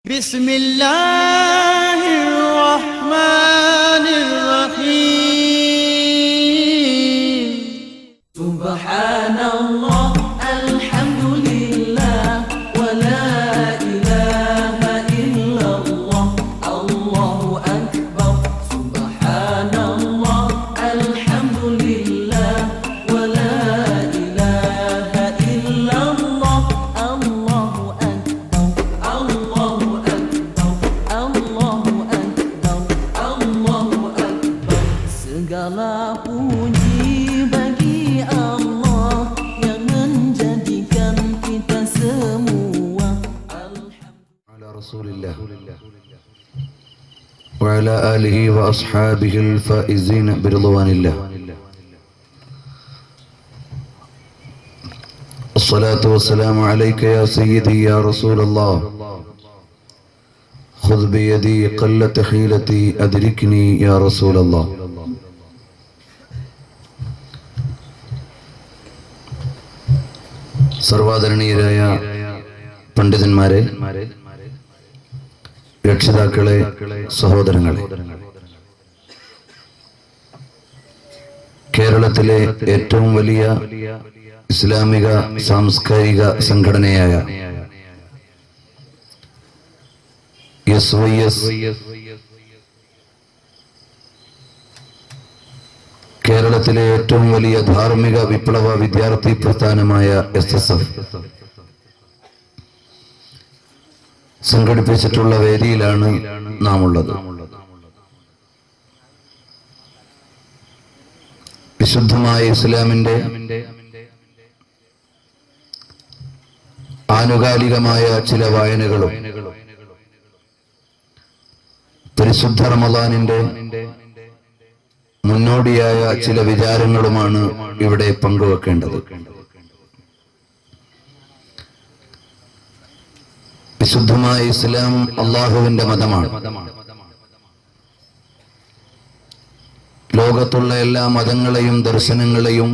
بسم الله الرحمن الرحيم سبحان الله الحمد لله ولا إله إلا الله الله أكبر سبحان الله الحمد لله ولا إله إلا الله الله أكبر الله segala puji bagi Allah yang menjadikan kita semua ala Rasulillah wa ala alihi wa ashabihi al-faizin biridwanillah. Assalatu wassalamu alayka ya sayyidi ya Rasulullah. خذ بيدي قلت حيلتي أدركني يا رسول الله. സർവാദരണീയരായ പണ്ഡിതന്മാരെ, രക്ഷിതാക്കളെ, സഹോദരങ്ങളെ, കേരളത്തിലെ ഏറ്റവും വലിയ ഇസ്ലാമിക സാംസ്കാരിക സംഘടനയായ SYS, കേരളത്തിലെ ഏറ്റവും വലിയ ധാർമ്മിക വിപ്ലവ വിദ്യാർത്ഥി പ്രസ്ഥാനമായ SSF സംഘടിപ്പിച്ചിട്ടുള്ള വേദിയിലാണ് നാം ഉള്ളത്. വിശുദ്ധമായ ഇസ്ലാമിന്റെ ആനുകാലികമായ ചില വായനകളും പരിശുദ്ധ റമളാനിന്റെ മുന്നോടിയായ ചില വിചാരങ്ങളുമാണ് ഇവിടെ പങ്കുവെക്കേണ്ടത്. വിശുദ്ധമായ ഇസ്ലാം അള്ളാഹുവിന്റെ മതമാണ്. ലോകത്തുള്ള എല്ലാ മതങ്ങളെയും ദർശനങ്ങളെയും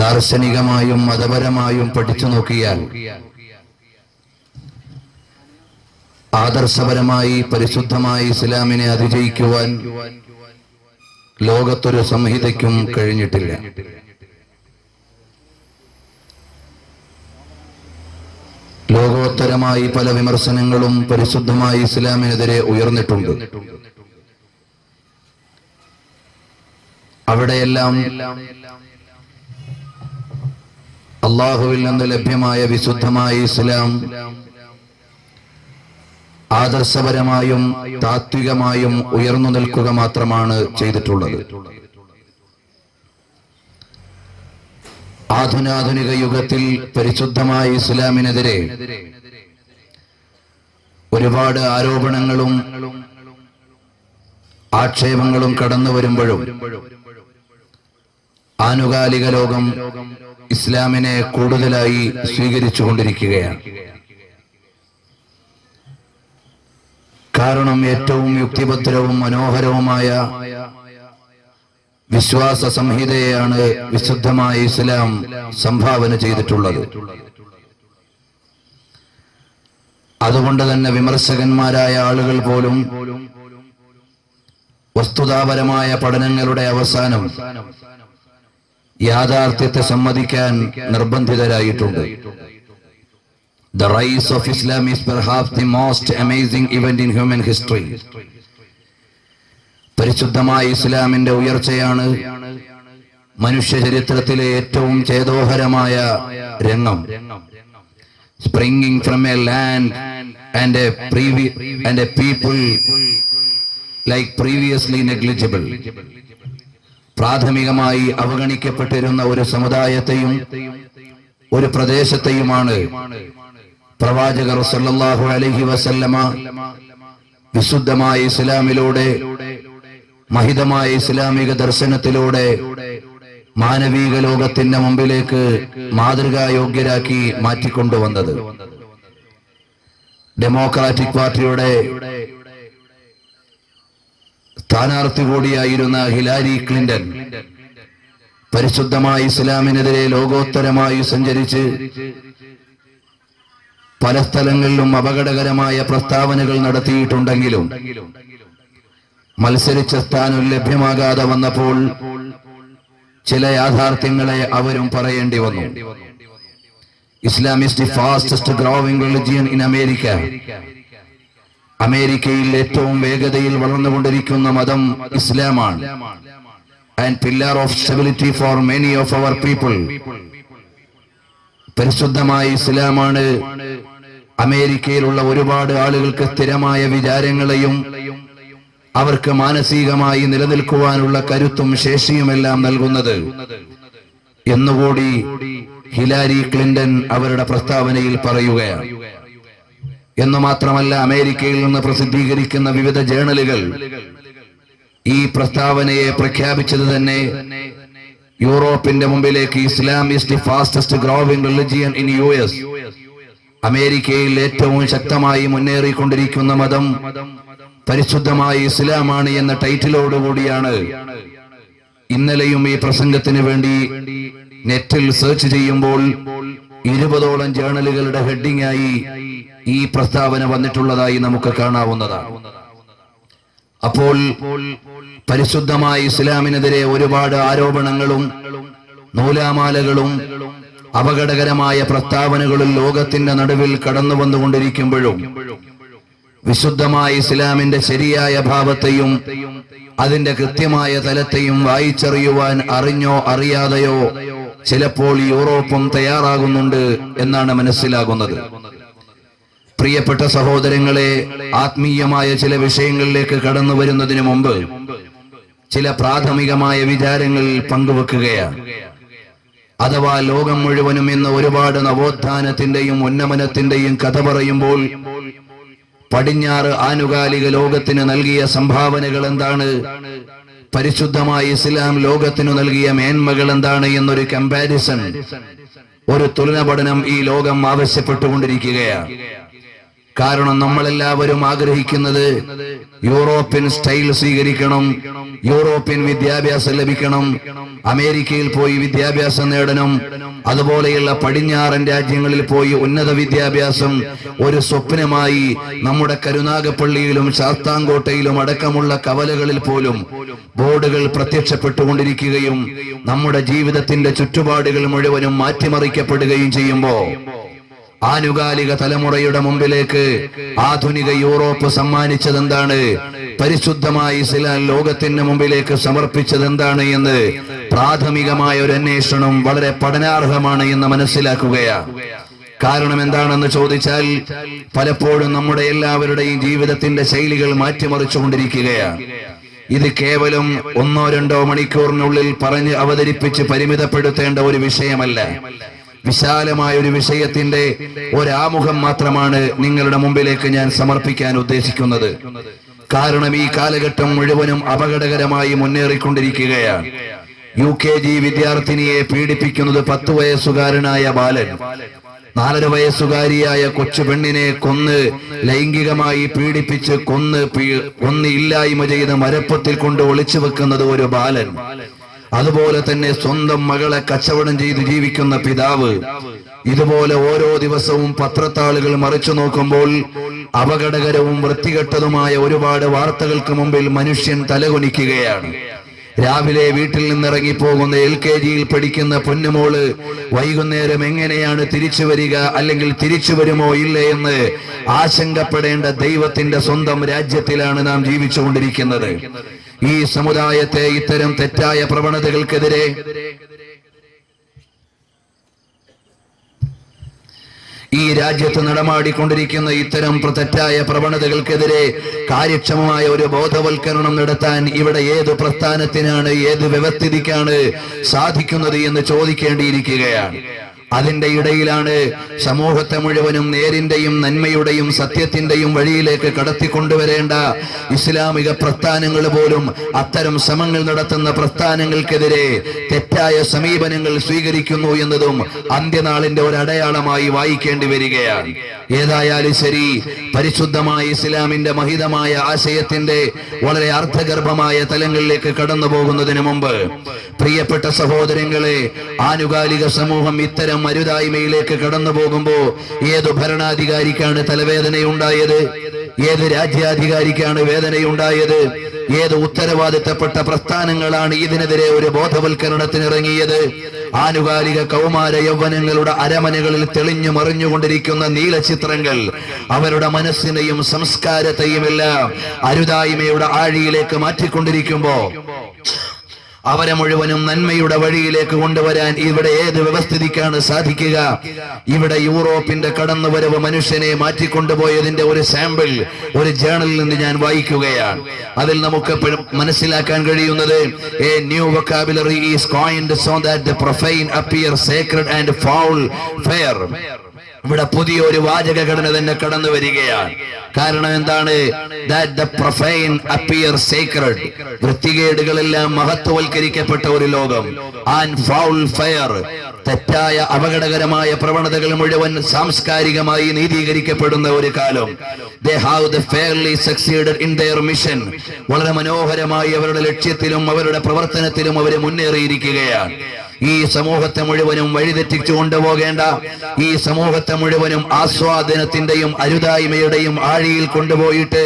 ദാർശനികമായും മതപരമായും പഠിച്ചു നോക്കിയാൽ ആദർശപരമായി പരിശുദ്ധമായ ഇസ്ലാമിനെ അതിജയിക്കുവാൻ ലോകത്തൊരു സംഹിതയ്ക്കും കഴിഞ്ഞിട്ടില്ല. ലോകോത്തരമായി പല വിമർശനങ്ങളും പരിശുദ്ധമായ ഇസ്ലാമിനെതിരെ ഉയർന്നിട്ടുണ്ട്. അവിടെയെല്ലാം അള്ളാഹുവിൽ നിന്ന് ലഭ്യമായ വിശുദ്ധമായ ഇസ്ലാം ആദർശപരമായും താത്വികമായും ഉയർന്നു നിൽക്കുക മാത്രമാണ് ചെയ്തിട്ടുള്ളത്. ആധുനിക യുഗത്തിൽ പരിശുദ്ധമായ ഇസ്ലാമിനെതിരെ ഒരുപാട് ആരോപണങ്ങളും ആക്ഷേപങ്ങളും കടന്നു വരുമ്പോഴും ആനുകാലിക ലോകം ഇസ്ലാമിനെ കൂടുതലായി സ്വീകരിച്ചുകൊണ്ടിരിക്കുകയാണ്. കാരണം ഏറ്റവും യുക്തിഭദ്രവും മനോഹരവുമായ വിശ്വാസ സംഹിതയെയാണ് വിശുദ്ധമായ ഇസ്ലാം സംഭാവന ചെയ്തിട്ടുള്ളത്. അതുകൊണ്ട് തന്നെ വിമർശകന്മാരായ ആളുകൾ പോലും വസ്തുതാപരമായ പഠനങ്ങളുടെ അവസാനം യാഥാർത്ഥ്യത്തെ സമ്മതിക്കാൻ നിർബന്ധിതരായിട്ടുണ്ട്. The rise of Islam is perhaps the most amazing event in human history. പരിശുദ്ധമായ ഇസ്ലാമിന്റെ ഉയർച്ചയാണ് മനുഷ്യ ചരിത്രത്തിലെ ഏറ്റവും ചേതോഹരമായ രംഗം. Springing from a land and a people like previously negligible. പ്രാഥമികമായി അവഗണിക്കപ്പെട്ടിരുന്ന ഒരു സമുദായത്തെയും ഒരു പ്രദേശത്തെയുമാണ് പ്രവാചകർ സല്ലല്ലാഹു അലൈഹി വസല്ലമ വിശുദ്ധമായ ഇസ്ലാമിലൂടെ, മഹിതമായ ഇസ്ലാമിക ദർശനത്തിലൂടെ മാനവിക ലോകത്തിന്റെ മുമ്പിലേക്ക് മാതൃകായോഗ്യരാക്കി മാറ്റിക്കൊണ്ടുവന്നത്. ഡെമോക്രാറ്റിക് പാർട്ടിയുടെ സ്ഥാനാർത്ഥി കൂടിയായിരുന്ന ഹിലാരി ക്ലിന്റൺ പരിശുദ്ധമായ ഇസ്ലാമിനെതിരെ ലോകോത്തരമായി സഞ്ചരിച്ച് പല സ്ഥലങ്ങളിലും അപകടകരമായ പ്രസ്താവനകൾ നടത്തിയിട്ടുണ്ടെങ്കിലും മത്സരിച്ച സ്ഥാനം ലഭ്യമാകാതെ വന്നപ്പോൾ ചില യാഥാർത്ഥ്യങ്ങളെ അവരും പറയേണ്ടി വന്നു. Islam is the fastest growing religion in America. അമേരിക്കയിൽ ഏറ്റവും വേഗതയിൽ വളർന്നുകൊണ്ടിരിക്കുന്ന മതം ഇസ്ലാമാണ്. And pillar of stability for many of our people. പരിശുദ്ധമായ ഇസ്ലാമാണ് അമേരിക്കയിലുള്ള ഒരുപാട് ആളുകൾക്ക് സ്ഥിരമായ വിചാരങ്ങളെയും അവർക്ക് മാനസികമായി നിലനിൽക്കുവാനുള്ള കരുത്തും ശേഷിയുമെല്ലാം നൽകുന്നത് എന്നുകൂടി ഹിലാരി ക്ലിന്റൺ അവരുടെ പ്രസ്താവനയിൽ പറയുകയാണ്. എന്നു മാത്രമല്ല, അമേരിക്കയിൽ നിന്ന് പ്രസിദ്ധീകരിക്കുന്ന വിവിധ ജേണലുകൾ ഈ പ്രസ്താവനയെ പ്രഖ്യാപിച്ചത് തന്നെ യൂറോപ്പിന്റെ മുമ്പിലേക്ക് ഇസ്ലാം is the fastest growing religion in US. അമേരിക്കയിൽ ഏറ്റവും ശക്തമായി മുന്നേറിക്കൊണ്ടിരിക്കുന്ന മതം പരിശുദ്ധമായ ഇസ്ലാമാണ് എന്ന ടൈറ്റിലോടുകൂടിയാണ് ഇന്നലെയും ഈ പ്രസംഗത്തിന് വേണ്ടി നെറ്റിൽ സെർച്ച് ചെയ്യുമ്പോൾ 20ഓളം ജേണലുകളുടെ ഹെഡിംഗ് ആയി ഈ പ്രസ്താവന വന്നിട്ടുള്ളതായി നമുക്ക് കാണാവുന്നതാണ്. അപ്പോൾ പരിശുദ്ധമായ ഇസ്ലാമിനെതിരെ ഒരുപാട് ആരോപണങ്ങളും നൂലാമാലകളും അപകടകരമായ പ്രസ്താവനകളും ലോകത്തിന്റെ നടുവിൽ കടന്നു വന്നുകൊണ്ടിരിക്കുമ്പോഴും വിശുദ്ധമായ ഇസ്ലാമിന്റെ ശരിയായ ഭാവത്തെയും അതിന്റെ കൃത്യമായ തലത്തെയും വായിച്ചറിയുവാൻ അറിഞ്ഞോ അറിയാതെയോ ചിലപ്പോൾ യൂറോപ്പും തയ്യാറാകുന്നുണ്ട് എന്നാണ് മനസ്സിലാകുന്നത്. പ്രിയപ്പെട്ട സഹോദരങ്ങളെ, ആത്മീയമായ ചില വിഷയങ്ങളിലേക്ക് കടന്നു വരുന്നതിന് മുമ്പ് ചില പ്രാഥമികമായ വിചാരങ്ങൾ പങ്കുവെക്കുകയാണ്. അഥവാ ലോകം മുഴുവനും ഇന്ന് ഒരുപാട് നവോത്ഥാനത്തിന്റെയും ഉന്നമനത്തിന്റെയും കഥ പറയുമ്പോൾ പടിഞ്ഞാറ് ആനുകാലിക ലോകത്തിന് നൽകിയ സംഭാവനകൾ എന്താണ്, പരിശുദ്ധമായ ഇസ്ലാം ലോകത്തിനു നൽകിയ മേന്മകൾ എന്താണ് എന്നൊരു കമ്പാരിസൺ, ഒരു തുലന പഠനം ഈ ലോകം ആവശ്യപ്പെട്ടുകൊണ്ടിരിക്കുകയാണ്. കാരണം നമ്മളെല്ലാവരും ആഗ്രഹിക്കുന്നത് യൂറോപ്യൻ സ്റ്റൈൽ സ്വീകരിക്കണം, യൂറോപ്യൻ വിദ്യാഭ്യാസം ലഭിക്കണം, അമേരിക്കയിൽ പോയി വിദ്യാഭ്യാസം നേടണം, അതുപോലെയുള്ള പടിഞ്ഞാറൻ രാജ്യങ്ങളിൽ പോയി ഉന്നത വിദ്യാഭ്യാസം ഒരു സ്വപ്നമായി നമ്മുടെ കരുനാഗപ്പള്ളിയിലും ശാസ്താംകോട്ടയിലും അടക്കമുള്ള കവലകളിൽ പോലും ബോർഡുകൾ പ്രത്യക്ഷപ്പെട്ടുകൊണ്ടിരിക്കുകയും നമ്മുടെ ജീവിതത്തിന്റെ ചുറ്റുപാടുകൾ മുഴുവനും മാറ്റിമറിക്കപ്പെടുകയും ചെയ്യുമ്പോൾ ആനുകാലിക തലമുറയുടെ മുമ്പിലേക്ക് ആധുനിക യൂറോപ്പ് സമ്മാനിച്ചത് എന്താണ്, പരിശുദ്ധമായ ഇസ്ലാം ലോകത്തിന്റെ മുമ്പിലേക്ക് സമർപ്പിച്ചത് എന്താണ് എന്ന് പ്രാഥമികമായ ഒരു അന്വേഷണം വളരെ പഠനാർഹമാണ് എന്ന് മനസ്സിലാക്കുകയാണ്. കാരണം എന്താണെന്ന് ചോദിച്ചാൽ പലപ്പോഴും നമ്മുടെ എല്ലാവരുടെയും ജീവിതത്തിന്റെ ശൈലികൾ മാറ്റിമറിച്ചുകൊണ്ടിരിക്കുകയാണ്. ഇത് കേവലം 1-2 മണിക്കൂറിനുള്ളിൽ പറഞ്ഞ് അവതരിപ്പിച്ച് പരിമിതപ്പെടുത്തേണ്ട ഒരു വിഷയമല്ല. വിശാലമായ ഒരു വിഷയത്തിന്റെ ഒരാമുഖം മാത്രമാണ് നിങ്ങളുടെ മുമ്പിലേക്ക് ഞാൻ സമർപ്പിക്കാൻ ഉദ്ദേശിക്കുന്നത്. കാരണം ഈ കാലഘട്ടം മുഴുവനും അപകടകരമായി മുന്നേറിക്കൊണ്ടിരിക്കുകയാണ്. UKG വിദ്യാർത്ഥിനിയെ പീഡിപ്പിക്കുന്നത് 10 വയസ്സുകാരനായ ബാലൻ, 4 വയസ്സുകാരിയായ കൊച്ചു പെണ്ണിനെ കൊന്ന് ലൈംഗികമായി പീഡിപ്പിച്ച് കൊന്ന് ഇല്ലായ്മ ചെയ്ത് മരപ്പത്തിൽ കൊണ്ട് ഒളിച്ചു വെക്കുന്നത് ഒരു ബാലൻ. അതുപോലെ തന്നെ സ്വന്തം മകളെ കച്ചവടം ചെയ്ത് ജീവിക്കുന്ന പിതാവ്. ഇതുപോലെ ഓരോ ദിവസവും പത്രത്താളുകൾ മറിച്ചു നോക്കുമ്പോൾ അപകടകരവും വൃത്തികെട്ടതുമായ ഒരുപാട് വാർത്തകൾക്ക് മുമ്പിൽ മനുഷ്യൻ തലകുനിക്കുകയാണ്. രാവിലെ വീട്ടിൽ നിന്നിറങ്ങിപ്പോകുന്ന LKGയിൽ പഠിക്കുന്ന പൊന്നുമോള് വൈകുന്നേരം എങ്ങനെയാണ് തിരിച്ചു വരിക, അല്ലെങ്കിൽ തിരിച്ചു വരുമോ ഇല്ലേ എന്ന് ആശങ്കപ്പെടേണ്ട ദൈവത്തിന്റെ സ്വന്തം രാജ്യത്തിലാണ് നാം ജീവിച്ചുകൊണ്ടിരിക്കുന്നത്. ഈ സമുദായത്തെ ഇത്തരം തെറ്റായ പ്രവണതകൾക്കെതിരെ ഈ രാജ്യത്ത് നടമാടിക്കൊണ്ടിരിക്കുന്ന ഇത്തരം തെറ്റായ പ്രവണതകൾക്കെതിരെ കാര്യക്ഷമമായ ഒരു ബോധവൽക്കരണം നടത്താൻ ഇവിടെ ഏത് പ്രസ്ഥാനത്തിനാണ്, ഏത് വ്യവസ്ഥിതിക്കാണ് സാധിക്കുന്നത് എന്ന് ചോദിക്കേണ്ടിയിരിക്കുകയാണ്. അതിന്റെ ഇടയിലാണ് സമൂഹത്തെ മുഴുവനും നേരിന്റെയും നന്മയുടെയും സത്യത്തിന്റെയും വഴിയിലേക്ക് കടത്തിക്കൊണ്ടുവരേണ്ട ഇസ്ലാമിക പ്രസ്ഥാനങ്ങൾ പോലും അത്തരം ശ്രമങ്ങൾ നടത്തുന്ന പ്രസ്ഥാനങ്ങൾക്കെതിരെ തെറ്റായ സമീപനങ്ങൾ സ്വീകരിക്കുന്നു എന്നതും അന്ത്യനാളിന്റെ ഒരു അടയാളമായി വായിക്കേണ്ടി വരികയാണ്. ഏതായാലും ശരി, പരിശുദ്ധമായ ഇസ്ലാമിന്റെ മഹിതമായ ആശയത്തിന്റെ വളരെ അർത്ഥഗർഭമായ തലങ്ങളിലേക്ക് കടന്നു പോകുന്നതിന് മുമ്പ് പ്രിയപ്പെട്ട സഹോദരങ്ങളെ, ആനുകാലിക സമൂഹം ഇത്തരം ഇത്തരം അരുതായ്മയിലേക്ക് കടന്നു പോകുമ്പോ ഏത് ഭരണാധികാരിക്കാണ് തലവേദനയുണ്ടായത്? ഏത് രാജ്യാധികാരിക്കാണ് വേദനയുണ്ടായത്? ഏത് ഉത്തരവാദിത്തപ്പെട്ട പ്രസ്ഥാനങ്ങളാണ് ഇതിനെതിരെ ഒരു ബോധവൽക്കരണത്തിനിറങ്ങിയത്? ആനുകാലിക കൗമാര യൗവനങ്ങളുടെ അരമനകളിൽ തെളിഞ്ഞു മറിഞ്ഞുകൊണ്ടിരിക്കുന്ന നീലചിത്രങ്ങൾ അവരുടെ മനസ്സിനെയും സംസ്കാരത്തെയും എല്ലാം അരുതായ്മയുടെ ആഴിയിലേക്ക് മാറ്റിക്കൊണ്ടിരിക്കുമ്പോ അവരെ മുഴുവനും നന്മയുടെ വഴിയിലേക്ക് കൊണ്ടുവരാൻ ഇവിടെ ഏത് വ്യവസ്ഥിതിക്കാണ് സാധിക്കുക? ഇവിടെ യൂറോപ്പിന്റെ കടന്നുവരവ് മനുഷ്യനെ മാറ്റിക്കൊണ്ടുപോയതിന്റെ ഒരു സാമ്പിൾ ഒരു ജേണലിൽ നിന്ന് ഞാൻ വായിക്കുകയാണ്. അതിൽ നമുക്ക് മനസ്സിലാക്കാൻ കഴിയുന്നത് a new vocabulary is coined so that the profane appear sacred and foul fair. ഇവിടെ പുതിയൊരു വാചകഘടന തന്നെ കടന്നു വരികയാണ്. കാരണം എന്താണ്? that the profane appear sacred, വൃത്തികേടുകളെല്ലാം മഹത്വവൽക്കരിക്കപ്പെട്ട ഒരു ലോകം. and foul fair, തെറ്റായ അപകടകരമായ പ്രവണതകൾ മുഴുവൻ സാംസ്കാരികമായി നീതീകരിക്കപ്പെടുന്ന ഒരു കാലം. they have the fairly succeeded in their mission, വളരെ മനോഹരമായി അവരുടെ ലക്ഷ്യത്തിലും അവരുടെ പ്രവർത്തനത്തിലും അവർ മുന്നേറിയിരിക്കുകയാണ്. ഈ സമൂഹത്തെ മുഴുവനും വഴിതെറ്റിച്ചു കൊണ്ടുപോകേണ്ട, ഈ സമൂഹത്തെ മുഴുവനും ആസ്വാദനത്തിന്റെയും അരുതായ്മയുടെയും ആഴിയിൽ കൊണ്ടുപോയിട്ട്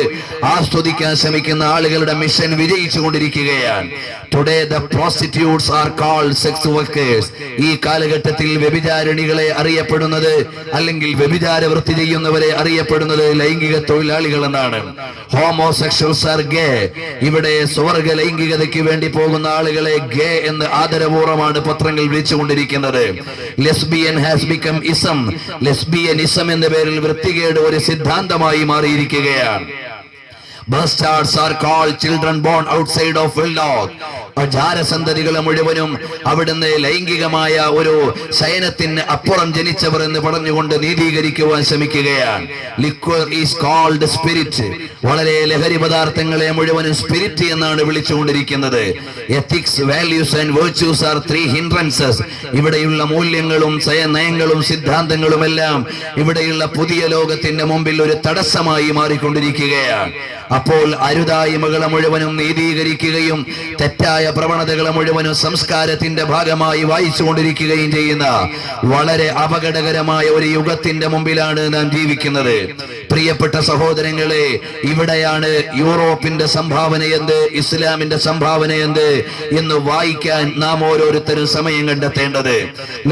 ആസ്വദിക്കാൻ ശ്രമിക്കുന്ന ആളുകളുടെ മിഷൻ വിജയിച്ചു കൊണ്ടിരിക്കുകയാണ്. Today the prostitutes are called sex workers. ഈ കാലഘട്ടത്തിൽ വ്യഭിചാരിണികളെ അറിയപ്പെടുന്നത്, അല്ലെങ്കിൽ വ്യഭിചാര വൃത്തി ചെയ്യുന്നവരെ അറിയപ്പെടുന്നത് ലൈംഗിക തൊഴിലാളികൾ എന്നാണ്. ഹോമോസെക്ഷൽസ് ആർ ഗേ. ഇവിടെ സ്വർഗ ലൈംഗികതയ്ക്ക് വേണ്ടി പോകുന്ന ആളുകളെ ഗേ എന്ന് ആദരപൂർവ്വമാണ് പത്രങ്ങൾ വിളിച്ചുകൊണ്ടിരിക്കുന്നത്. Lesbian has become ism. Lesbianism എന്ന പേരിൽ വൃത്തികേട് ഒരു സിദ്ധാന്തമായി മാറിയിരിക്കുകയാണ്. Bastards are called children born outside of wedlock. ജാരസന്തതികളെ മുഴുവനും അവിടുന്ന് ലൈംഗികമായ ഒരു ശയനത്തിന് അപ്പുറം ജനിച്ചവർ എന്ന് പറഞ്ഞുകൊണ്ട് നീതീകരിക്കുവാൻ ശ്രമിക്കുകയാണ്. Liquor is called spirit. വളരെ ലഹരി പദാർത്ഥങ്ങളെ മുഴുവനും സ്പിരിറ്റ് എന്നാണ് വിളിച്ചുകൊണ്ടിരിക്കുന്നത്. Ethics, values and virtues are three hindrances. ഇവിടെയുള്ള മൂല്യങ്ങളും നയങ്ങളും സിദ്ധാന്തങ്ങളും എല്ലാം ഇവിടെയുള്ള പുതിയ ലോകത്തിന്റെ മുമ്പിൽ ഒരു തടസ്സമായി മാറിക്കൊണ്ടിരിക്കുകയാണ്. അപ്പോൾ അരുതായ്മകളെ മുഴുവനും നീതീകരിക്കുകയും തെറ്റായ പ്രവണതകളെ മുഴുവനും സംസ്കാരത്തിന്റെ ഭാഗമായി വായിച്ചുകൊണ്ടിരിക്കുകയും ചെയ്യുന്ന വളരെ അപകടകരമായ ഒരു യുഗത്തിന്റെ മുമ്പിലാണ് നാം ജീവിക്കുന്നത്. പ്രിയപ്പെട്ട സഹോദരങ്ങളെ, ഇവിടെയാണ് യൂറോപ്പിന്റെ സംഭാവന എന്ത്, ഇസ്ലാമിന്റെ സംഭാവന എന്ത് എന്ന് വായിക്കാൻ നാം ഓരോരുത്തരും സമയം കണ്ടെത്തേണ്ടത്.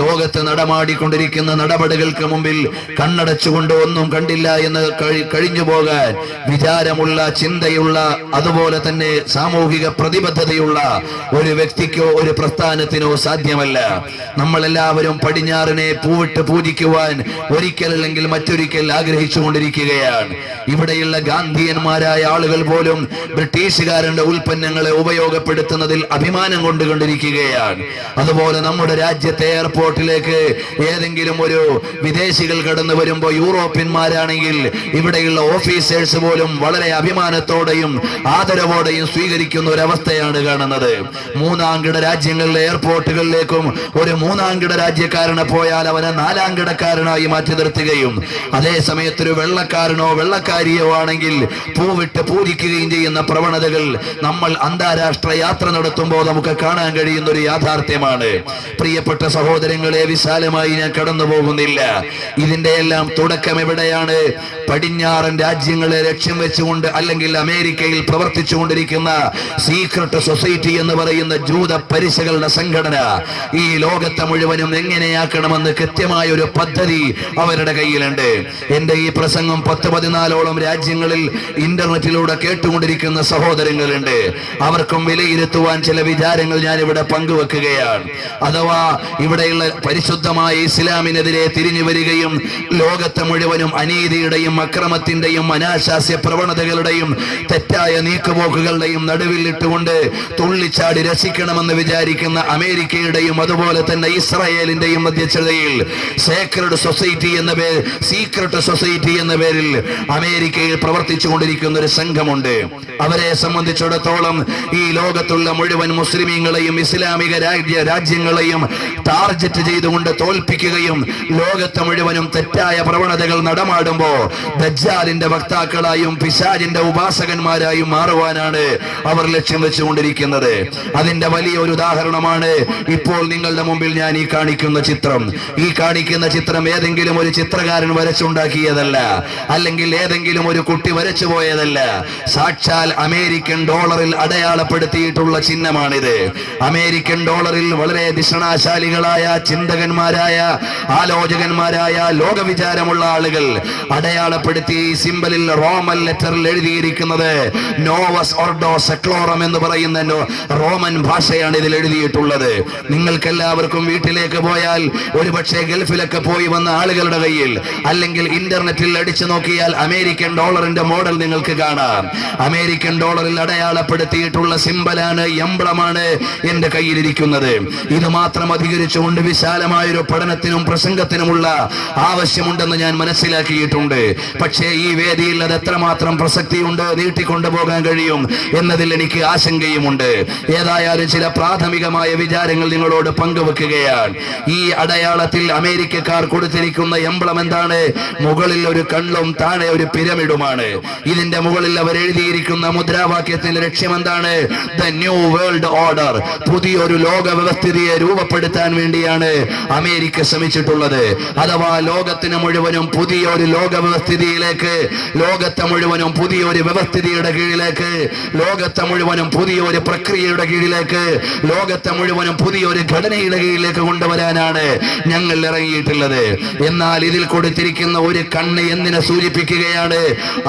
ലോകത്ത് നടമാടിക്കൊണ്ടിരിക്കുന്ന നടപടികൾക്ക് മുമ്പിൽ കണ്ണടച്ചുകൊണ്ട് ഒന്നും കണ്ടില്ല എന്ന് കഴിഞ്ഞു പോകാൻ വിചാരമുള്ള, ചിന്തയുള്ള, അതുപോലെ തന്നെ സാമൂഹിക പ്രതിബദ്ധതയുള്ള ഒരു വ്യക്തിക്കോ ഒരു പ്രസ്ഥാനത്തിനോ സാധ്യമല്ല. നമ്മളെല്ലാവരും പടിഞ്ഞാറിനെ പൂവിട്ട് പൂജിക്കുവാൻ ഒരിക്കലല്ലെങ്കിൽ മറ്റൊരിക്കൽ ആഗ്രഹിച്ചുകൊണ്ടിരിക്കുകയാണ്. ഇവിടെയുള്ള ഗാന്ധിയന്മാരായ ആളുകൾ പോലും ബ്രിട്ടീഷുകാരന്റെ ഉൽപ്പന്നങ്ങളെ ഉപയോഗപ്പെടുത്തുന്നതിൽ അഭിമാനം കൊണ്ടുകൊണ്ടിരിക്കുകയാണ്. അതുപോലെ നമ്മുടെ രാജ്യത്തെ എയർപോർട്ടിലേക്ക് ഏതെങ്കിലും ഒരു വിദേശികൾ കടന്നു വരുമ്പോൾ യൂറോപ്യന്മാരാണെങ്കിൽ ഇവിടെയുള്ള ഓഫീസേഴ്സ് പോലും വളരെ അഭിമാനത്തോടെയും ആദരവോടെയും സ്വീകരിക്കുന്ന ഒരവസ്ഥയാണ് കാണുന്നത്. മൂന്നാംകിട രാജ്യങ്ങളിലെ എയർപോർട്ടുകളിലേക്കും ഒരു മൂന്നാംകിട രാജ്യക്കാരനെ പോയാൽ അവനെ നാലാംകിടക്കാരനായി മാറ്റി നിർത്തുകയും അതേ സമയത്ത് ഒരു വെള്ളക്കാരനോ വെള്ളക്കാരിയോ ആണെങ്കിൽ പൂവിട്ട് പൂജിക്കുകയും ചെയ്യുന്ന പ്രവണതകൾ നമ്മൾ അന്താരാഷ്ട്ര യാത്ര നടത്തുമ്പോൾ നമുക്ക് കാണാൻ കഴിയുന്ന ഒരു യാഥാർത്ഥ്യമാണ്. പ്രിയപ്പെട്ട സഹോദരങ്ങളെ, വിശാലമായി ഞാൻ കടന്നു പോകുന്നില്ല. ഇതിന്റെ എല്ലാം തുടക്കം എവിടെയാണ്? പടിഞ്ഞാറൻ രാജ്യങ്ങളെ ലക്ഷ്യം വെച്ചുകൊണ്ട്, അല്ലെങ്കിൽ അമേരിക്കയിൽ പ്രവർത്തിച്ചു കൊണ്ടിരിക്കുന്ന സീക്രട്ട് സൊസൈറ്റി എന്ന് പറയുന്ന ജൂത പരിശകളുടെ സംഘടന ഈ ലോകത്തെ മുഴുവനും എങ്ങനെയാക്കണമെന്ന് കൃത്യമായ ഒരു പദ്ധതി അവരുടെ കയ്യിലുണ്ട്. എന്റെ ഈ പ്രസംഗം 10-14ഓളം രാജ്യങ്ങളിൽ ഇന്റർനെറ്റിലൂടെ കേട്ടുകൊണ്ടിരിക്കുന്ന സഹോദരങ്ങളുണ്ട്. അവർക്കും വിലയിരുത്തുവാൻ ചില വിചാരങ്ങൾ ഞാൻ ഇവിടെ പങ്കുവെക്കുകയാണ്. അഥവാ ഇവിടെയുള്ള പരിശുദ്ധമായ ഇസ്ലാമിനെതിരെ തിരിഞ്ഞു വരികയും ലോകത്തെ മുഴുവനും അനീതിയുടെയും അക്രമത്തിന്റെയും അനാശാസ്യ പ്രവണതകളുടെയും തെറ്റായ നീക്കുപോക്കുകളുടെയും നടുവിൽ ഇട്ടുകൊണ്ട് തുള്ളിച്ചാടി രസിക്കണമെന്ന് വിചാരിക്കുന്ന അമേരിക്കയുടെയും അതുപോലെ തന്നെ ഇസ്രായേലിന്റെയും മധ്യസ്ഥതയിൽ സീക്രട്ട് സൊസൈറ്റി എന്ന പേരിൽ അമേരിക്കയിൽ പ്രവർത്തിച്ചു കൊണ്ടിരിക്കുന്ന ഒരു സംഘമുണ്ട്. അവരെ സംബന്ധിച്ചിടത്തോളം ഈ ലോകത്തുള്ള മുഴുവൻ മുസ്ലിമീങ്ങളെയും ഇസ്ലാമിക രാജ്യങ്ങളെയും ടാർഗറ്റ് ചെയ്തുകൊണ്ട് തോൽപ്പിക്കുകയും ലോകത്തെ മുഴുവനും തെറ്റായ പ്രവണതകൾ നടമാടുമ്പോ ദജ്ജാലിന്റെ വക്താക്കളായും പിശാചിന്റെ ഉപാസകന്മാരായും മാറുവാനാണ് അവർ ലക്ഷ്യം വെച്ചുകൊണ്ടിരിക്കുന്നത്. അതിന്റെ വലിയൊരു ഉദാഹരണമാണ് ഇപ്പോൾ നിങ്ങളുടെ മുമ്പിൽ ഞാൻ ഈ കാണിക്കുന്ന ചിത്രം. ഈ കാണിക്കുന്ന ചിത്രം ഏതെങ്കിലും ഒരു ചിത്രകാരൻ വരച്ചുണ്ടാക്കിയതല്ല, അല്ലെങ്കിൽ ഏതെങ്കിലും ഒരു കുട്ടി വരച്ചു പോയതല്ല. സാക്ഷാൽ അമേരിക്കൻ ഡോളറിൽ അടയാളപ്പെടുത്തിയിട്ടുള്ള ചിഹ്നമാണിത്. അമേരിക്കൻ ഡോളറിൽ വളരെ ദിഷണാശാലികളായ ചിന്തകന്മാരായ ആലോചകന്മാരായ ലോകവിചാരമുള്ള ആളുകൾ അടയാളപ്പെടുത്തി സിംബലിൽ റോമൻ ലെറ്ററിൽ എഴുതിയിരിക്കുന്നത് നോവസ് ഓർഡോ സെക്ലോറം എന്ന് പറയുന്ന റോമൻ ഭാഷയാണ് ഇതിൽ എഴുതിയിട്ടുള്ളത്. നിങ്ങൾക്ക് എല്ലാവർക്കും വീട്ടിലേക്ക് പോയാൽ, ഒരുപക്ഷെ ഗൾഫിലൊക്കെ പോയി വന്ന ആളുകളുടെ കയ്യിൽ അല്ലെങ്കിൽ ഇന്റർനെറ്റിൽ അടിച്ചു നോക്കിയാൽ അമേരിക്കൻ ഡോളറിന്റെ മോഡൽ നിങ്ങൾക്ക് കാണാം. അമേരിക്കൻ ഡോളറിൽ അടയാളപ്പെടുത്തിയിട്ടുള്ള സിംബലാണ്, എംബ്ലമാണ് എന്റെ കയ്യിലിരിക്കുന്നത്. ഇത് മാത്രം അധികരിച്ചുകൊണ്ട് വിശാലമായൊരു പഠനത്തിനും പ്രസംഗത്തിനുമുള്ള ആവശ്യമുണ്ടെന്ന് ഞാൻ മനസ്സിലാക്കിയിട്ടുണ്ട്. പക്ഷേ ഈ വേദിയിൽ അത് എത്രമാത്രം പ്രസക്തിയുണ്ട്, നീട്ടിക്കൊണ്ടുപോകാൻ കഴിയും എന്നതിൽ എനിക്ക് ആശങ്കയുമുണ്ട്. ഏതായാലും ചില പ്രാഥമികമായ വിചാരങ്ങൾ നിങ്ങളോട് പങ്കുവെക്കുകയാണ്. ഈ അടയാളത്തിൽ അമേരിക്കക്കാർ കൊടുത്തിരിക്കുന്ന എംബ്ലം എന്താണ്? മുകളിൽ ഒരു കണ്ണും താഴെ ഒരു പിരമിഡുമാണ്. ഇതിന്റെ മുകളിൽ അവർ എഴുതിയിരിക്കുന്ന മുദ്രാവാക്യത്തിന്റെ ലക്ഷ്യം എന്താണ്? The new world order. പുതിയൊരു ലോക വ്യവസ്ഥിതിയെ രൂപപ്പെടുത്താൻ വേണ്ടിയാണ് അമേരിക്ക ശ്രമിച്ചിട്ടുള്ളത്. അഥവാ ലോകത്തിന് മുഴുവനും പുതിയൊരു ലോക വ്യവസ്ഥിതിയിലേക്ക്, ലോകത്തെ മുഴുവനും പുതിയൊരു വ്യവസ്ഥിതിയുടെ കീഴിലേക്ക്, ലോകത്തെ മുഴുവനും പുതിയൊരു പ്രക്രിയയുടെ കീഴിലേക്ക്, ലോകത്തെ മുഴുവനും പുതിയൊരു ഘടനയുടെ കീഴിലേക്ക് കൊണ്ടുവരാനാണ് ഞങ്ങൾ ഇറങ്ങിയിട്ടുള്ളത്. എന്നാൽ ഇതിൽ കൊടുത്തിരിക്കുന്ന ഒരു കണ്ണ് എന്തിനെ സൂചിപ്പിക്കുകയാണ്?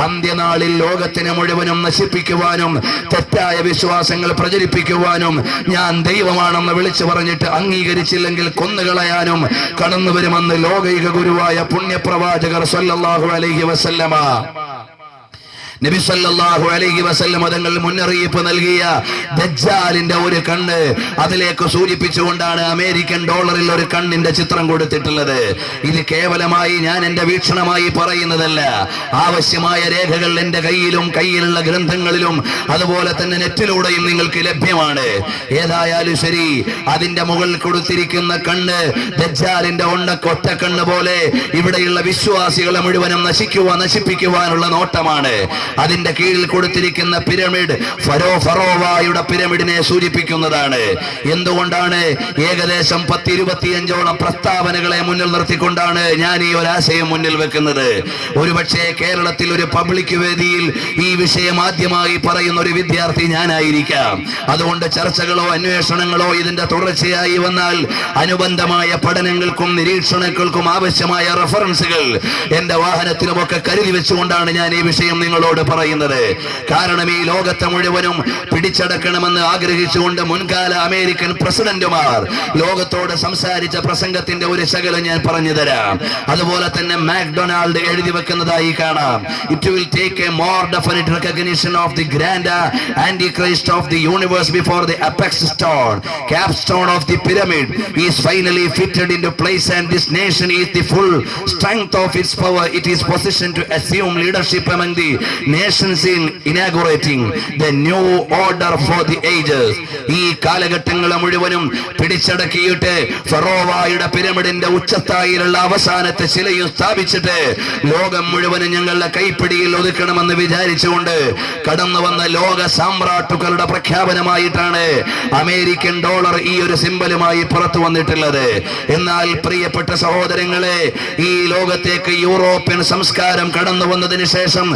അന്ത്യനാളിൽ ലോകത്തിനെ മുഴുവനും നശിപ്പിക്കുവാനും തെറ്റായ വിശ്വാസങ്ങൾ പ്രചരിപ്പിക്കുവാനും ഞാൻ ദൈവമാണെന്ന് വിളിച്ചു പറഞ്ഞിട്ട് അംഗീകരിച്ചില്ലെങ്കിൽ കൊന്നുകളയാനും കടന്നു വരുമെന്ന് ലോകൈക ഗുരുവായ പുണ്യപ്രവാചകർ സല്ലല്ലാഹു അലൈഹി വസല്ലമ നബി സല്ലല്ലാഹു അലൈഹി വസല്ലം തങ്ങൾ മുന്നറിയിപ്പ് നൽകിയ ദജ്ജാലിന്റെ ഒരു കണ്ണ് അതിലേക്ക് സൂചിപ്പിച്ചുകൊണ്ടാണ് അമേരിക്കൻ ഡോളറിൽ ഒരു കണ്ണിന്റെ ചിത്രം കൊടുത്തിട്ടുള്ളത്. ഇത് കേവലമായി ഞാൻ എന്റെ വീക്ഷണമായി പറയുന്നതല്ല. ആവശ്യമായ രേഖകൾ എന്റെ കയ്യിലുള്ള ഗ്രന്ഥങ്ങളിലും അതുപോലെ തന്നെ നെറ്റിലൂടെയും നിങ്ങൾക്ക് ലഭ്യമാണ്. ഏതായാലും ശരി, അതിന്റെ മുകളിൽ കൊടുത്തിരിക്കുന്ന കണ്ണ് ദജ്ജാലിന്റെ ഒറ്റ കണ്ണ് പോലെ ഇവിടെയുള്ള വിശ്വാസികളെ മുഴുവനും നശിപ്പിക്കുവാനുള്ള നോട്ടമാണ്. അതിന്റെ കീഴിൽ കൊടുത്തിരിക്കുന്ന പിരമിഡ് ഫറോവയുടെ പിരമിഡിനെ സൂചിപ്പിക്കുന്നതാണ്. എന്തുകൊണ്ടാണ്? ഏകദേശം 10-25ഓളം പ്രസ്താവനകളെ മുന്നിൽ നിർത്തിക്കൊണ്ടാണ് ഞാൻ ഈ ഒരാശയം മുന്നിൽ വെക്കുന്നത്. ഒരുപക്ഷെ കേരളത്തിൽ ഒരു പബ്ലിക് വേദിയിൽ ഈ വിഷയം ആദ്യമായി പറയുന്ന ഒരു വിദ്യാർത്ഥി ഞാനായിരിക്കാം. അതുകൊണ്ട് ചർച്ചകളോ അന്വേഷണങ്ങളോ ഇതിന്റെ തുടർച്ചയായി വന്നാൽ അനുബന്ധമായ പഠനങ്ങൾക്കും നിരീക്ഷണങ്ങൾക്കും ആവശ്യമായ റെഫറൻസുകൾ എന്റെ വാഹനത്തിലുമൊക്കെ കരുതി വെച്ചുകൊണ്ടാണ് ഞാൻ ഈ വിഷയം നിങ്ങളോട് പറയുന്നത്. കാരണം ഈ ലോകത്തെ മുഴുവനും പിടിച്ചടക്കണമെന്ന് ആഗ്രഹിച്ചുകൊണ്ട് മുൻകാല അമേരിക്കൻ പ്രസിഡന്റുമാർ ലോകത്തോട് സംസാരിച്ച പ്രസംഗത്തിന്റെ ഒരു ശകലം ഞാൻ പറഞ്ഞു തരാം. അതുപോലെ തന്നെ മാക്ഡൊണാൾഡ് എഴുതി വെക്കുന്നതായി കാണാം. It will take a more definite recognition of the grand antichrist of the universe before the apex stone, capstone of the pyramid is finally fitted into place, and this nation is the full strength of its power. It is positioned to assume leadership among the nations in inaugurating the new order for the ages. ഈ കാലഘട്ടങ്ങളെ മുഴുവനും പിടിച്ചടക്കിയിട്ട് ഫറോവയുടെ പിരമിഡിന്റെ ഉച്ചസ്ഥായിലുള്ള അവസാനത്തെ ശിലയും സ്ഥാപിച്ചിട്ട് ലോകം മുഴുവനും ഞങ്ങളുടെ കൈപ്പിടിയിൽ ഒതുക്കണമെന്ന് വിചാരിച്ചുകൊണ്ട് കടന്നു വന്ന ലോക സാമ്രാട്ടുക്കളുടെ പ്രഖ്യാപനമായിട്ടാണ് അമേരിക്കൻ ഡോളർ ഈ ഒരു സിംബലുമായി പുറത്തു വന്നിട്ടുള്ളത്. എന്നാൽ പ്രിയപ്പെട്ട സഹോദരങ്ങളെ, ഈ ലോകത്തേക്ക് യൂറോപ്യൻ സംസ്കാരം കടന്നു വന്നതിന് ശേഷം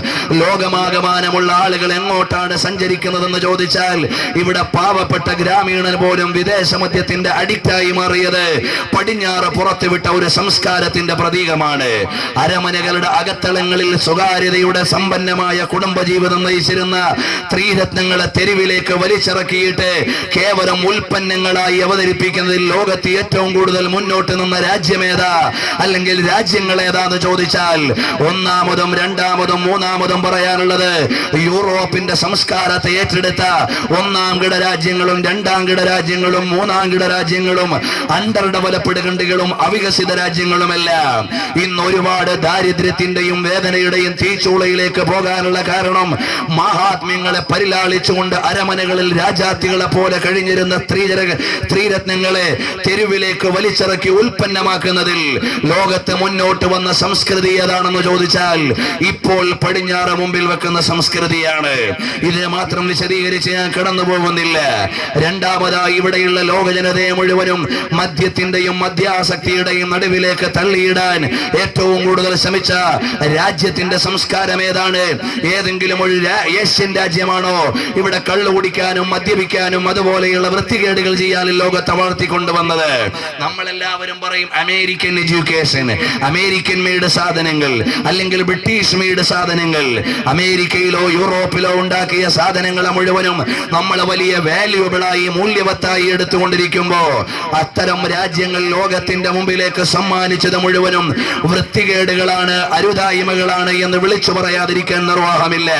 ലോകമാകമാനമുള്ള ആളുകൾ എങ്ങോട്ടാണ് സഞ്ചരിക്കുന്നതെന്ന് ചോദിച്ചാൽ ഇവിടെ പാവപ്പെട്ട ഗ്രാമീണൻ പോലും വിദേശ മദ്യത്തിന്റെ അഡിക്റ്റായി മാറിയത് പടിഞ്ഞാറ് പുറത്തുവിട്ട ഒരു സംസ്കാരത്തിന്റെ പ്രതീകമാണ്. അരമനകളുടെ അകത്തളങ്ങളിൽ സ്വകാര്യതയുടെ സമ്പന്നമായ കുടുംബജീവിതം നയിച്ചിരുന്ന സ്ത്രീരത്നങ്ങളെ തെരുവിലേക്ക് വലിച്ചിറക്കിയിട്ട് കേവലം ഉൽപ്പന്നങ്ങളായി അവതരിപ്പിക്കുന്നതിൽ ലോകത്ത് ഏറ്റവും കൂടുതൽ മുന്നോട്ട് നിന്ന രാജ്യമേതാ അല്ലെങ്കിൽ രാജ്യങ്ങൾ ഏതാന്ന് ചോദിച്ചാൽ ഒന്നാമതും രണ്ടാമതും മൂന്നാമതും പറയാനുള്ളത് യൂറോപ്പിന്റെ സംസ്കാരത്തെ ഏറ്റെടുത്ത ഒന്നാം കിട രാജ്യങ്ങളും രണ്ടാം കിട രാജ്യങ്ങളും മൂന്നാം കിട രാജ്യങ്ങളും അണ്ടർ ഡെവലപ്ഡ് കൺട്രികളും അവികസിത രാജ്യങ്ങളുമെല്ലാം ഇന്ന് ഒരുപാട് ദാരിദ്ര്യത്തിന്റെയും വേദനയുടെയും തീച്ചൂളയിലേക്ക് പോകാനുള്ള കാരണം മഹാത്മ്യങ്ങളെ പരിലാളിച്ചുകൊണ്ട് അരമനകളിൽ രാജാത്തികളെ പോലെ കഴിഞ്ഞിരുന്ന സ്ത്രീരത്നങ്ങളെ തെരുവിലേക്ക് വലിച്ചിറക്കി ഉൽപ്പന്നമാക്കുന്നതിൽ ലോകത്ത് മുന്നോട്ട് വന്ന സംസ്കൃതി ഏതാണെന്ന് ചോദിച്ചാൽ ഇപ്പോൾ പടിഞ്ഞാറ് മുമ്പിൽ മുമ്പിൽ വെക്കുന്ന സംസ്കൃതിയാണ്. ഇതിനെ മാത്രം വിശദീകരിച്ച് ഞാൻ കടന്നു പോകുന്നില്ല. രണ്ടാമതായി ഇവിടെയുള്ള ലോക ജനതയെ മുഴുവനും മദ്യത്തിന്റെയും മദ്യാസക്തിയുടെയും നടുവിലേക്ക് തള്ളിയിടാൻ ഏറ്റവും കൂടുതൽ ശ്രമിച്ച രാജ്യത്തിന്റെ സംസ്കാരം ഏതാണ്? ഏതെങ്കിലും ഒരു ഏഷ്യൻ രാജ്യമാണോ ഇവിടെ കള്ളു കുടിക്കാനും മദ്യപിക്കാനും അതുപോലെയുള്ള വൃത്തികേടുകൾ ചെയ്യാനും ലോകത്തെ വളർത്തിക്കൊണ്ടുവന്നത്? നമ്മളെല്ലാവരും പറയും അമേരിക്കൻ എഡ്യൂക്കേഷൻ, അമേരിക്കൻ മെയ്ഡ് സാധനങ്ങൾ, അല്ലെങ്കിൽ ബ്രിട്ടീഷ് മെയ്ഡ് സാധനങ്ങൾ. അമേരിക്കയിലോ യൂറോപ്പിലോ ഉണ്ടാക്കിയ സാധനങ്ങളെ മുഴുവനും നമ്മൾ വലിയ വാല്യൂബിളായി മൂല്യവത്തായി എടുത്തുകൊണ്ടിരിക്കുമ്പോ അത്തരം രാജ്യങ്ങൾ ലോകത്തിന്റെ മുമ്പിലേക്ക് സമ്മാനിച്ചത് മുഴുവനും വൃത്തികേടുകളാണ്, അരുതായ്മകളാണ് എന്ന് വിളിച്ചു പറയാതിരിക്കാൻ നിർവാഹമില്ല.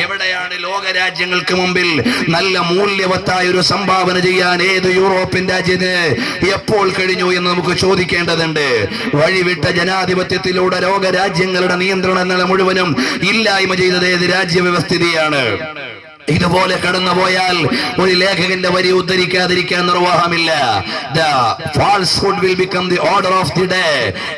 എവിടെയാണ് ലോക രാജ്യങ്ങൾക്ക് മുമ്പിൽ നല്ല മൂല്യവത്തായ ഒരു സംഭാവന ചെയ്യാൻ ഏത് യൂറോപ്യൻ രാജ്യത്തിന് എപ്പോൾ കഴിഞ്ഞു എന്ന് നമുക്ക് ചോദിക്കേണ്ടതുണ്ട്. വഴിവിട്ട ജനാധിപത്യത്തിലൂടെ ലോക രാജ്യങ്ങളുടെ നിയന്ത്രണങ്ങളെ മുഴുവനും ഇല്ലായ്മ ചെയ്തത് ഏത് രാജ്യവ്യവസ്ഥിതിയാണ്? ഇതുപോലെ കടന്നുപോയാൽ ഒരു ലേഖകന്റെ വരി ഉദ്ധരിക്കാതിരിക്കാൻ നിർവാഹമില്ല. The falsehood will become the order of the day.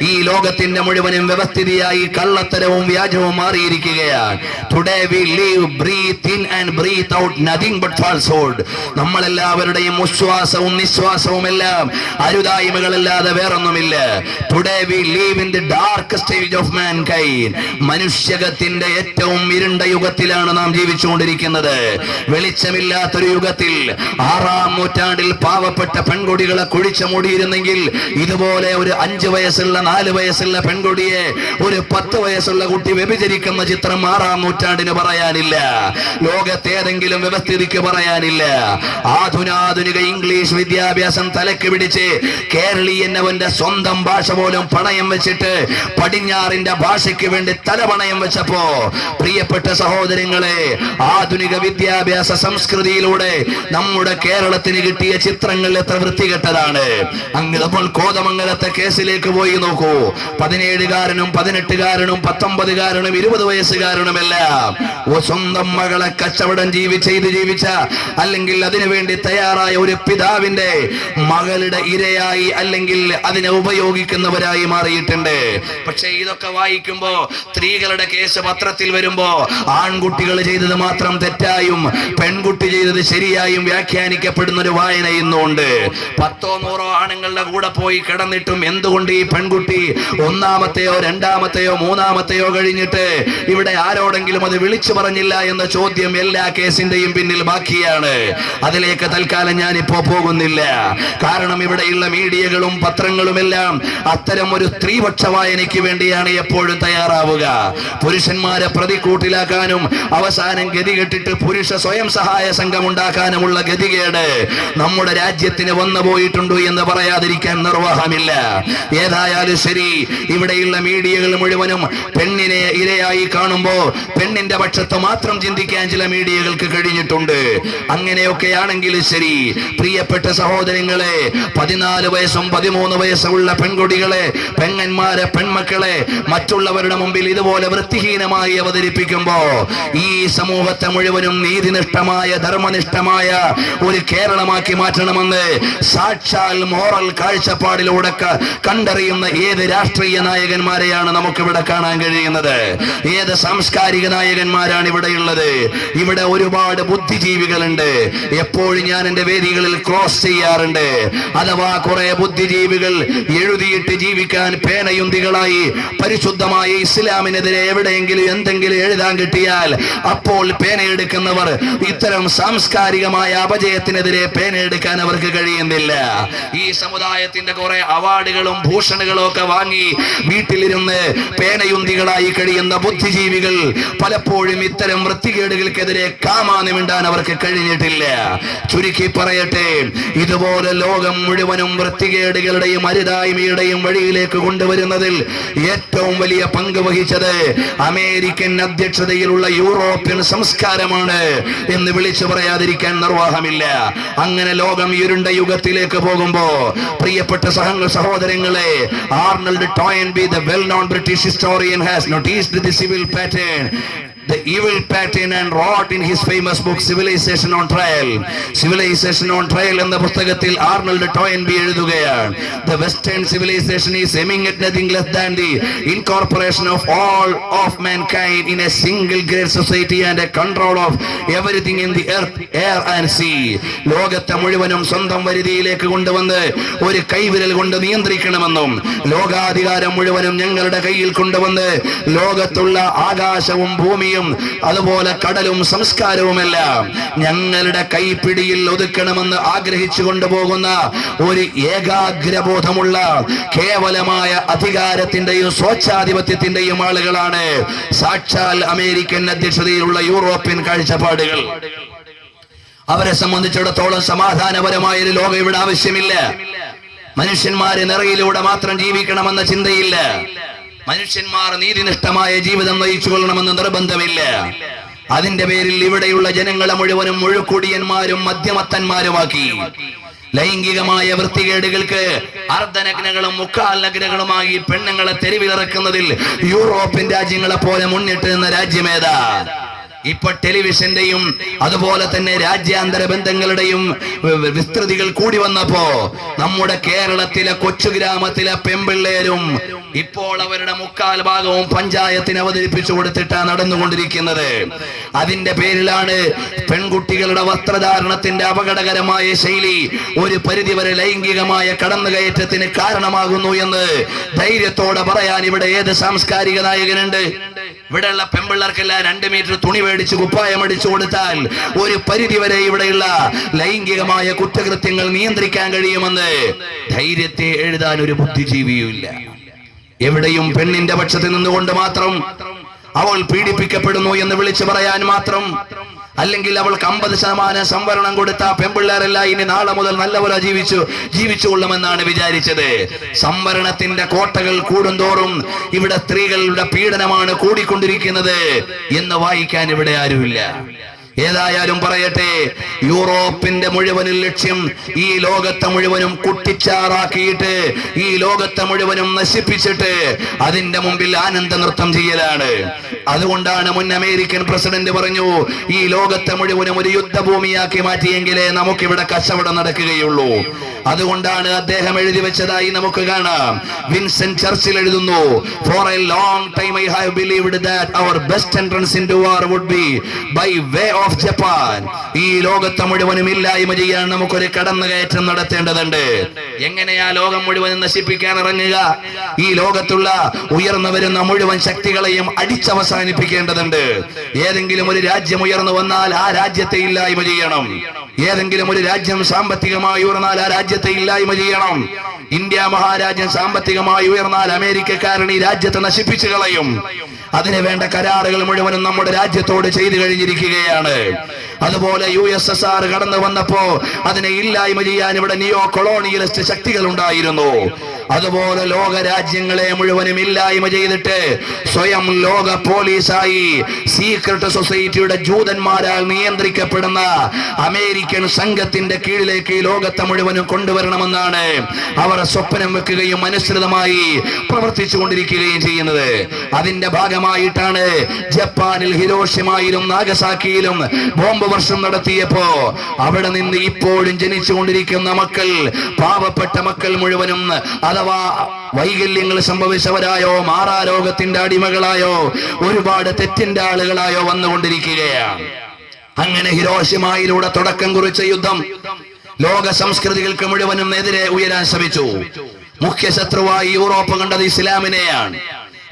ഈ ലോകത്തിന്റെ മുഴുവനും വ്യവസ്ഥിതിയായി കള്ളത്തരവും വ്യാജവും മാറിയിരിക്കുകയാണ്. Today we live, breathe in and breathe out nothing but falsehood. നമ്മളെല്ലാവരുടെയും ഉശ്വാസവും നിശ്വാസവും എല്ലാം അരുതായ്മകളല്ലാതെ വേറൊന്നുമില്ല. Today we live in the dark stage of mankind. മനുഷ്യകത്തിന്റെ ഏറ്റവും ഇരുണ്ട യുഗത്തിലാണ് നാം ജീവിച്ചുകൊണ്ടിരിക്കുന്നത്. വെളിച്ചമില്ലാത്തൊരു യുഗത്തിൽ 6-ാം നൂറ്റാണ്ടിൽ പാവപ്പെട്ട പെൺകുട്ടികളെ കുഴിച്ചു മൂടിയിരുന്നെങ്കിൽ ഇതുപോലെ ഒരു 5 വയസ്സുള്ള 4 വയസ്സുള്ള പെൺകുട്ടിയെ ഒരു 10 വയസ്സുള്ള കുട്ടി വ്യഭിചരിക്കുന്ന ചിത്രം 6-ാം നൂറ്റാണ്ടിന് പറയാനില്ല. ലോകത്തേതെങ്കിലും വ്യവസ്ഥിതിക്ക് പറയാനില്ല. ആധുനിക ഇംഗ്ലീഷ് വിദ്യാഭ്യാസം തലക്ക് പിടിച്ച് കേരളീയനവന്റെ സ്വന്തം ഭാഷ പോലും പണയം വെച്ചിട്ട് പടിഞ്ഞാറിന്റെ ഭാഷയ്ക്ക് വേണ്ടി തലപണയം വെച്ചപ്പോ പ്രിയപ്പെട്ട സഹോദരങ്ങളെ, ആധുനിക വിദ്യാഭ്യാസ സംസ്കൃതിയിലൂടെ നമ്മുടെ കേരളത്തിന് കിട്ടിയ ചിത്രങ്ങൾ എത്ര വൃത്തികെട്ടതാണ്. അങ്ങ് നമ്മൾ കോതമംഗലത്തെ കേസിലേക്ക് പോയി നോക്കൂ. 17കാരനും 18കാരനും 19കാരനും 20 വയസ്സുകാരനുമെല്ലാം സ്വന്തം മകളെ കച്ചവടം ചെയ്ത് ജീവിച്ച, അല്ലെങ്കിൽ അതിനുവേണ്ടി തയ്യാറായ ഒരു പിതാവിന്റെ മകളുടെ ഇരയായി അല്ലെങ്കിൽ അതിനെ ഉപയോഗിക്കുന്നവരായി മാറിയിട്ടുണ്ട്. പക്ഷേ ഇതൊക്കെ വായിക്കുമ്പോ സ്ത്രീകളുടെ കേസ് പത്രത്തിൽ വരുമ്പോ ആൺകുട്ടികൾ ചെയ്തത് മാത്രം തെറ്റായും പെൺകുട്ടി ചെയ്തത് ശരിയായും വ്യാഖ്യാനിക്കപ്പെടുന്ന ഒരു വായന ഇന്നുണ്ട്. 10-100 ആണുങ്ങളുടെ കൂടെ പോയി കിടന്നിട്ടും എന്തുകൊണ്ട് ഈ പെൺകുട്ടി 1-മത്തെയോ 2-മത്തെയോ 3-മത്തെയോ കഴിഞ്ഞിട്ട് ഇവിടെ ആരോടെങ്കിലും അത് വിളിച്ചു പറഞ്ഞില്ല എന്ന ചോദ്യം എല്ലാ കേസിന്റെയും പിന്നിൽ ബാക്കിയാണ്. അതിലേക്ക് തൽക്കാലം ഞാനിപ്പോ പോകുന്നില്ല. കാരണം ഇവിടെയുള്ള മീഡിയകളും പത്രങ്ങളുമെല്ലാം അത്തരം ഒരു സ്ത്രീപക്ഷ വായനയ്ക്ക് വേണ്ടിയാണ് എപ്പോഴും തയ്യാറാവുക. പുരുഷന്മാരെ പ്രതിക്കൂട്ടിലാക്കാനും അവസാനം ഗതികെട്ടിട്ട് പുരുഷ സ്വയം സഹായ സംഘം ഉണ്ടാക്കാനുമുള്ള ഗതികേട് നമ്മുടെ രാജ്യത്തിന് വന്നു പോയിട്ടുണ്ട് എന്ന് പറയാതിരിക്കാൻ നിർവാഹമില്ല. ഏതായാലും ശരി, ഇവിടെയുള്ള മീഡിയകൾ മുഴുവനും പെണ്ണിനെ ഇരയായി കാണുമ്പോ പെണ്ണിന്റെ പക്ഷത്ത് മാത്രം ചിന്തിക്കാൻ ചില മീഡിയകൾക്ക് കഴിഞ്ഞിട്ടുണ്ട്. അങ്ങനെയൊക്കെയാണെങ്കിൽ ശരി, പ്രിയപ്പെട്ട സഹോദരങ്ങളെ, 14 വയസ്സും 13 വയസ്സുള്ള പെൺകുട്ടികളെ, പെങ്ങന്മാരെ, പെൺമക്കളെ മറ്റുള്ളവരുടെ മുമ്പിൽ ഇതുപോലെ വൃത്തിഹീനമായി അവതരിപ്പിക്കുമ്പോ ഈ സമൂഹത്തെ മുഴുവനും നീതിനിഷ്ഠമായ ധർമ്മനിഷ്ഠമായ ഒരു കേരളമാക്കി മാറ്റണമെന്ന് സാക്ഷാൽ മോറൽ കാഴ്ചപ്പാടിലൂടെ കണ്ടറിയുന്ന ഏത് രാഷ്ട്രീയ നായകന്മാരെയാണ് നമുക്കിവിടെ കാണാൻ കഴിയുന്നത്? ഏത് സാംസ്കാരിക നായകന്മാരാണ് ഇവിടെയുള്ളത്? ഇവിടെ ഒരുപാട് ബുദ്ധിജീവികളുണ്ട്. എപ്പോഴും ഞാൻ എന്റെ വേദികളിൽ ക്രോസ് ചെയ്യാറുണ്ട്. അഥവാ കുറെ ബുദ്ധിജീവികൾ എഴുതിയിട്ട് ജീവിക്കാൻ പേനയുന്തികളായി പരിശുദ്ധമായ ഇസ്ലാമിനെതിരെ എവിടെയെങ്കിലും എന്തെങ്കിലും എഴുതാൻ കിട്ടിയാൽ അപ്പോൾ പേനയെടുക്കുന്നവർ ഇത്തരം സാംസ്കാരികമായ അപജയത്തിനെതിരെ പേനയെടുക്കാൻ അവർക്ക് കഴിയുന്നില്ല. ഈ സമുദായത്തിന്റെ കുറെ അവാർഡുകളും ഭൂഷണങ്ങളും ഒക്കെ വാങ്ങി വീട്ടിലിരുന്ന് പേനയുന്തികളായി കഴിയുന്ന ബുദ്ധിജീവികൾ പലപ്പോഴും ഇത്തരം വൃത്തികേടുകൾക്കെതിരെ കാമാനിമിണ്ടാൻ അവർക്ക് കഴിഞ്ഞിട്ടില്ല. ചുരുക്കി പറയട്ടെ, ഇതുപോലെ ലോകം മുഴുവനും വൃത്തികേടുകളുടെയും അരുതായ്മയുടെയും വഴിയിലേക്ക് കൊണ്ടുവരുന്നതിൽ ഏറ്റവും വലിയ പങ്ക് വഹിച്ചത് അമേരിക്കൻ അധ്യക്ഷതയിലുള്ള യൂറോപ്യൻ സംസ്കാരമാണ് എന്ന് വിളിച്ചു പറയാതിരിക്കാൻ നിർവാഹമില്ല. അങ്ങനെ ലോകം ഇരുണ്ട യുഗത്തിലേക്ക് പോകുമ്പോ പ്രിയപ്പെട്ട സഹോദരങ്ങളെ, ആർണൽഡ് Toynbee, the well-known British historian, has noticed the civil pattern the evil pattern and wrote in his famous book Civilization on Trial. Civilization on Trial എന്ന പുസ്തകത്തിൽ ആർണോൾഡ് ടോയൻബി എഴുതുകയാണ്, the western civilization is aiming at nothing less than the incorporation of all of mankind in a single great society and a control of everything in the earth, air and sea. ലോകത്തെ മുഴുവനും സ്വന്തം പരിധിയിലേക്ക് കൊണ്ടുവന്ന് ഒരു കൈവിരൽ കൊണ്ട് നിയന്ത്രിക്കണമെന്നും ലോകാധികാരം മുഴുവനും ഞങ്ങളുടെ കയ്യിൽ കൊണ്ടുവന്ന് ലോകത്തുള്ള ആകാശവും ഭൂമിയും അതുപോലെ കടലും സംസ്കാരവുമെല്ലാം ഞങ്ങളുടെ കൈപ്പിടിയിൽ ഒതുക്കണമെന്ന് ആഗ്രഹിച്ചു കൊണ്ടുപോകുന്ന ഒരു ഏകാഗ്രബോധമുള്ള കേവലമായ അധികാരത്തിന്റെയും സ്വേച്ഛാധിപത്യത്തിന്റെയും ആളുകളാണ് സാക്ഷാൽ അമേരിക്കൻ അധ്യക്ഷതയിലുള്ള യൂറോപ്യൻ കാഴ്ചപ്പാടുകൾ. അവരെ സംബന്ധിച്ചിടത്തോളം സമാധാനപരമായ ഒരു ലോകം ഇവിടെ ആവശ്യമില്ല. മനുഷ്യന്മാരെ നിറയിലൂടെ മാത്രം ജീവിക്കണമെന്ന ചിന്തയില്ല. മനുഷ്യന്മാർ നീതിനിഷ്ഠമായ ജീവിതം നയിച്ചു കൊള്ളണമെന്ന് നിർബന്ധമില്ല. അതിന്റെ പേരിൽ ഇവിടെയുള്ള ജനങ്ങളെ മുഴുവനും മുഴുക്കുടിയന്മാരും മധ്യമത്തന്മാരുമാക്കി ലൈംഗികമായ വൃത്തികേടുകൾക്ക് അർദ്ധനഗ്നകളും മുക്കാൽ നഗ്നകളുമായി പെണ്ണുങ്ങളെ തെരുവിലിറക്കുന്നതിൽ യൂറോപ്യൻ രാജ്യങ്ങളെ പോലെ മുന്നിട്ട് നിന്ന രാജ്യമേതാ? ഇപ്പൊ ടെലിവിഷന്റെയും അതുപോലെ തന്നെ രാജ്യാന്തര ബന്ധങ്ങളുടെയും വിസ്തൃതികൾ കൂടി വന്നപ്പോ നമ്മുടെ കേരളത്തിലെ കൊച്ചു ഗ്രാമത്തിലെ പെമ്പിള്ളേരും ഇപ്പോൾ അവരുടെ മുക്കാൽ ഭാഗവും പഞ്ചായത്തിന് അവതരിപ്പിച്ചു കൊടുത്തിട്ടാണ് നടന്നുകൊണ്ടിരിക്കുന്നത്. അതിന്റെ പേരിലാണ് പെൺകുട്ടികളുടെ വസ്ത്രധാരണത്തിന്റെ അപകടകരമായ ശൈലി ഒരു പരിധിവരെ ലൈംഗികമായ കടന്നുകയറ്റത്തിന് കാരണമാകുന്നു എന്ന് ധൈര്യത്തോടെ പറയാൻ ഇവിടെ ഏത് സാംസ്കാരിക നായകനുണ്ട്? ഇവിടെയുള്ള പെമ്പിള്ളേർക്കെല്ലാം 2 മീറ്റർ തുണി മേടിച്ച് കുപ്പായം അടിച്ചു കൊടുത്താൽ ഒരു പരിധിവരെ ഇവിടെയുള്ള ലൈംഗികമായ കുറ്റകൃത്യങ്ങൾ നിയന്ത്രിക്കാൻ കഴിയുമെന്ന് ധൈര്യത്തെ എഴുതാൻ ഒരു ബുദ്ധിജീവിയുമില്ല. എവിടെയും പെണ്ണിന്റെ പക്ഷത്ത് നിന്നുകൊണ്ട് മാത്രം അവൾ പീഡിപ്പിക്കപ്പെടുന്നു എന്ന് വിളിച്ചു പറയാൻ മാത്രം, അല്ലെങ്കിൽ അവൾക്ക് 50% സംവരണം കൊടുത്ത പെൺപിള്ളേരെല്ലാം ഇനി നാളെ മുതൽ നല്ലപോലെ ജീവിച്ചുകൊള്ളുമെന്നാണ് വിചാരിച്ചത്. സംവരണത്തിന്റെ കോട്ടകൾ കൂടുന്തോറും ഇവിടെ സ്ത്രീകളുടെ പീഡനമാണ് കൂടിക്കൊണ്ടിരിക്കുന്നത് എന്ന് വായിക്കാൻ ഇവിടെ ആരുമില്ല. ഏതായാലും പറയട്ടെ, യൂറോപ്പിന്റെ മുഴുവനും ലക്ഷ്യം ഈ ലോകത്തെ മുഴുവനും കുട്ടിച്ചാറാക്കിയിട്ട് ഈ ലോകത്തെ മുഴുവനും നശിപ്പിച്ചിട്ട് അതിന്റെ മുമ്പിൽ ആനന്ദ നൃത്തം ചെയ്യലാണ്. അതുകൊണ്ടാണ് മുൻ അമേരിക്കൻ പ്രസിഡന്റ് പറഞ്ഞു, ഈ ലോകത്തെ മുഴുവനും ഒരു യുദ്ധഭൂമിയാക്കി മാറ്റിയെങ്കിലേ നമുക്കിവിടെ കച്ചവടം നടക്കുകയുള്ളൂ. അതുകൊണ്ടാണ് അദ്ദേഹം എഴുതി വെച്ചതായി നമുക്ക് കാണാം. വിൻസെന്റ് ചർച്ചിൽ എഴുതുന്നു, for a long time I have believed that our best entrance into war would be by way of Japan. ഈ ലോകത്തെ മുഴുവനും ഇല്ലായ്മ ചെയ്യാൻ നമുക്കൊരു കടന്നുകയറ്റം നടത്തേണ്ടതുണ്ട്. എങ്ങനെയാ ലോകം മുഴുവനും നശിപ്പിക്കാൻ ഇറങ്ങുക? ഈ ലോകത്തുള്ള ഉയർന്നു വരുന്ന മുഴുവൻ ശക്തികളെയും അടിച്ചവസാനിപ്പിക്കേണ്ടതുണ്ട്. ഏതെങ്കിലും ഒരു രാജ്യം ഉയർന്നു വന്നാൽ ആ രാജ്യത്തെ ഇല്ലായ്മ ചെയ്യണം. ഏതെങ്കിലും ഒരു രാജ്യം സാമ്പത്തികമായി ഉയർന്നാൽ ആ രാജ്യത്തെ ഇല്ലായ്മ ചെയ്യണം. ഇന്ത്യ മഹാരാജ്യം സാമ്പത്തികമായി ഉയർന്നാൽ അമേരിക്കക്കാരൻ ഈ രാജ്യത്തെ നശിപ്പിച്ചു കളയും. അതിന് വേണ്ട കരാറുകൾ മുഴുവനും നമ്മുടെ രാജ്യത്തോട് ചെയ്തു കഴിഞ്ഞിരിക്കുകയാണ്. അതുപോലെ USSR കടന്നു വന്നപ്പോ അതിനെ ഇല്ലായ്മ ചെയ്യാൻ ഇവിടെ നിയോ കൊളോണിയലിസ്റ്റ് ശക്തികൾ ഉണ്ടായിരുന്നു. അതുപോലെ ലോക രാജ്യങ്ങളെ മുഴുവനും ഇല്ലായ്മ ചെയ്തിട്ട് സ്വയം ലോക പോലീസായി സീക്രട്ട് സൊസൈറ്റിയുടെ ജൂതന്മാരാൽ നിയന്ത്രിക്കപ്പെടുന്ന അമേരിക്കൻ സംഘത്തിന്റെ കീഴിലേക്ക് ലോകത്തെ മുഴുവനും കൊണ്ടുവരണമെന്നാണ് അവർ സ്വപ്നം വെക്കുകയും അനുസൃതമായി പ്രവർത്തിച്ചു കൊണ്ടിരിക്കുകയും ചെയ്യുന്നത്. അതിന്റെ ഭാഗമായിട്ടാണ് ജപ്പാനിൽ ഹിരോഷിമയിലും നാഗസാക്കിയിലും ബോംബ് വർഷം നടത്തിയപ്പോ അവിടെ നിന്ന് ഇപ്പോഴും ജനിച്ചുകൊണ്ടിരിക്കുന്ന മക്കൾ, പാവപ്പെട്ട മക്കൾ മുഴുവനും അഥവാ വൈകല്യങ്ങൾ സംഭവിച്ചവരായോ മാറാരോഗത്തിന്റെ അടിമകളായോ ഒരുപാട് തെറ്റിന്റെ ആളുകളായോ വന്നുകൊണ്ടിരിക്കുകയാണ്. അങ്ങനെ ഹിരോഷിമയിലൂടെ തുടക്കം കുറിച്ച യുദ്ധം ലോക സംസ്കൃതികൾക്ക് മുഴുവനും എതിരെ ഉയരാൻ ശ്രമിച്ചു. മുഖ്യ ശത്രുവായി യൂറോപ്പ് കണ്ടത് ഇസ്ലാമിനെയാണ്.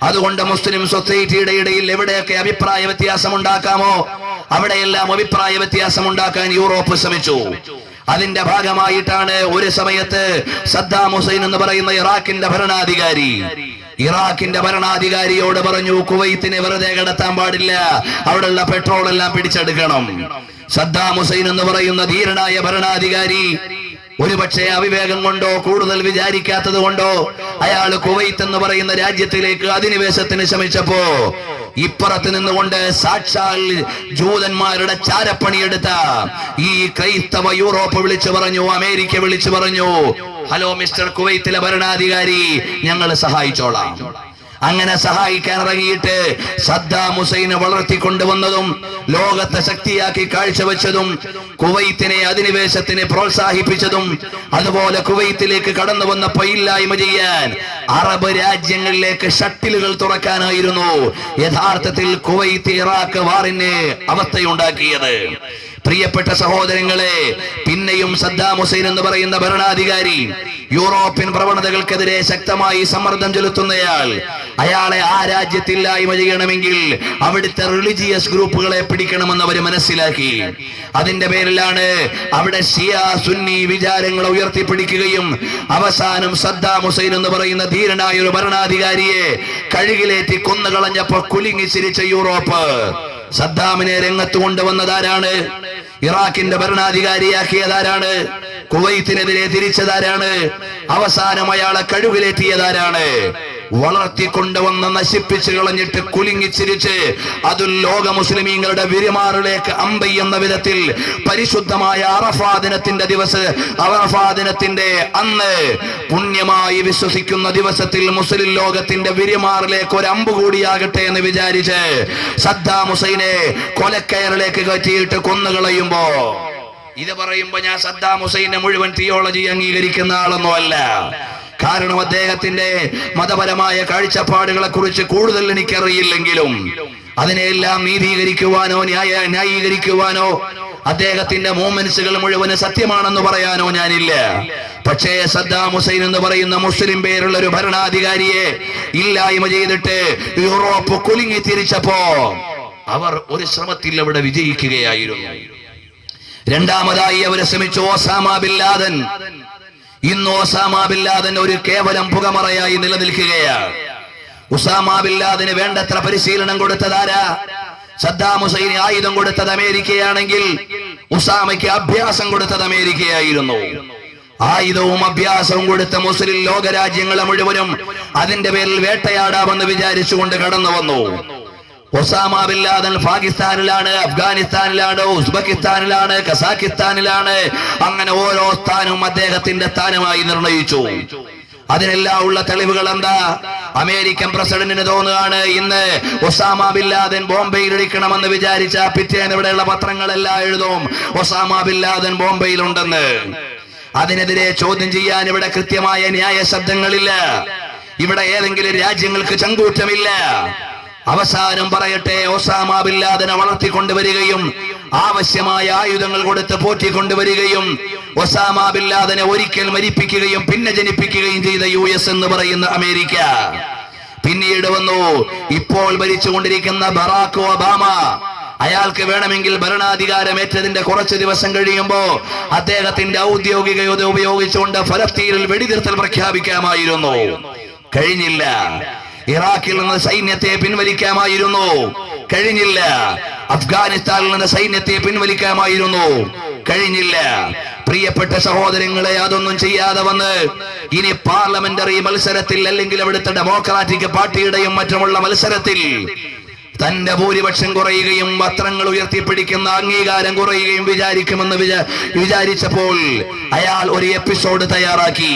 അതുകൊണ്ട് മുസ്ലിം സൊസൈറ്റിയുടെ ഇടയിൽ എവിടെയൊക്കെ അഭിപ്രായ വ്യത്യാസം ഉണ്ടാക്കാമോ അവിടെയെല്ലാം അഭിപ്രായ വ്യത്യാസം ഉണ്ടാക്കാൻ യൂറോപ്പ് ശ്രമിച്ചു. അതിന്റെ ഭാഗമായിട്ടാണ് ഒരു സമയത്ത് സദ്ദാം ഹുസൈൻ എന്ന് പറയുന്ന ഇറാഖിന്റെ ഭരണാധികാരിയോട് പറഞ്ഞു, കുവൈത്തിനെ വെറുതെ കടത്താൻ പാടില്ല, അവിടെയുള്ള പെട്രോൾ എല്ലാം പിടിച്ചെടുക്കണം. സദ്ദാം ഹുസൈൻ എന്ന് പറയുന്ന ധീരനായ ഭരണാധികാരി ഒരുപക്ഷെ അവിവേകം കൊണ്ടോ കൂടുതൽ വിചാരിക്കാത്തത് കൊണ്ടോ അയാൾ കുവൈത്ത് എന്ന് പറയുന്ന രാജ്യത്തിലേക്ക് അധിനിവേശത്തിന് ശ്രമിച്ചപ്പോ ഇപ്പുറത്ത് നിന്നുകൊണ്ട് സാക്ഷാൽ ജൂതന്മാരുടെ ചാരപ്പണിയെടുത്ത ഈ ക്രൈസ്തവ യൂറോപ്പ് വിളിച്ചു പറഞ്ഞു, അമേരിക്ക വിളിച്ചു പറഞ്ഞു, ഹലോ മിസ്റ്റർ കുവൈത്തിലെ ഭരണാധികാരി, ഞങ്ങൾ സഹായിച്ചോളാം. അങ്ങനെ സഹായിക്കാൻ ഇറങ്ങിയിട്ട് സദ്ദാം ഹുസൈനെ വളർത്തിക്കൊണ്ടുവന്നതും ലോകത്തെ ശക്തിയാക്കി കാഴ്ചവെച്ചതും കുവൈത്തിനെ അധിനിവേശത്തിന് പ്രോത്സാഹിപ്പിച്ചതും അതുപോലെ കുവൈത്തിലേക്ക് കടന്നു വന്നപ്പോൾ ഇല്ലായ്മ ചെയ്യാൻ അറബ് രാജ്യങ്ങളിലേക്ക് ഷട്ടിലുകൾ തുറക്കാനായിരുന്നു യഥാർത്ഥത്തിൽ കുവൈത്ത് ഇറാഖ് വാറിന് അവസ്ഥയുണ്ടാക്കിയത്. പ്രിയപ്പെട്ട സഹോദരങ്ങളെ, പിന്നെയും സദ്ദാം ഹുസൈൻ എന്ന് പറയുന്ന ഭരണാധികാരി യൂറോപ്യൻ പ്രവണതകൾക്കെതിരെ ശക്തമായി സമ്മർദ്ദം ചെലുത്തുന്നയാൾ, അയാളെ ആ രാജ്യത്തില്ലായ്മ ചെയ്യണമെങ്കിൽ അവിടുത്തെ റിലീജിയസ് ഗ്രൂപ്പുകളെ പിടിക്കണമെന്ന് അവർ മനസ്സിലാക്കി. അതിന്റെ പേരിലാണ് അവിടെ ഷിയ സുന്നി വിചാരങ്ങളെ ഉയർത്തിപ്പിടിക്കുകയും അവസാനം സദ്ദാം ഹുസൈൻ എന്ന് പറയുന്ന ധീരനായ ഒരു ഭരണാധികാരിയെ കഴുകിലേറ്റി കൊന്നുകളഞ്ഞപ്പോൾ കുലുങ്ങി ചിരിച്ച യൂറോപ്പ് സദ്ദാമിനെ രംഗത്ത് കൊണ്ടുവന്നതാരാണ്? ഇറാഖിന്റെ ഭരണാധികാരിയാക്കിയതാരാണ്? കുവൈത്തിനെതിരെ തിരിച്ചതാരാണ്? അവസാനം അയാളെ കഴുകിലേറ്റിയതാരാണ്? വളർത്തിക്കൊണ്ടുവന്ന് നശിപ്പിച്ചു കളഞ്ഞിട്ട് കുലുങ്ങിച്ചിരിച്ച് അതുൽ ലോക മുസ്ലിമീങ്ങളുടെ വിരിമാറിലേക്ക് അമ്പെയ്യുന്ന വിധത്തിൽ പരിശുദ്ധമായ അറഫാ ദിനത്തിന്റെ അന്ന് പുണ്യമായി വിശ്വസിക്കുന്ന ദിവസത്തിൽ മുസ്ലിം ലോകത്തിന്റെ വിരിമാറിലേക്ക് ഒരു അമ്പ് കൂടിയാകട്ടെ എന്ന് വിചാരിച്ച് സദ്ദാം ഹുസൈനെ കൊലക്കയറിലേക്ക് കയറ്റിയിട്ട് കൊന്നുകളയുമ്പോ, ഇത് പറയുമ്പോ ഞാൻ സദ്ദാം ഹുസൈനെ മുഴുവൻ തിയോളജി അംഗീകരിക്കുന്ന ആളൊന്നും അല്ല. കാരണം അദ്ദേഹത്തിന്റെ മതപരമായ കാഴ്ചപ്പാടുകളെ കുറിച്ച് കൂടുതൽ എനിക്കറിയില്ലെങ്കിലും അതിനെല്ലാം നീതീകരിക്കുവാനോ ന്യായീകരിക്കുവാനോ അദ്ദേഹത്തിന്റെ മൂവ്മെന്റ്സുകൾ മുഴുവൻ സത്യമാണെന്ന് പറയാനോ ഞാനില്ല. പക്ഷേ സദ്ദാം ഹുസൈൻ എന്ന് പറയുന്ന മുസ്ലിം പേരുള്ള ഒരു ഭരണാധികാരിയെ ഇല്ലായ്മ ചെയ്തിട്ട് യൂറോപ്പ് കുലുങ്ങി തിരിച്ചപ്പോ അവർ ഒരു ശ്രമത്തിൽ അവിടെ വിജയിക്കുകയായിരുന്നു. രണ്ടാമതായി അവരെ ശ്രമിച്ചു ഒസാമ ബിൻ ലാദൻ. ഇന്ന് ഒസാമ ബിൻ ലാദൻ ഒരു കേവലം പുകമറയായി നിലനിൽക്കുകയാണ്. ഉസാമ ബിൻ ലാദന് വേണ്ടത്ര പരിശീലനം കൊടുത്തതാരാ? സദ്ദാം ഹുസൈന് ആയുധം കൊടുത്തത് അമേരിക്കയാണെങ്കിൽ ഉസാമയ്ക്ക് അഭ്യാസം കൊടുത്തത് അമേരിക്കയായിരുന്നു. ആയുധവും അഭ്യാസവും കൊടുത്ത മുസ്ലിം ലോകരാജ്യങ്ങളെ മുഴുവനും അതിന്റെ പേരിൽ വേട്ടയാടാമെന്ന് വിചാരിച്ചുകൊണ്ട് കടന്നു വന്നു. ഒസാമ ബിൻ ലാദൻ പാകിസ്ഥാനിലാണ്, അഫ്ഗാനിസ്ഥാനിലാണ്, ഉസ്ബെക്കിസ്ഥാനിലാണ്, കസാക്കിസ്ഥാനിലാണ്. അങ്ങനെ ഓരോ സ്ഥാനവും അദ്ദേഹത്തിന്റെ സ്ഥാനമായി നിർണയിച്ചു. അതിനെല്ലാം ഉള്ള തെളിവുകൾ എന്താ? അമേരിക്കൻ പ്രസിഡന്റിന് തോന്നുകയാണ് ഇന്ന് ഒസാമ ബിൻ ലാദൻ ബോംബെയിൽ ഇരിക്കണമെന്ന് വിചാരിച്ച പിറ്റേന്ന് ഇവിടെയുള്ള പത്രങ്ങളെല്ലാം എഴുതും ഒസാമ ബിൻ ലാദൻ ബോംബെയിലുണ്ടെന്ന്. അതിനെതിരെ ചോദ്യം ചെയ്യാൻ ഇവിടെ കൃത്യമായ ന്യായ ശബ്ദങ്ങളില്ല. ഇവിടെ ഏതെങ്കിലും രാജ്യങ്ങൾക്ക് ചങ്കൂറ്റമില്ല. അവസാനം പറയട്ടെ, ഒസാമ ബിൻ ലാദനെ വളർത്തിക്കൊണ്ടുവരികയും ആവശ്യമായ ആയുധങ്ങൾ കൊടുത്ത് പോറ്റിക്കൊണ്ടുവരികയും ഒസാമ ബിൻ ലാദനെ ഒരിക്കൽ മരിപ്പിക്കുകയും പിന്നെ ജനിപ്പിക്കുകയും ചെയ്ത US എന്ന് പറയുന്ന അമേരിക്ക. പിന്നീട് വന്നു ഇപ്പോൾ ഭരിച്ചുകൊണ്ടിരിക്കുന്ന ബറാക് ഒബാമ. അയാൾക്ക് വേണമെങ്കിൽ ഭരണാധികാരമേറ്റതിന്റെ കുറച്ച് ദിവസം കഴിയുമ്പോ അദ്ദേഹത്തിന്റെ ഔദ്യോഗികത ഉപയോഗിച്ചുകൊണ്ട് ഫലസ്തീനിൽ വെടിനിർത്തൽ പ്രഖ്യാപിക്കാമായിരുന്നു. കഴിഞ്ഞില്ല. ഇറാഖിൽ നിന്ന് സൈന്യത്തെ പിൻവലിക്കാമായിരുന്നു. കഴിഞ്ഞില്ല. അഫ്ഗാനിസ്ഥാനിൽ നിന്ന് സൈന്യത്തെ പിൻവലിക്കാമായിരുന്നു. കഴിഞ്ഞില്ല. പ്രിയപ്പെട്ട സഹോദരങ്ങളെ, അതൊന്നും ചെയ്യാതെ വന്ന് ഇനി പാർലമെന്ററി മത്സരത്തിൽ അല്ലെങ്കിൽ അവിടുത്തെ ഡെമോക്രാറ്റിക് പാർട്ടിയുടെയും മറ്റുമുള്ള മത്സരത്തിൽ തന്റെ ഭൂരിപക്ഷം കുറയുകയും പത്രങ്ങൾ ഉയർത്തിപ്പിടിക്കുന്ന അംഗീകാരം കുറയുകയും വിചാരിച്ചപ്പോൾ അയാൾ ഒരു എപ്പിസോഡ് തയ്യാറാക്കി.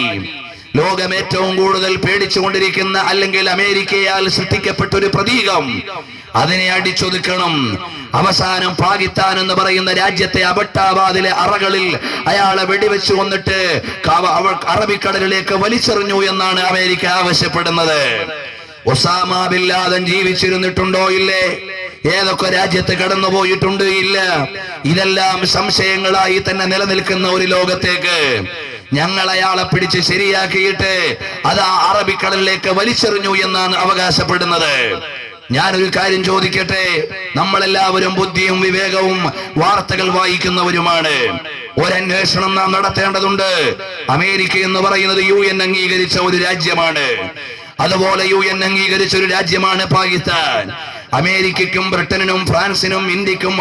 ലോകം ഏറ്റവും കൂടുതൽ പേടിച്ചുകൊണ്ടിരിക്കുന്ന അല്ലെങ്കിൽ അമേരിക്കയാൽ സൃഷ്ടിക്കപ്പെട്ട ഒരു പ്രതീകം, അതിനെ അടിച്ചൊതുക്കണം. അവസാനം പാകിസ്ഥാൻ എന്ന് പറയുന്ന രാജ്യത്തെ അബട്ടാബാദിലെ അറകളിൽ അയാളെ വെടിവെച്ച് കൊന്നിട്ട് അറബിക്കടലിലേക്ക് വലിച്ചെറിഞ്ഞു എന്നാണ് അമേരിക്ക ആവശ്യപ്പെടുന്നത്. ഒസാമ ബിൻ ലാദൻ ജീവിച്ചിരുന്നിട്ടുണ്ടോ? ഇല്ലേ. ഏതൊക്കെ രാജ്യത്ത് കടന്നുപോയിട്ടുണ്ട്? ഇല്ല. ഇതെല്ലാം സംശയങ്ങളായി തന്നെ നിലനിൽക്കുന്ന ഒരു ലോകത്തേക്ക് ഞങ്ങൾ അയാളെ പിടിച്ച് ശരിയാക്കിയിട്ട് അത് അറബിക്കടലിലേക്ക് വലിച്ചെറിഞ്ഞു എന്നാണ് അവകാശപ്പെടുന്നത്. ഞാനൊരു കാര്യം ചോദിക്കട്ടെ, നമ്മളെല്ലാവരും ബുദ്ധിയും വിവേകവും വാർത്തകൾ വായിക്കുന്നവരുമാണ്. ഒരന്വേഷണം നാം നടത്തേണ്ടതുണ്ട്. അമേരിക്ക എന്ന് പറയുന്നത് UN അംഗീകരിച്ച ഒരു രാജ്യമാണ്. അതുപോലെ UN അംഗീകരിച്ച ഒരു രാജ്യമാണ് പാകിസ്ഥാൻ. അമേരിക്കയ്ക്കും ബ്രിട്ടനും ഫ്രാൻസിനും ഇന്ത്യക്കും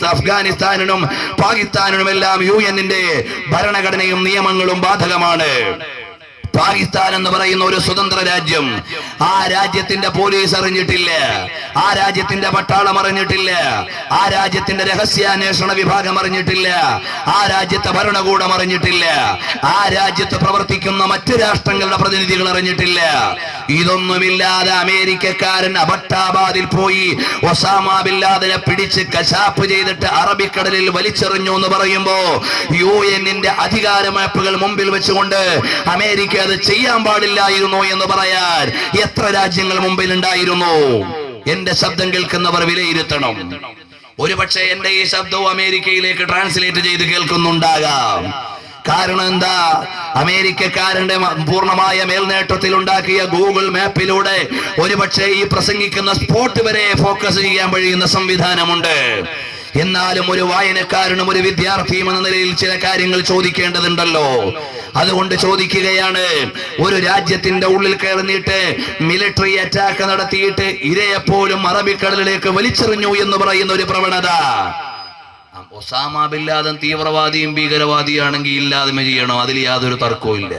അഫ്ഗാനിസ്ഥാനിനും പാകിസ്ഥാനിനും എല്ലാം UN ഭരണഘടനയും നിയമങ്ങളും ബാധകമാണ്. പാകിസ്ഥാൻ എന്ന് പറയുന്ന ഒരു സ്വതന്ത്ര രാജ്യം. ആ രാജ്യത്തിന്റെ പോലീസ് അറിഞ്ഞിട്ടില്ല, ആ രാജ്യത്തിന്റെ പട്ടാളം അറിഞ്ഞിട്ടില്ല, ആ രാജ്യത്തിന്റെ രഹസ്യാന്വേഷണ വിഭാഗം അറിഞ്ഞിട്ടില്ല, ആ രാജ്യത്തെ ഭരണകൂടം അറിഞ്ഞിട്ടില്ല, ആ രാജ്യത്ത് പ്രവർത്തിക്കുന്ന മറ്റ് രാഷ്ട്രങ്ങളുടെ പ്രതിനിധികൾ അറിഞ്ഞിട്ടില്ല. ഇതൊന്നുമില്ലാതെ അമേരിക്കക്കാരൻ അബട്ടാബാദിൽ പോയി ഒസാമ ബിൻ ലാദനെ പിടിച്ച് കശാപ്പ് ചെയ്തിട്ട് അറബിക്കടലിൽ വലിച്ചെറിഞ്ഞു എന്ന് പറയുമ്പോ UN-ന്റെ അധികാര മാപ്പുകൾ മുമ്പിൽ വെച്ചുകൊണ്ട് അമേരിക്ക അത് ചെയ്യാൻ പാടില്ലായിരുന്നു എന്ന് പറയാൻ എത്ര രാജ്യങ്ങൾ മുമ്പിൽ ഉണ്ടായിരുന്നു? എന്റെ ശബ്ദം കേൾക്കുന്നവർ വിലയിരുത്തണം. ഒരുപക്ഷെ എന്റെ ഈ ശബ്ദവും അമേരിക്കയിലേക്ക് ട്രാൻസ്ലേറ്റ് ചെയ്ത് കേൾക്കുന്നുണ്ടാകാം. കാരണം എന്താ? അമേരിക്കക്കാരന്റെ പൂർണ്ണമായ മേൽനേട്ടത്തിൽ ഉണ്ടാക്കിയ ഗൂഗിൾ മാപ്പിലൂടെ ഒരുപക്ഷെ ഈ പ്രസംഗിക്കുന്ന സ്പോട്ട് വരെ ഫോക്കസ് ചെയ്യാൻ കഴിയുന്ന സംവിധാനമുണ്ട്. എന്നാലും ഒരു വായനക്കാരനും ഒരു വിദ്യാർത്ഥിയും എന്ന നിലയിൽ ചില കാര്യങ്ങൾ ചോദിക്കേണ്ടതുണ്ടല്ലോ. അതുകൊണ്ട് ചോദിക്കുകയാണ്, ഒരു രാജ്യത്തിന്റെ ഉള്ളിൽ കയറിയിട്ട് മിലിറ്ററി അറ്റാക്ക് നടത്തിയിട്ട് ഇരയെപ്പോലും അറബിക്കടലിലേക്ക് വലിച്ചെറിഞ്ഞു എന്ന് പറയുന്ന ഒരു പ്രവണത, ഒസാമ ബിൻ ലാദൻ തീവ്രവാദിയും ഭീകരവാദിയാണെങ്കിൽ ഇല്ലാതെ ചെയ്യണം, അതിൽ യാതൊരു തർക്കവും ഇല്ല.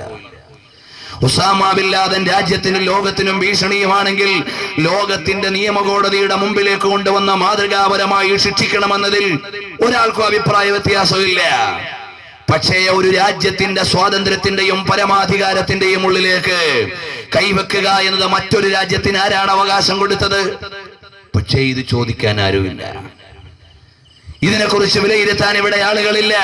ഒസാമ ബിൻ ലാദൻ രാജ്യത്തിനും ലോകത്തിനും ഭീഷണിയുമാണെങ്കിൽ ലോകത്തിന്റെ നിയമകോടതിയുടെ മുമ്പിലേക്ക് കൊണ്ടുവന്ന മാതൃകാപരമായി ശിക്ഷിക്കണമെന്നതിൽ ഒരാൾക്കും അഭിപ്രായ വ്യത്യാസമില്ല. പക്ഷേ ഒരു രാജ്യത്തിന്റെ സ്വാതന്ത്ര്യത്തിന്റെയും പരമാധികാരത്തിന്റെയും ഉള്ളിലേക്ക് കൈവെക്കുക എന്നത് മറ്റൊരു രാജ്യത്തിന് ആരാണ് അവകാശം കൊടുത്തത്? പക്ഷേ ഇത് ചോദിക്കാൻ ആരുമില്ല. ഇതിനെക്കുറിച്ച് വിലയിരുത്താൻ ഇവിടെ ആളുകളില്ല.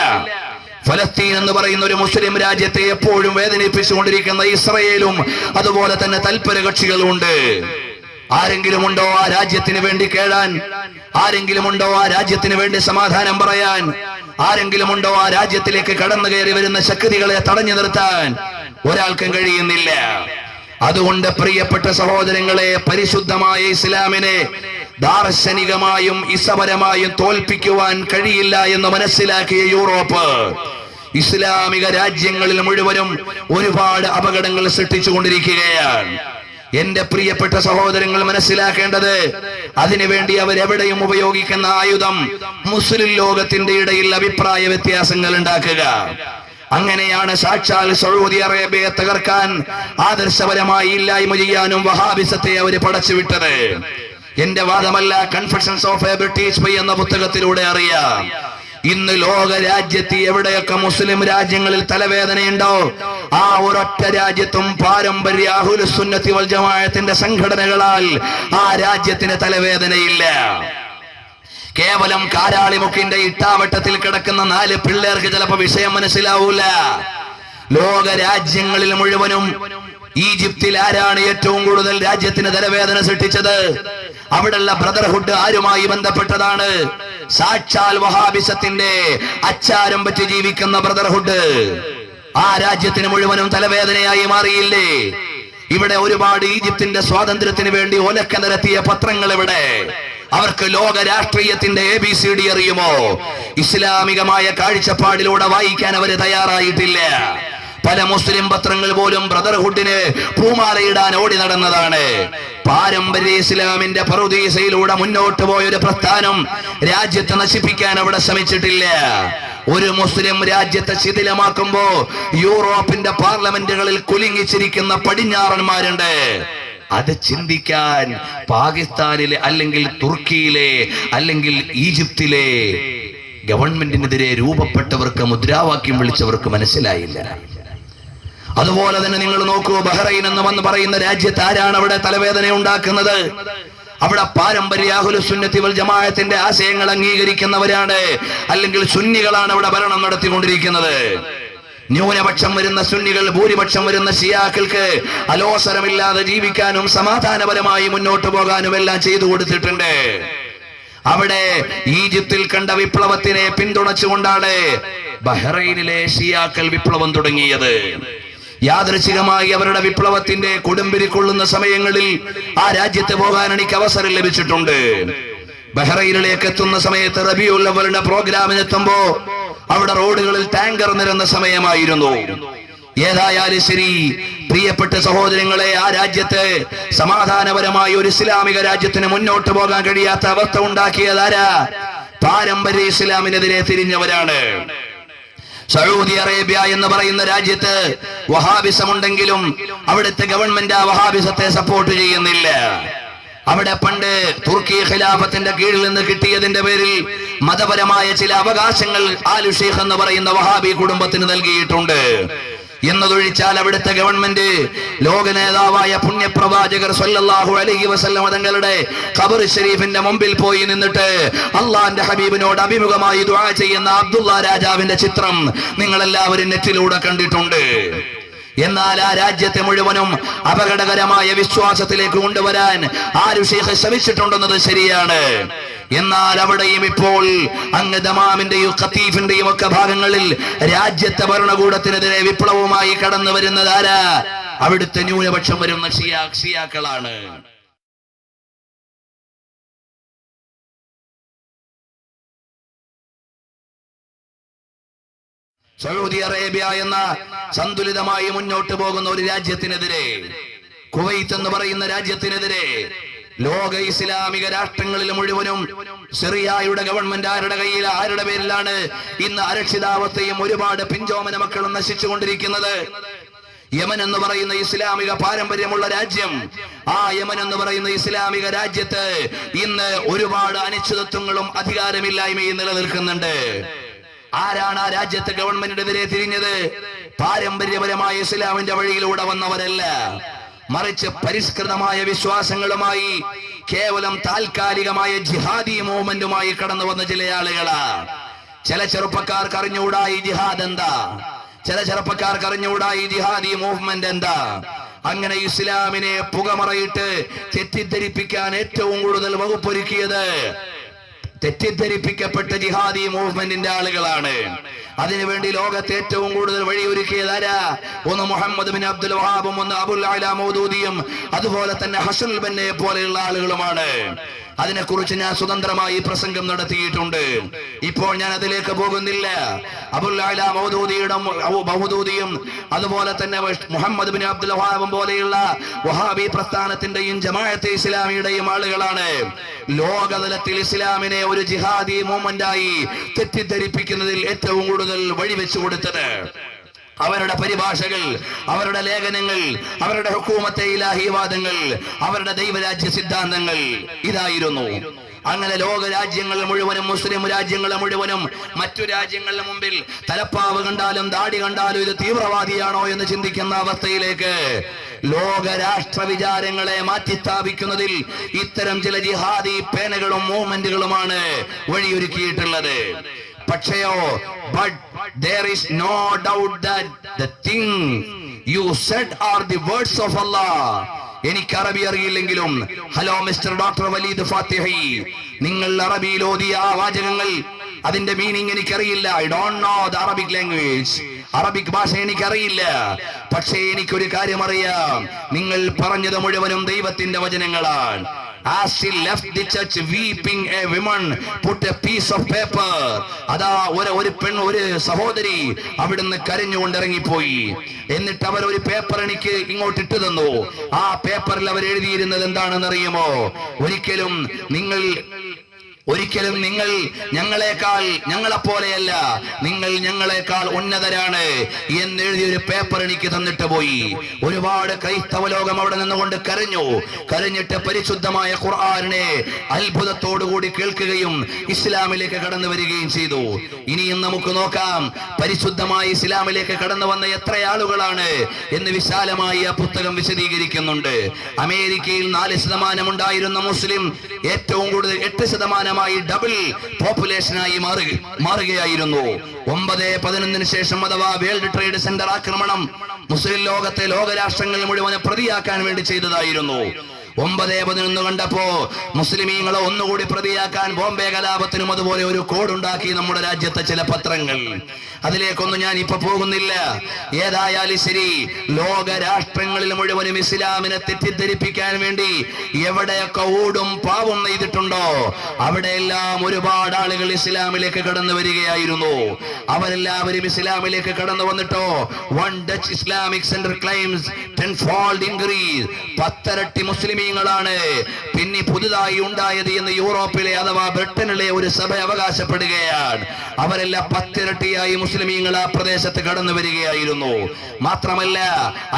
ഫലസ്തീൻ എന്ന് പറയുന്ന ഒരു മുസ്ലിം രാജ്യത്തെ എപ്പോഴും വേദനിപ്പിച്ചുകൊണ്ടിരിക്കുന്ന ഇസ്രയേലും അതുപോലെ തന്നെ തൽപര കക്ഷികളുണ്ട്. ആരെങ്കിലും ഉണ്ടോ ആ രാജ്യത്തിന് വേണ്ടി കേഴാൻ? ആരെങ്കിലും ഉണ്ടോ ആ രാജ്യത്തിന് വേണ്ടി സമാധാനം പറയാൻ? ആരെങ്കിലും ഉണ്ടോ ആ രാജ്യത്തിലേക്ക് കടന്നു കയറി വരുന്ന ശക്തികളെ തടഞ്ഞു നിർത്താൻ? ഒരാൾക്കും കഴിയുന്നില്ല. അതുകൊണ്ട് പ്രിയപ്പെട്ട സഹോദരങ്ങളെ, പരിശുദ്ധമായ ഇസ്ലാമിനെ ദാർശനികമായും ഇസപരമായും തോൽപ്പിക്കുവാൻ കഴിയില്ല എന്ന് മനസ്സിലാക്കിയ യൂറോപ്പ് ഇസ്ലാമിക രാജ്യങ്ങളിൽ മുഴുവനും ഒരുപാട് അപകടങ്ങൾ സൃഷ്ടിച്ചുകൊണ്ടിരിക്കുകയാണ്. എന്റെ പ്രിയപ്പെട്ട സഹോദരങ്ങൾ മനസ്സിലാക്കേണ്ടത്, അതിനുവേണ്ടി അവരെവിടെയും ഉപയോഗിക്കുന്ന ആയുധം മുസ്ലിം ലോകത്തിന്റെ ഇടയിൽ അഭിപ്രായ വ്യത്യാസങ്ങൾ ഉണ്ടാക്കുക. അങ്ങനെയാണ് സാക്ഷാൽ സൗദി അറേബ്യയെ തകർക്കാൻ ആദർശപരമായി ഇല്ലായ്മ ചെയ്യാനും വഹാബിസത്തെ അവര് പടച്ചുവിട്ടത്. എന്റെ വാദമല്ല, confessions of a British boy എന്ന പുസ്തകത്തിലൂടെ അറിയാം. ഇന്ന് ലോക രാജ്യത്ത് എവിടെയൊക്കെ മുസ്ലിം രാജ്യങ്ങളിൽ തലവേദനയുണ്ടോ ആ ഒരൊറ്റ രാജ്യത്തും പാരമ്പര്യ അഹ്ലുസ് സുന്നത്തി വൽ ജമാഅത്തിന്റെ സംഘടനകളാൽ ആ രാജ്യത്തിന് തലവേദനയില്ല. കേവലം കാരാളിമുക്കിന്റെ ഇട്ടാവട്ടത്തിൽ കിടക്കുന്ന 4 പിള്ളേർക്ക് ചിലപ്പോ വിഷയം മനസ്സിലാവൂല. ലോക രാജ്യങ്ങളിൽ മുഴുവനും ഈജിപ്തിൽ ആരാണ് ഏറ്റവും കൂടുതൽ രാജ്യത്തിന് തലവേദന സൃഷ്ടിച്ചത്? അവിടെയുള്ള ബ്രദർഹുഡ് ആരുമായി ബന്ധപ്പെട്ടതാണ്? സാക്ഷാൽ വഹാബിസത്തിന്റെ അച്ചാരം പറ്റി ജീവിക്കുന്ന ബ്രദർഹുഡ് ആ രാജ്യത്തിന് മുഴുവനും തലവേദനയായി മാറിയില്ലേ? ഇവിടെ ഒരുപാട് ഈജിപ്തിന്റെ സ്വാതന്ത്ര്യത്തിന് വേണ്ടി ഒലക്ക നിരത്തിയ പത്രങ്ങൾ ഇവിടെ. അവർക്ക് ലോക രാഷ്ട്രീയത്തിന്റെ ABCD അറിയുമോ? ഇസ്ലാമികമായ കാഴ്ചപ്പാടിലൂടെ വായിക്കാൻ അവര് തയ്യാറായിട്ടില്ല. പല മുസ്ലിം പത്രങ്ങൾ പോലും ബ്രദർഹുഡിന് പൂമാലയിടാൻ ഓടി നടന്നതാണ്. പാരമ്പര്യ ഇസ്ലാമിന്റെ പറുദീസയിലൂടെ മുന്നോട്ട് പോയൊരു പ്രസ്ഥാനം രാജ്യത്തെ നശിപ്പിക്കാൻ അവിടെ ശ്രമിച്ചിട്ടില്ല. ഒരു മുസ്ലിം രാജ്യത്തെ ശിഥിലമാക്കുമ്പോ യൂറോപ്പിന്റെ പാർലമെന്റുകളിൽ കുലുങ്ങിച്ചിരിക്കുന്ന പടിഞ്ഞാറന്മാരുണ്ട്. അത് ചിന്തിക്കാൻ പാകിസ്ഥാനിലെ അല്ലെങ്കിൽ തുർക്കിയിലെ അല്ലെങ്കിൽ ഈജിപ്തിലെ ഗവൺമെന്റിനെതിരെ രൂപപ്പെട്ടവർക്ക്, മുദ്രാവാക്യം വിളിച്ചവർക്ക് മനസ്സിലായില്ല. അതുപോലെ തന്നെ നിങ്ങൾ നോക്കൂ, ബഹ്റൈൻ എന്ന് പറയുന്ന രാജ്യത്ത് ആരാണ് അവിടെ തലവേദന ഉണ്ടാക്കുന്നത്? അവിടെ പാരമ്പര്യ അഹ്ലുസ് സുന്നത്തി വൽ ജമാഅത്തിന്റെ ആശയങ്ങൾ അംഗീകരിക്കുന്നവരാണ്, അല്ലെങ്കിൽ സുന്നികളാണ് അവിടെ ഭരണം നടത്തിക്കൊണ്ടിരിക്കുന്നത്. ന്യൂനപക്ഷം വരുന്ന സുന്നികൾ ഭൂരിപക്ഷം വരുന്ന ഷിയാക്കൾക്ക് അലോസരമില്ലാതെ ജീവിക്കാനും സമാധാനപരമായി മുന്നോട്ട് പോകാനും എല്ലാം ചെയ്തു കൊടുത്തിട്ടുണ്ട്. അവിടെ ഈജിപ്തിൽ കണ്ട വിപ്ലവത്തിനെ പിന്തുണച്ചുകൊണ്ടാണ് ബഹ്റൈനിലെ ഷിയാക്കൾ വിപ്ലവം തുടങ്ങിയത്. യാദൃച്ഛികമായി അവരുടെ വിപ്ലവത്തിന്റെ കൊടുമ്പിരി കൊള്ളുന്ന സമയങ്ങളിൽ ആ രാജ്യത്ത് പോകാൻ എനിക്ക് അവസരം ലഭിച്ചിട്ടുണ്ട്. ബഹ്റൈനിലേക്ക് എത്തുന്ന സമയത്ത് റബീഉൽ അവ്വലിന്റെ പ്രോഗ്രാമിനെത്തുമ്പോ അവിടെ റോഡുകളിൽ ടാങ്കർ നിരന്ന സമയമായിരുന്നു. ഏതായാലും ശരി, പ്രിയപ്പെട്ട സഹോദരങ്ങളെ, ആ രാജ്യത്ത് സമാധാനപരമായ ഒരു ഇസ്ലാമിക രാജ്യത്തിന് മുന്നോട്ട് പോകാൻ കഴിയാത്ത അവസ്ഥ ഉണ്ടാക്കിയതാരാ? പാരമ്പര്യ ഇസ്ലാമിനെതിരെ തിരിഞ്ഞവരാണ്. സൗദി അറേബ്യ എന്ന് പറയുന്ന രാജ്യത്ത് വഹാബിസം ഉണ്ടെങ്കിലും അവിടുത്തെ ഗവൺമെന്റ് ആ വഹാബിസത്തെ സപ്പോർട്ട് ചെയ്യുന്നില്ല. അവിടെ പണ്ട് തുർക്കി ഖിലാഫത്തിന്റെ കീഴിൽ നിന്ന് കിട്ടിയതിന്റെ പേരിൽ മതപരമായ ചില അവകാശങ്ങൾ ആലു ഷെയ്ഖ് എന്ന് പറയുന്ന വഹാബി കുടുംബത്തിന് നൽകിയിട്ടുണ്ട്. എന്നതൊഴിച്ചാൽ അവിടുത്തെ ഗവൺമെന്റ് ലോക നേതാവായ പുണ്യപ്രവാചകർ സല്ലല്ലാഹു അലൈഹി വസല്ലം തങ്ങളുടെ ഖബർ ഷരീഫിന്റെ മുമ്പിൽ പോയി നിന്നിട്ട് അള്ളാന്റെ ഹബീബിനോട് അഭിമുഖമായി ദുആ ചെയ്യുന്ന അബ്ദുള്ള രാജാവിന്റെ ചിത്രം നിങ്ങൾ എല്ലാവരും നെറ്റിലൂടെ കണ്ടിട്ടുണ്ട്. എന്നാൽ ആ രാജ്യത്തെ മുഴുവനും അപകടകരമായ വിശ്വാസത്തിലേക്ക് കൊണ്ടുവരാൻ ആലു ഷെയ്ഖ് ശ്രമിച്ചിട്ടുണ്ടെന്നത് ശരിയാണ്. എന്നാൽ അവിടെയും ഇപ്പോൾ അങ്ങ് ദമാമിന്റെയും ഖത്തീഫിന്റെയും ഒക്കെ ഭാഗങ്ങളിൽ രാജ്യത്തെ ഭരണകൂടത്തിനെതിരെ വിപ്ലവവുമായി കടന്നു വരുന്നത് ആരാ? അവിടുത്തെ ന്യൂനപക്ഷം വരുന്ന ഷിയാക്കളാണ്. സൗദി അറേബ്യ എന്ന സന്തുലിതമായി മുന്നോട്ട് പോകുന്ന ഒരു രാജ്യത്തിനെതിരെ, കുവൈത്ത് എന്ന് പറയുന്ന രാജ്യത്തിനെതിരെ ലോക ഇസ്ലാമിക രാഷ്ട്രങ്ങളിൽ മുഴുവനും സിറിയയുടെ ഗവൺമെന്റ് ആരുടെ പേരിലാണ് ഇന്ന് അരക്ഷിതാവസ്ഥയും ഒരുപാട് പിഞ്ചോമന മക്കളും നശിച്ചുകൊണ്ടിരിക്കുന്നത്? യമൻ എന്ന് പറയുന്ന ഇസ്ലാമിക പാരമ്പര്യമുള്ള രാജ്യം, ആ യമൻ എന്ന് പറയുന്ന ഇസ്ലാമിക രാജ്യത്ത് ഇന്ന് ഒരുപാട് അനിശ്ചിതത്വങ്ങളും അധികാരമില്ലായ്മയും നിലനിൽക്കുന്നുണ്ട്. ആരാണ് ആ രാജ്യത്തെ ഗവൺമെന്റിനെതിരെ തിരിഞ്ഞത്? പാരമ്പര്യപരമായ ഇസ്ലാമിന്റെ വഴിയിലൂടെ വന്നവരല്ല, മറിച്ച് പരിഷ്കൃതമായ വിശ്വാസങ്ങളുമായി കേവലം താൽക്കാലികമായ ജിഹാദി മൂവ്മെന്റുമായി കടന്നു വന്ന ചില ആളുകളാ. ചില ചെറുപ്പക്കാർക്ക് അറിഞ്ഞുകൂടാ ഈ ജിഹാദ് എന്താ, ചില ചെറുപ്പക്കാർക്ക് അറിഞ്ഞുകൂടാ ഈ ജിഹാദി മൂവ്മെന്റ് എന്താ. അങ്ങനെ ഇസ്ലാമിനെ പുകമറയിട്ട് തെറ്റിദ്ധരിപ്പിക്കാൻ ഏറ്റവും കൂടുതൽ വകുപ്പൊരുക്കിയത് തെറ്റിദ്ധരിപ്പിക്കപ്പെട്ട ജിഹാദി മൂവ്മെന്റിന്റെ ആളുകളാണ്. അതിനുവേണ്ടി ലോകത്തെ ഏറ്റവും കൂടുതൽ വഴിയൊരുക്കിയതാരാ? ഒന്ന് മുഹമ്മദ് ബിൻ അബ്ദുൽ വഹാബും, ഒന്ന് അബുൽ അല മൗദൂദിയും, അതുപോലെ തന്നെ ഹസനുൽ ബന്നെ പോലെയുള്ള ആളുകളുമാണ്. അതിനെക്കുറിച്ച് ഞാൻ സ്വതന്ത്രമായി പ്രസംഗം നടത്തിയിട്ടുണ്ട്. ഇപ്പോൾ ഞാൻ അതിലേക്ക് പോകുന്നില്ല. അബുൽ അല മൗദൂദിയും അതുപോലെ തന്നെ മുഹമ്മദ് ബിൻ അബ്ദുൽ വഹാബും പോലെയുള്ള വഹാബി പ്രസ്ഥാനത്തിന്റെയും ജമാഅത്തെ ഇസ്ലാമിയുടെയും ആളുകളാണ് ലോകതലത്തിൽ ഇസ്ലാമിനെ ഒരു ജിഹാദി മൂവ്മെന്റായി തെറ്റിദ്ധരിപ്പിക്കുന്നതിൽ ഏറ്റവും കൂടുതൽ വഴിവെച്ചു കൊടുത്തത്. അവരുടെ പരിഭാഷകൾ, അവരുടെ ലേഖനങ്ങൾ, അവരുടെ ഹുക്കൂമത്തെ ഇലാഹിവാദങ്ങൾ, അവരുടെ ദൈവരാജ്യ സിദ്ധാന്തങ്ങൾ ഇതായിരുന്നു. അങ്ങനെ ലോക രാജ്യങ്ങൾ മുഴുവനും, മുസ്ലിം രാജ്യങ്ങൾ മുഴുവനും മറ്റു രാജ്യങ്ങളുടെ മുമ്പിൽ തലപ്പാവ് കണ്ടാലും ദാടി കണ്ടാലും ഇത് തീവ്രവാദിയാണോ എന്ന് ചിന്തിക്കുന്ന അവസ്ഥയിലേക്ക് ലോക രാഷ്ട്ര വിചാരങ്ങളെ മാറ്റിസ്ഥാപിക്കുന്നതിൽ ഇത്തരം ചില ജിഹാദി പേനകളും മൂവ്മെന്റുകളുമാണ് വഴിയൊരുക്കിയിട്ടുള്ളത്. പക്ഷേയോ, but there is no doubt that the thing you said are the words of Allah. എനിക്ക് അറബി അറിയില്ലെങ്കിലും ഹലോ മിസ്റ്റർ ഡോക്ടർ വലീദ് ഫാത്തിഹി, നിങ്ങൾ അറബിയിൽ ഓതിയ ആ വാചകങ്ങൾ, അതിന്റെ മീനിങ് എനിക്കറിയില്ല. I don't know the Arabic language, Arabic ഭാഷ എനിക്കറിയില്ല. പക്ഷേ എനിക്കൊരു കാര്യം അറിയാം, നിങ്ങൾ പറഞ്ഞത് മുഴുവനും ദൈവത്തിന്റെ വചനങ്ങളാണ്. As she left the church weeping, a woman put a piece of paper. അതാ ഒരു സഹോദരി അവിടുന്ന് കരഞ്ഞുകൊണ്ട് ഇറങ്ങിപ്പോയി. എന്നിട്ട് അവർ ഒരു പേപ്പർ എനിക്ക് ഇങ്ങോട്ട് ഇട്ടു തന്നു. ആ പേപ്പറിൽ അവർ എഴുതിയിരുന്നത് എന്താണെന്ന് അറിയുമോ? ഒരിക്കലും നിങ്ങൾ ഞങ്ങളെപ്പോലെയല്ല, നിങ്ങൾ ഞങ്ങളെക്കാൾ ഉന്നതരാണ് എന്നെഴുതിയൊരു പേപ്പർ എനിക്ക് തന്നിട്ട് പോയി. ഒരുപാട് ക്രൈസ്തവ ലോകം അവിടെ നിന്നുകൊണ്ട് കരഞ്ഞിട്ട് പരിശുദ്ധമായ ഖുർആനെ അത്ഭുതത്തോടുകൂടി കേൾക്കുകയും ഇസ്ലാമിലേക്ക് കടന്നു വരികയും ചെയ്തു. ഇനിയും നമുക്ക് നോക്കാം, പരിശുദ്ധമായ ഇസ്ലാമിലേക്ക് കടന്നു വന്ന എത്ര ആളുകളാണ് എന്ന് വിശാലമായി ആ പുസ്തകം വിശദീകരിക്കുന്നുണ്ട്. അമേരിക്കയിൽ 4% ഉണ്ടായിരുന്ന മുസ്ലിം ഏറ്റവും കൂടുതൽ 8% ഡബിൾ പോപ്പുലേഷനായി മാറുകയായിരുന്നു. 9/11 ശേഷം അഥവാ വേൾഡ് ട്രേഡ് സെന്റർ ആക്രമണം മുസ്ലിം ലോകത്തെ ലോകരാഷ്ട്രങ്ങൾ മുഴുവൻ പ്രതിയാക്കാൻ വേണ്ടി ചെയ്തതായിരുന്നു. 9/11 കണ്ടപ്പോ മുസ്ലിമീങ്ങളെ ഒന്നുകൂടി പ്രതിയാക്കാൻ ബോംബെ കലാപത്തിനും അതുപോലെ ഒരു കോഡുണ്ടാക്കി നമ്മുടെ രാജ്യത്തെ ചില പത്രങ്ങൾ. അതിലേക്കൊന്നും ഞാൻ ഇപ്പൊ പോകുന്നില്ല. ഏതായാലും ശരി, ലോക രാഷ്ട്രങ്ങളിൽ മുഴുവനും ഇസ്ലാമിനെ തെറ്റിദ്ധരിപ്പിക്കാൻ വേണ്ടി എവിടെയൊക്കെ ഊടും പാവും നെയ്തിട്ടുണ്ടോ അവിടെയെല്ലാം ഒരുപാട് ആളുകൾ ഇസ്ലാമിലേക്ക് കടന്നു വരികയായിരുന്നു. അവരെല്ലാവരും ഇസ്ലാമിലേക്ക് കടന്നു വന്നിട്ടോ, one Dutch Islamic centre claims 10-fold increase, 10 ഇരട്ടി മുസ്ലിം മുസ്ലിമീങ്ങളാണ് പിന്നെ പുതുതായി ഉണ്ടായത് എന്ന് യൂറോപ്പിലെ അഥവാ ബ്രിട്ടനിലെ ഒരു സഭ അവകാശപ്പെടുകയാണ്. അവരെല്ലാം 10 ഇരട്ടിയായി മുസ്ലിമീങ്ങൾ ആ പ്രദേശത്ത് കടന്നു വരികയായിരുന്നു. മാത്രമല്ല,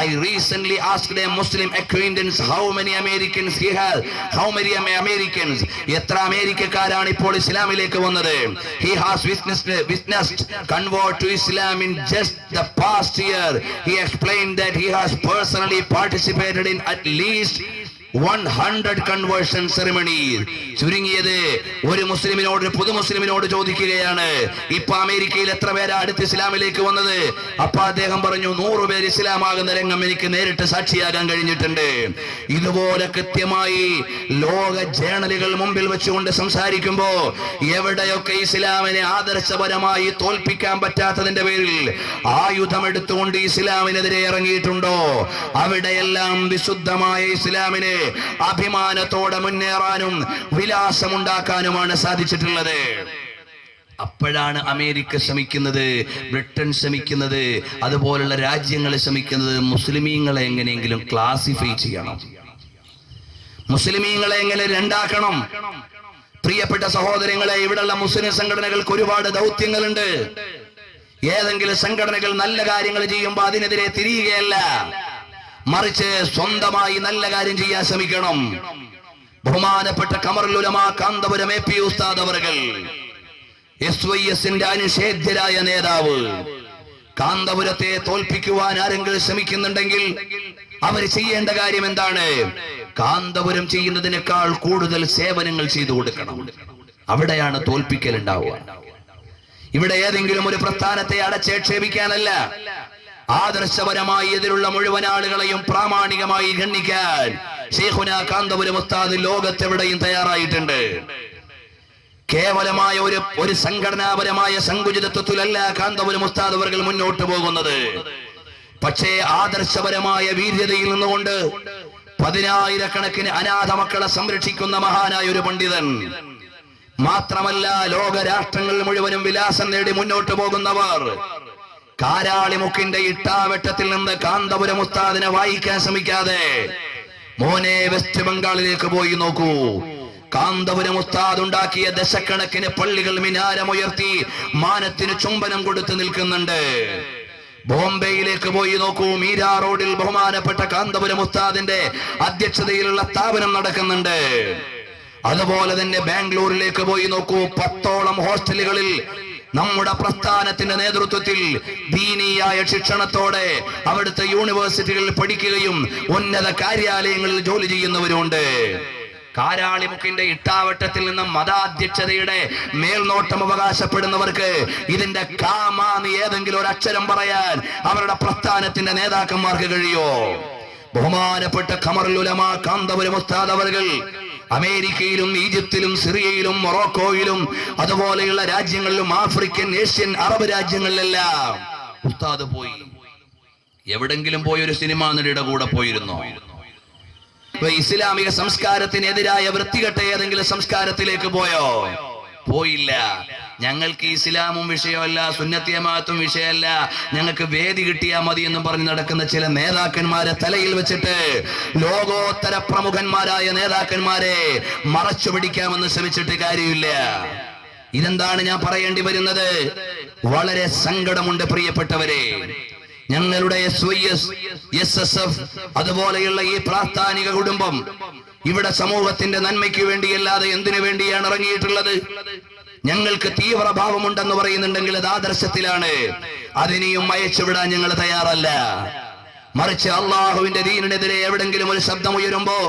I recently asked a Muslim acquaintance how many Americans he has, how many Americans, എത്ര അമേരിക്കക്കാരാണ് ഇപ്പോൾ ഇസ്ലാമിലേക്ക് വന്നത്. He has witnessed convert to Islam in just the past year. He explained that he has personally participated in at least 100 conversion ceremonies. ചുരുങ്ങിയത് ഒരു മുസ്ലിമിനോട്, പുതു മുസ്ലിമിനോട് ചോദിക്കുകയാണ്, ഇപ്പൊ അമേരിക്കയിൽ എത്ര പേരാ അടുത്ത് ഇസ്ലാമിലേക്ക് വന്നത്? അപ്പൊ അദ്ദേഹം പറഞ്ഞു, 100 പേര് ഇസ്ലാമാകുന്ന രംഗം എനിക്ക് നേരിട്ട് സാക്ഷിയാകാൻ കഴിഞ്ഞിട്ടുണ്ട്. ഇതുപോലെ കൃത്യമായി ലോക ജേണലുകൾ മുമ്പിൽ വെച്ചുകൊണ്ട് സംസാരിക്കുമ്പോ എവിടെയൊക്കെ ഇസ്ലാമിനെ ആദർശപരമായി തോൽപ്പിക്കാൻ പറ്റാത്തതിന്റെ പേരിൽ ആയുധമെടുത്തുകൊണ്ട് ഇസ്ലാമിനെതിരെ ഇറങ്ങിയിട്ടുണ്ടോ അവിടെയെല്ലാം വിശുദ്ധമായ ഇസ്ലാമിനെ അഭിമാനത്തോടെ മുന്നേറാനും വിലാസമുണ്ടാക്കാനുമാണ് സാധിച്ചിട്ടുള്ളത്. അപ്പോഴാണ് അമേരിക്ക ശ്രമിക്കുന്നത്, ബ്രിട്ടൻ ശ്രമിക്കുന്നത്, അതുപോലുള്ള രാജ്യങ്ങൾ ശ്രമിക്കുന്നത് മുസ്ലിമീങ്ങളെ എങ്ങനെയെങ്കിലും ക്ലാസിഫൈ ചെയ്യണം, മുസ്ലിമീങ്ങളെ എങ്ങനെ രണ്ടാക്കണം. പ്രിയപ്പെട്ട സഹോദരങ്ങളെ, ഇവിടെയുള്ള മുസ്ലിം സംഘടനകൾക്ക് ഒരുപാട് ദൗത്യങ്ങളുണ്ട്. ഏതെങ്കിലും സംഘടനകൾ നല്ല കാര്യങ്ങൾ ചെയ്യുമ്പോൾ അതിനെതിരെ തിരിയുകയല്ല, മറിച്ച് സ്വന്തമായി നല്ല കാര്യം ചെയ്യാൻ ശ്രമിക്കണം. ബഹുമാനപ്പെട്ട ഖമറുൽ ഉലമാ കാന്തപുരം AP ഉസ്താദ് അവർകൾ, SYSന്റെ അനിഷേധ്യരായ നേതാവ്, കാന്തപുരത്തെ തോൽപ്പിക്കുവാൻ ആരെങ്കിലും ശ്രമിക്കുന്നുണ്ടെങ്കിൽ അവർ ചെയ്യേണ്ട കാര്യം എന്താണ്? കാന്തപുരം ചെയ്യുന്നതിനേക്കാൾ കൂടുതൽ സേവനങ്ങൾ ചെയ്തു കൊടുക്കണം. അവിടെയാണ് തോൽപ്പിക്കൽ ഉണ്ടാവുക. ഇവിടെ ഏതെങ്കിലും ഒരു പ്രസ്ഥാനത്തെ അടച്ചേക്ഷേപിക്കാനല്ല, ആദർശപരമായി എതിരുള്ള മുഴുവൻ ആളുകളെയും പ്രാമാണികമായി ഗണ്ണിക്കാൻ ശൈഖുന കാന്തപുരം ഉസ്താദ് ലോകത്തെവിടെയും തയ്യാറായിട്ടുണ്ട്. കേവലമായ ഒരു സംഘടനാപരമായ സങ്കുചിതത്വത്തിലല്ല കാന്തപുരം ഉസ്താദ് അവർ മുന്നോട്ട് പോകുന്നത്. പക്ഷേ ആദർശപരമായ വീര്യതയിൽ നിന്നുകൊണ്ട് 10,000-കണക്കിന് അനാഥ മക്കളെ സംരക്ഷിക്കുന്ന മഹാനായ ഒരു പണ്ഡിതൻ. മാത്രമല്ല, ലോകരാഷ്ട്രങ്ങൾ മുഴുവനും വിലാസം നേടി മുന്നോട്ട് പോകുന്നവർ. കാരാളിമുക്കിന്റെ ഇട്ടാവട്ടത്തിൽ നിന്ന് കാന്തപുരം ഉസ്താദിനെ വായിക്കാൻ ശ്രമിക്കാതെ മോനെ വെസ്റ്റ് ബംഗാളിലേക്ക് പോയി നോക്കൂ. കാന്തപുരം ഉസ്താദ് ഉണ്ടാക്കിയ ദശക്കണക്കിന് പള്ളികൾ മിനാരമുയർത്തി മാനത്തിന് ചുംബനം കൊടുത്ത് നിൽക്കുന്നുണ്ട്. ബോംബെയിലേക്ക് പോയി നോക്കൂ, മീരാ റോഡിൽ ബഹുമാനപ്പെട്ട കാന്തപുരം ഉസ്താദിന്റെ അധ്യക്ഷതയിലുള്ള സ്ഥാപനം നടക്കുന്നുണ്ട്. അതുപോലെ തന്നെ ബാംഗ്ലൂരിലേക്ക് പോയി നോക്കൂ, 10ഓളം ഹോസ്റ്റലുകളിൽ നമ്മുടെ പ്രസ്ഥാനത്തിന്റെ നേതൃത്വത്തിൽ ദീനീയായ ശിക്ഷണത്തോടെ അവിടുത്തെ യൂണിവേഴ്സിറ്റികളിൽ പഠിക്കുകയും ഉന്നത കാര്യാലയങ്ങളിൽ ജോലി ചെയ്യുന്നവരുണ്ട്. കാരാളിമുക്കിന്റെ ഇട്ടാവട്ടത്തിൽ നിന്ന് മതാധ്യക്ഷതയുടെ മേൽനോട്ടം അവകാശപ്പെടുന്നവർക്ക് ഇതിന്റെ കാമാന്ന് ഏതെങ്കിലും ഒരു അക്ഷരം പറയാൻ അവരുടെ പ്രസ്ഥാനത്തിന്റെ നേതാക്കന്മാർക്ക് കഴിയോ? ബഹുമാനപ്പെട്ട ഖമറുൽ ഉലമാ കാന്തപുരം ഉസ്താദ് അവർകൾ അമേരിക്കയിലും ഈജിപ്തിലും സിറിയയിലും മൊറോക്കോയിലും അതുപോലെയുള്ള രാജ്യങ്ങളിലും ആഫ്രിക്കൻ, ഏഷ്യൻ, അറബ് രാജ്യങ്ങളിലെല്ലാം ഉസ്താദ് പോയി. എവിടെങ്കിലും പോയി ഒരു സിനിമാ നടിയുടെ കൂടെ പോയിരുന്നോ? ഇസ്ലാമിക സംസ്കാരത്തിനെതിരായ വൃത്തികെട്ട ഏതെങ്കിലും സംസ്കാരത്തിലേക്ക് പോയോ? പോയില്ല. ഞങ്ങൾക്ക് ഇസ്ലാമും വിഷയമല്ല, സുന്നത്ത് ജമാഅത്തും വിഷയമല്ല, ഞങ്ങൾക്ക് വേദി കിട്ടിയാൽ മതി എന്നും പറഞ്ഞ് നടക്കുന്ന ചില നേതാക്കന്മാരെ തലയിൽ വെച്ചിട്ട് ലോകോത്തര പ്രമുഖന്മാരായ നേതാക്കന്മാരെ മറച്ചു പിടിക്കാമെന്ന് ശ്രമിച്ചിട്ട് കാര്യമില്ല. ഇതെന്താണ് ഞാൻ പറയേണ്ടി വരുന്നത്? വളരെ സങ്കടമുണ്ട് പ്രിയപ്പെട്ടവരെ. ഞങ്ങളുടെ SYS, SSF അതുപോലെയുള്ള ഈ പ്രാസ്ഥാനിക കുടുംബം ഇവിടെ സമൂഹത്തിന്റെ നന്മയ്ക്ക് വേണ്ടിയല്ലാതെ എന്തിനു വേണ്ടിയാണ് ഇറങ്ങിയിട്ടുള്ളത്? ഞങ്ങൾക്ക് തീവ്രഭാവമുണ്ടെന്ന് പറയുന്നുണ്ടെങ്കിൽ അത് ആദർശത്തിലാണ്. അതിനെയും അയച്ചുവിടാൻ ഞങ്ങൾ തയ്യാറല്ല. മറിച്ച് അള്ളാഹുവിന്റെ ദീനിനെതിരെ എവിടെങ്കിലും ഒരു ശബ്ദം ഉയരുമ്പോ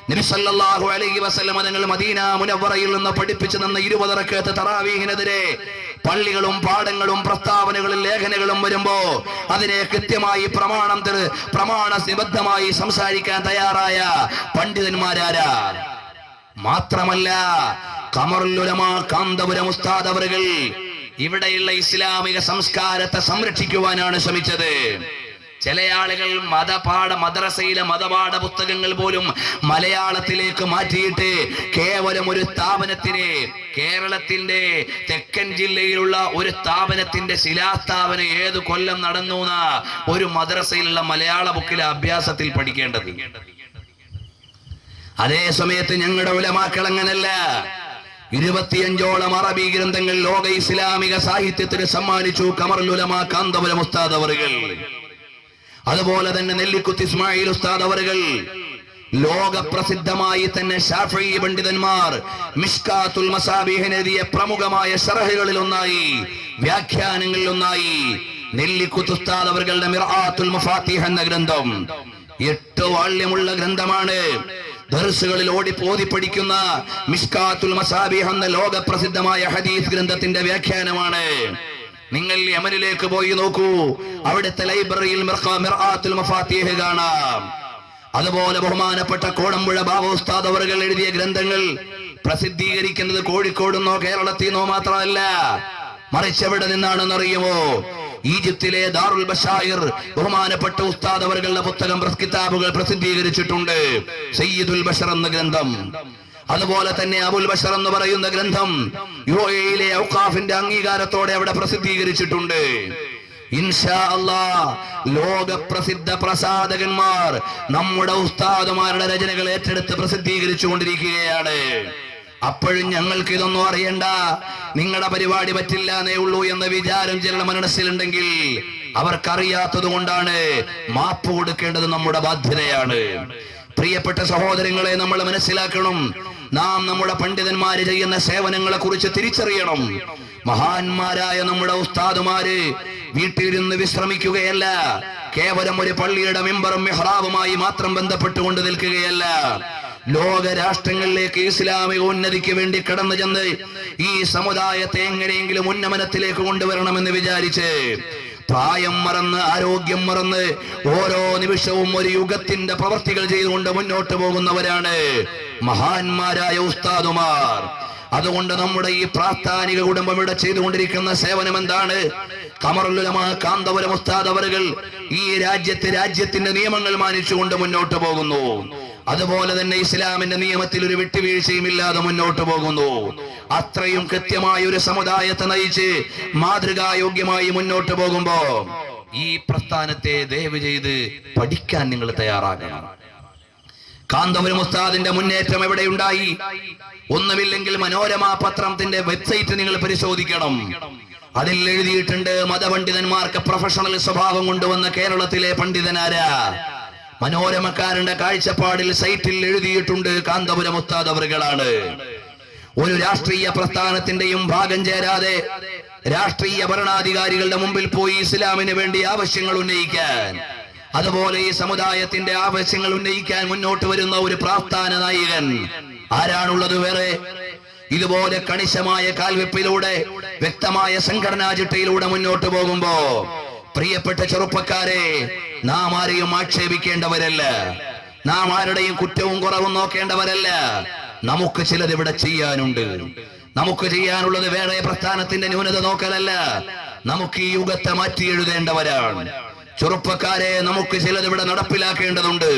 നബി സല്ലല്ലാഹു അലൈഹി വസല്ലം തങ്ങൾ മദീന മുനവ്വറയിൽ നിന്ന് പഠിപ്പിച്ചു തന്ന 20 റക്അത്ത് തറാവീഹിനെതിരെ പള്ളികളും പാടങ്ങളും പ്രസ്താവനകളും ലേഖനങ്ങളും വരുമ്പോ അതിനെ കൃത്യമായി പ്രമാണബദ്ധമായി സംസാരിക്കാൻ തയ്യാറായ പണ്ഡിതന്മാരാരാ? മാത്രമല്ല, ഖമറുൽ ഉലമാ കാന്തപുരം ഉസ്താദ് അവர்கள் ഇവിടെയുള്ള ഇസ്ലാമിക സംസ്കാരത്തെ സംരക്ഷിക്കുവാനാണ് ശ്രമിച്ചത്. ചില ആളുകൾ മദ്രസയിലെ മതപാഠ പുസ്തകങ്ങൾ പോലും മലയാളത്തിലേക്ക് മാറ്റിയിട്ട് കേവലം ഒരു സ്ഥാപനത്തിന്, കേരളത്തിന്റെ തെക്കൻ ജില്ലയിലുള്ള ഒരു സ്ഥാപനത്തിന്റെ ശിലാസ്ഥാപനം ഏത് കൊല്ലം നടന്നു എന്ന ഒരു മദ്രസയിലുള്ള മലയാള ബുക്കിലെ അഭ്യാസത്തിൽ പഠിക്കേണ്ടത്. അതേ സമയത്ത് ഞങ്ങളുടെ ഉലമാക്കൾ അങ്ങനല്ല. 25ഓളം അറബി ഗ്രന്ഥങ്ങൾ ലോക ഇസ്ലാമിക സാഹിത്യത്തിന് സമ്മാനിച്ചു ഖമറുൽ ഉലമാ കാന്തപുരം ഉസ്താദ് അവറുകൾ. അതുപോലെ തന്നെ നെല്ലിക്കുത്ത് ഇസ്മായിൽ ഉസ്താദ് അവറുകൾ. ലോക പ്രസിദ്ധമായി തന്നെ ശാഫിഈ പണ്ഡിതന്മാർ മിഷ്കാത്തുൽ മസാബിഹിന് എഴുതിയ പ്രമുഖമായ ശറഹുകളിൽ ഒന്നായി, വ്യാഖ്യാനങ്ങളിൽ ഒന്നായി നെല്ലിക്കുത്ത് ഉസ്താദ് അവറുകളുടെ മിർആത്തുൽ മഫാത്തിഹ് എന്ന ഗ്രന്ഥം 8 വാള്യമുള്ള ഗ്രന്ഥമാണ്. ദർസുകളിൽ ഓടി പഠിക്കുന്ന മിഷ്കാത്തുൽ മസാബിഹ് എന്ന ലോക പ്രസിദ്ധമായ ഹദീസ് ഗ്രന്ഥത്തിന്റെ വ്യാഖ്യാനമാണ്. നിങ്ങൾ യമനിലേക്ക് പോയി നോക്കൂ, അവിടുത്തെ ലൈബ്രറിയിൽ മിർആത്തുൽ മഫാത്തിഹ് കാണാം. അതുപോലെ ബഹുമാനപ്പെട്ട കോടമ്പുഴ ബാബ ഉസ്താദ് അവറുകൾ എഴുതിയ ഗ്രന്ഥങ്ങൾ പ്രസിദ്ധീകരിക്കുന്നത് കോഴിക്കോടുന്നോ കേരളത്തിൽ നിന്നോ മാത്രമല്ല, മറിച്ച് എവിടെ നിന്നാണെന്നറിയുമോ? ഈജിപ്തിലെ ദാറുൽ ബശായിർ ബഹുമാനപ്പെട്ട ഉസ്താദ് അവറുകളുടെ പുസ്തകം കിതാബുകൾ പ്രസിദ്ധീകരിച്ചിട്ടുണ്ട്. സയ്യിദുൽ ബശർ എന്ന ഗ്രന്ഥം. അതുപോലെ തന്നെ അബുൽ ബശർ എന്ന് പറയുന്ന ഗ്രന്ഥം യുഎഇയിലെ ഔഖാഫിന്റെ അംഗീകാരത്തോടെ അവിടെ പ്രസിദ്ധീകരിച്ചിട്ടുണ്ട്. ഇൻഷാ അല്ലാഹ് ലോക പ്രസിദ്ധ പ്രസാധകന്മാർ നമ്മുടെ ഉസ്താദുമാരുടെ രചനകൾ ഏറ്റെടുത്ത് പ്രസിദ്ധീകരിച്ചു കൊണ്ടിരിക്കുകയാണ്. അപ്പോഴും ഞങ്ങൾക്ക് ഇതൊന്നും അറിയണ്ട, നിങ്ങളുടെ പരിപാടി പറ്റില്ല എന്നേ ഉള്ളൂ എന്ന വിചാരം ചില മനസ്സിലുണ്ടെങ്കിൽ അവർക്കറിയാത്തത് കൊണ്ടാണ്. മാപ്പ് കൊടുക്കേണ്ടത് നമ്മുടെ ബാധ്യതയാണ്. പ്രിയപ്പെട്ട സഹോദരങ്ങളെ, നമ്മൾ മനസ്സിലാക്കണം, നാം നമ്മുടെ പണ്ഡിതന്മാര് ചെയ്യുന്ന സേവനങ്ങളെ കുറിച്ച് തിരിച്ചറിയണം. മഹാന്മാരായ നമ്മുടെ ഉസ്താദുമാര് വീട്ടിലിരുന്ന് വിശ്രമിക്കുകയല്ല, കേവലം ഒരു പള്ളിയുടെ മെമ്പറും മെഹ്റാബുമായി മാത്രം ബന്ധപ്പെട്ടുകൊണ്ട് നിൽക്കുകയല്ല. ലോക രാഷ്ട്രങ്ങളിലേക്ക് ഇസ്ലാമിക ഉന്നതിക്ക് വേണ്ടി കടന്നു ചെന്ന് ഈ സമുദായത്തെ എങ്ങനെയെങ്കിലും ഉന്നമനത്തിലേക്ക് കൊണ്ടുവരണമെന്ന് വിചാരിച്ച് പ്രായം മറന്ന് ആരോഗ്യം മറന്ന് ഓരോ നിമിഷവും ഒരു യുഗത്തിന്റെ പ്രവർത്തികൾ ചെയ്തുകൊണ്ട് മുന്നോട്ട് പോകുന്നവരാണ് മഹാന്മാരായ ഉസ്താദുമാർ. അതുകൊണ്ട് നമ്മുടെ ഈ പ്രാസ്ഥാനിക കുടുംബം ഇവിടെ ചെയ്തുകൊണ്ടിരിക്കുന്ന സേവനം എന്താണ്? ഖമറുൽ ഉലമാ കാന്തപുരം ഉസ്താദ് അവറുകൾ ഈ രാജ്യത്തിന്റെ നിയമങ്ങൾ മാനിച്ചുകൊണ്ട് മുന്നോട്ട് പോകുന്നു. അതുപോലെ തന്നെ ഇസ്ലാമിന്റെ നിയമത്തിൽ ഒരു വിട്ടുവീഴ്ചയും ഇല്ലാതെ മുന്നോട്ട് പോകുന്നു. അത്രയും കൃത്യമായ ഒരു സമുദായത്തെ നയിച്ച് മാതൃകായോഗ്യമായി മുന്നോട്ട് പോകുമ്പോ ഈ പ്രസ്ഥാനത്തെ ദയവ് ചെയ്ത് പഠിക്കാൻ നിങ്ങൾ തയ്യാറാകണം. കാന്തപുരം ഉസ്താദിന്റെ മുന്നേറ്റം എവിടെയുണ്ടായി? ഒന്നുമില്ലെങ്കിൽ മനോരമ പത്രത്തിന്റെ വെബ്സൈറ്റ് നിങ്ങൾ പരിശോധിക്കണം. അതിൽ എഴുതിയിട്ടുണ്ട്, മതപണ്ഡിതന്മാർക്ക് പ്രൊഫഷണൽ സ്വഭാവം കൊണ്ടുവന്ന കേരളത്തിലെ പണ്ഡിതനാരാ? മനോരമക്കാരന്റെ കാഴ്ചപ്പാടിൽ സൈറ്റിൽ എഴുതിയിട്ടുണ്ട്, കാന്തപുരം ഉസ്താദ് അവറുകളാണ്. ഒരു രാഷ്ട്രീയ പ്രസ്ഥാനത്തിന്റെയും ഭാഗം ചേരാതെ രാഷ്ട്രീയ ഭരണാധികാരികളുടെ മുമ്പിൽ പോയി ഇസ്ലാമിന് വേണ്ടി ആവശ്യങ്ങൾ ഉന്നയിക്കാൻ, അതുപോലെ ഈ സമുദായത്തിന്റെ ആവശ്യങ്ങൾ ഉന്നയിക്കാൻ മുന്നോട്ട് വരുന്ന ഒരു പ്രാസ്ഥാന നായകൻ ആരാണുള്ളത് വേറെ? ഇതുപോലെ കണിശമായ കാൽവെപ്പിലൂടെ വ്യക്തമായ സംഘടനാ ചിട്ടയിലൂടെ മുന്നോട്ട് പോകുമ്പോ പ്രിയപ്പെട്ട ചെറുപ്പക്കാരെ, നാം ആരെയും ആക്ഷേപിക്കേണ്ടവരല്ല, നാം ആരുടെയും കുറ്റവും കുറവും നോക്കേണ്ടവരല്ല. നമുക്ക് ചിലത് ഇവിടെ ചെയ്യാനുണ്ട്. നമുക്ക് ചെയ്യാനുള്ളത് വേറെ പ്രസ്ഥാനത്തിന്റെ ന്യൂനത നോക്കലല്ല, നമുക്ക് ഈ യുഗത്തെ മാറ്റി എഴുതേണ്ടവരാണ്. ചെറുപ്പക്കാരെ, നമുക്ക് ചിലത് ഇവിടെ നടപ്പിലാക്കേണ്ടതുണ്ട്.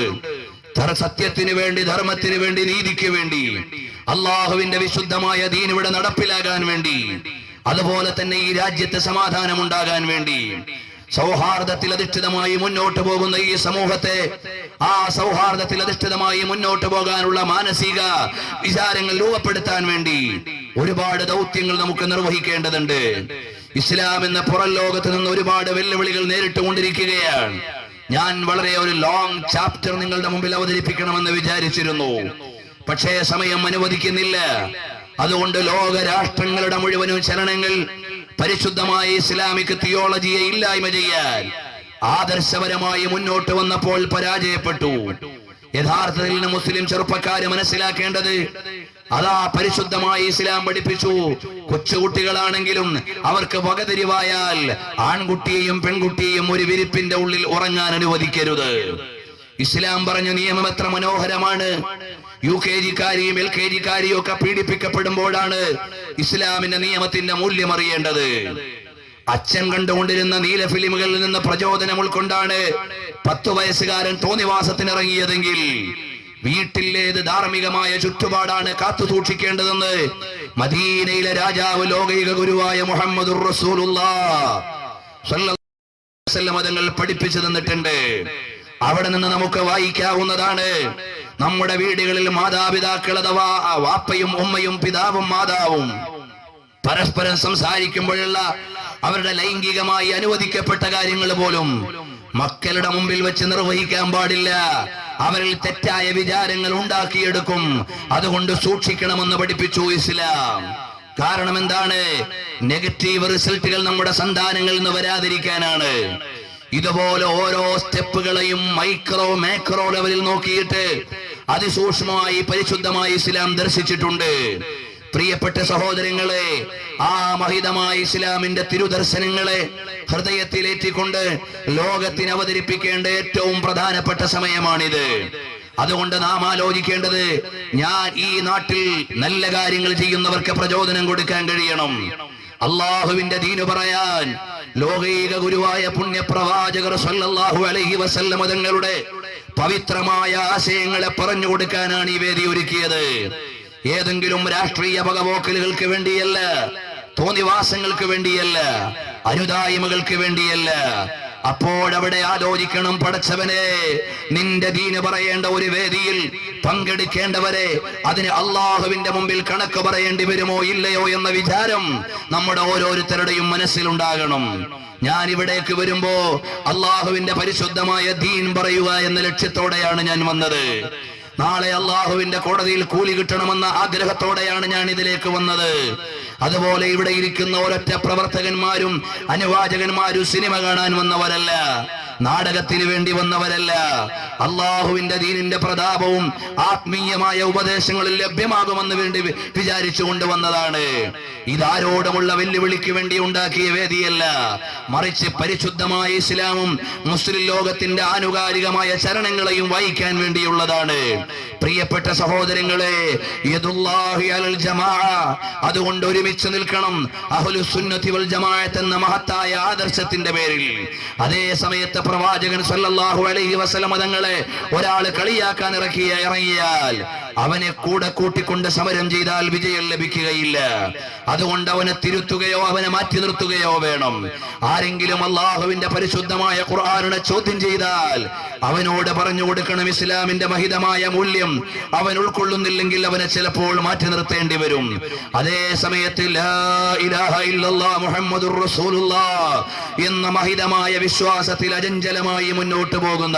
സത്യത്തിന് വേണ്ടി, ധർമ്മത്തിന് വേണ്ടി, നീതിക്ക് വേണ്ടി, അള്ളാഹുവിന്റെ വിശുദ്ധമായ ദീൻ ഇവിടെ നടപ്പിലാകാൻ വേണ്ടി, അതുപോലെ തന്നെ ഈ രാജ്യത്ത് സമാധാനം ഉണ്ടാകാൻ വേണ്ടി, സൗഹാർദ്ദത്തിൽ അധിഷ്ഠിതമായി മുന്നോട്ട് പോകുന്ന ഈ സമൂഹത്തെ ആ സൗഹാർദ്ദത്തിൽ അധിഷ്ഠിതമായി മുന്നോട്ട് പോകാനുള്ള മാനസിക വിചാരങ്ങൾ രൂപപ്പെടുത്താൻ വേണ്ടി ഒരുപാട് ദൗത്യങ്ങൾ നമുക്ക് നിർവഹിക്കേണ്ടതുണ്ട്. ഇസ്ലാം എന്ന പുറം ലോകത്ത് നിന്ന് ഒരുപാട് വെല്ലുവിളികൾ നേരിട്ടുകൊണ്ടിരിക്കുകയാണ്. ഞാൻ വളരെ ഒരു ലോങ് ചാപ്റ്റർ നിങ്ങളുടെ മുമ്പിൽ അവതരിപ്പിക്കണമെന്ന് വിചാരിച്ചിരുന്നു, പക്ഷേ സമയം അനുവദിക്കുന്നില്ല. അതുകൊണ്ട് ലോക രാഷ്ട്രങ്ങളുടെ മുഴുവനും ചലനങ്ങൾ പരിശുദ്ധമായ ഇസ്ലാമിക് തിയോളജിയെ ഇല്ലായ്മ ചെയ്യാൻ ആദർശപരമായി മുന്നോട്ട് വന്നപ്പോൾ പരാജയപ്പെട്ടു. യഥാർത്ഥത്തിൽ മുസ്ലിം ചെറുപ്പക്കാര് മനസ്സിലാക്കേണ്ടത് അതാ പരിശുദ്ധമായ ഇസ്ലാം പഠിപ്പിച്ചു, കൊച്ചുകുട്ടികളാണെങ്കിലും അവർക്ക് വകതിരിവായാൽ ആൺകുട്ടിയെയും പെൺകുട്ടിയെയും ഒരു വിരിപ്പിന്റെ ഉള്ളിൽ ഉറങ്ങാൻ അനുവദിക്കരുത്. ഇസ്ലാം പറഞ്ഞ നിയമം എത്ര മനോഹരമാണ്. UKG-കാരിയും LKG-കാരിയും ഒക്കെ പീഡിപ്പിക്കപ്പെടുമ്പോഴാണ് ഇസ്ലാമിന്റെ നിയമത്തിന്റെ മൂല്യം അറിയേണ്ടത്. അച്ഛൻ കണ്ടുകൊണ്ടിരുന്ന നീല ഫിലിമുകളിൽ നിന്ന് പ്രചോദനം ഉൾക്കൊണ്ടാണ് 10 വയസ്സുകാരൻ തോന്നിവാസത്തിനിറങ്ങിയതെങ്കിൽ വീട്ടിലേത് ധാർമ്മികമായ ചുറ്റുപാടാണ് കാത്തു സൂക്ഷിക്കേണ്ടതെന്ന് മദീനയിലെ രാജാവ് ലോകൈക ഗുരുവായ മുഹമ്മദുർ റസൂലുള്ളാഹ് സ്വല്ലല്ലാഹു അലൈഹി വസല്ലം തങ്ങൾ പഠിപ്പിച്ചു തന്നിട്ടുണ്ട്. അവിടെ നിന്ന് നമുക്ക് വായിക്കാവുന്നതാണ്. നമ്മുടെ വീടുകളിൽ മാതാപിതാക്കൾ അഥവാ വാപ്പയും ഉമ്മയും പിതാവും മാതാവും പരസ്പരം സംസാരിക്കുമ്പോഴുള്ള അവരുടെ ലൈംഗികമായി അനുവദിക്കപ്പെട്ട കാര്യങ്ങൾ പോലും മക്കളുടെ മുമ്പിൽ വെച്ച് നിർവഹിക്കാൻ പാടില്ല. അവരിൽ തെറ്റായ വിചാരങ്ങൾ ഉണ്ടാക്കിയെടുക്കും. അതുകൊണ്ട് സൂക്ഷിക്കണമെന്ന് പഠിപ്പിച്ചു ഇസ്ലാം. കാരണം എന്താണ്? നെഗറ്റീവ് റിസൾട്ടുകൾ നമ്മുടെ സന്താനങ്ങളിൽ നിന്ന് വരാതിരിക്കാനാണ്. ഇതുപോലെ ഓരോ സ്റ്റെപ്പുകളെയും മൈക്രോ മാക്രോ ലെവലിൽ നോക്കിയിട്ട് അതിസൂക്ഷ്മമായി പരിശുദ്ധമായി ഇസ്ലാം ദർശിച്ചിട്ടുണ്ട്. പ്രിയപ്പെട്ട സഹോദരങ്ങളെ, ആ മഹിതമായ ഇസ്ലാമിന്റെ തിരുദർശനങ്ങളെ ഹൃദയത്തിലേറ്റിക്കൊണ്ട് ലോകത്തിന് അവതരിപ്പിക്കേണ്ട ഏറ്റവും പ്രധാനപ്പെട്ട സമയമാണിത്. അതുകൊണ്ട് നാം ആലോചിക്കേണ്ടത്, ഞാൻ ഈ നാട്ടിൽ നല്ല കാര്യങ്ങൾ ചെയ്യുന്നവർക്ക് പ്രചോദനം കൊടുക്കാൻ കഴിയണം. അള്ളാഹുവിന്റെ ദീന് പറയാൻ ലോകൈക ഗുരുവായ പുണ്യപ്രവാചകർ സല്ലല്ലാഹു അലൈഹി വസല്ലം തങ്ങളുടെ പവിത്രമായ ആശയങ്ങളെ പറഞ്ഞു കൊടുക്കാനാണ് ഈ വേദി ഒരുക്കിയത്. ഏതെങ്കിലും രാഷ്ട്രീയ പകപോക്കലുകൾക്ക് വേണ്ടിയല്ല, തോന്നിവാസങ്ങൾക്ക് വേണ്ടിയല്ല, അനുദായ്മകൾക്ക് വേണ്ടിയല്ല. അപ്പോഴവിടെ ആലോചിക്കണം, പടച്ചവനെ, നിന്റെ ദീന് പറയേണ്ട ഒരു വേദിയിൽ പങ്കെടുക്കേണ്ടവരെ അതിന് അള്ളാഹുവിന്റെ മുമ്പിൽ കണക്ക് പറയേണ്ടി വരുമോ ഇല്ലയോ എന്ന വിചാരം നമ്മുടെ ഓരോരുത്തരുടെയും മനസ്സിലുണ്ടാകണം. ഞാൻ ഇവിടേക്ക് വരുമ്പോ അള്ളാഹുവിന്റെ പരിശുദ്ധമായ ദീൻ പറയുക എന്ന ലക്ഷ്യത്തോടെയാണ് ഞാൻ വന്നത്. നാളെ അള്ളാഹുവിന്റെ കോടതിയിൽ കൂലി കിട്ടണമെന്ന ആഗ്രഹത്തോടെയാണ് ഞാൻ ഇതിലേക്ക് വന്നത്. അതുപോലെ ഇവിടെ ഇരിക്കുന്ന ഒരൊറ്റ പ്രവർത്തകന്മാരും അനുവാചകന്മാരും സിനിമ കാണാൻ വന്നവരല്ല, നാടകത്തിന് വേണ്ടി വന്നവരല്ല. അള്ളാഹുവിന്റെ ദീനിന്റെ പ്രതാപവും ആത്മീയമായ ഉപദേശങ്ങളിൽ ലഭ്യമാകുമെന്ന് വേണ്ടി വിചാരിച്ചു കൊണ്ടുവന്നതാണ്. ഇതാരോടുമുള്ള വെല്ലുവിളിക്ക് വേണ്ടി ഉണ്ടാക്കിയ വേദിയല്ല, മറിച്ച് പരിശുദ്ധമായ ഇസ്ലാമും മുസ്ലിം ലോകത്തിന്റെ ആനുകാലികമായ ചരണങ്ങളെയും വായിക്കാൻ വേണ്ടിയുള്ളതാണ്. പ്രിയപ്പെട്ട സഹോദരങ്ങളെ, യദുല്ലാഹി അലൽ ജമാഅ, അതുകൊണ്ട് ഒരുമിച്ച് നിൽക്കണം അഹ്ലുസ് സുന്നത്തി വൽ ജമാഅത്ത് എന്ന മഹത്തായ ആദർശത്തിന്റെ പേരിൽ. അതേ സമയത്ത് പ്രവാചകൻ സല്ലല്ലാഹു അലൈഹി വസല്ലം തങ്ങളെ ഒരാൾ കളിയാക്കാൻ ഇറങ്ങിയാൽ അവനെ കൂടെ കൂട്ടിക്കൊണ്ട് സമരം ചെയ്താൽ വിജയം ലഭിക്കുകയില്ല. അതുകൊണ്ട് അവനെ തിരുത്തുകയോ അവനെ മാറ്റി നിർത്തുകയോ വേണം. ആരെങ്കിലും അള്ളാഹുവിന്റെ പരിശുദ്ധമായ ഖുർആനിനെ ചോദ്യം ചെയ്താൽ അവനോട് പറഞ്ഞു കൊടുക്കണം ഇസ്ലാമിന്റെ മഹിതമായ മൂല്യം. അവൻ ഉൾക്കൊള്ളുന്നില്ലെങ്കിൽ അവനെ ചിലപ്പോൾ മാറ്റി നിർത്തേണ്ടി വരും. അതേ സമയത്ത് ലാ ഇലാഹ ഇല്ലല്ലാഹ് മുഹമ്മദുർ റസൂലുള്ളാഹ് എന്ന മഹിതമായ വിശ്വാസത്തിൽ അചഞ്ചലമായി മുന്നോട്ട് പോകുന്ന,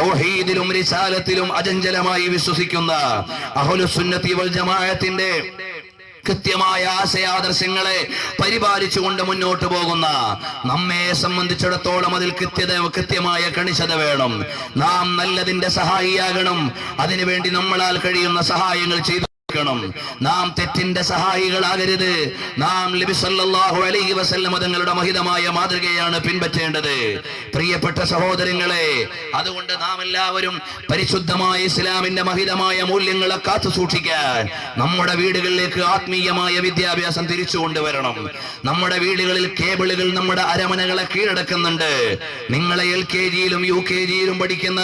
തൗഹീദിലും റിസാലത്തിലും അചഞ്ചലമായി വിശ്വസിക്കുന്ന അഹ്ലുസ് സുന്നത്തി വൽ ജമാഅത്തിന്റെ കൃത്യമായ ആശയാദർശങ്ങളെ പരിപാലിച്ചുകൊണ്ട് മുന്നോട്ട് പോകുന്ന നമ്മെ സംബന്ധിച്ചിടത്തോളം അതിൽ കൃത്യമായ കണിശത വേണം. നാം നല്ലതിന്റെ സഹായിയാകണം. അതിനുവേണ്ടി നമ്മളാൽ കഴിയുന്ന സഹായങ്ങൾ ചെയ്തു. നാം തെറ്റിന്റെ സഹായികളാകരുത്. നാം നബി സല്ലല്ലാഹു അലൈഹി വസല്ലം തങ്ങളുടെ മഹിതമായ മാതൃകയാണ് പിൻപറ്റേണ്ടത്. പ്രിയപ്പെട്ട സഹോദരങ്ങളെ, അതുകൊണ്ട് നാം എല്ലാവരും പരിശുദ്ധമായ ഇസ്ലാമിന്റെ മഹിതമായ മൂല്യങ്ങളെ കാത്തു സൂക്ഷിക്കാൻ നമ്മുടെ വീടുകളിലേക്ക് ആത്മീയമായ വിദ്യാഭ്യാസം തിരിച്ചു കൊണ്ടുവരണം. നമ്മുടെ വീടുകളിൽ കേബിളുകൾ നമ്മുടെ അരമനകളെ കീഴടക്കുന്നുണ്ട്. നിങ്ങളെ LKG-യിലും UKG-യിലും പഠിക്കുന്ന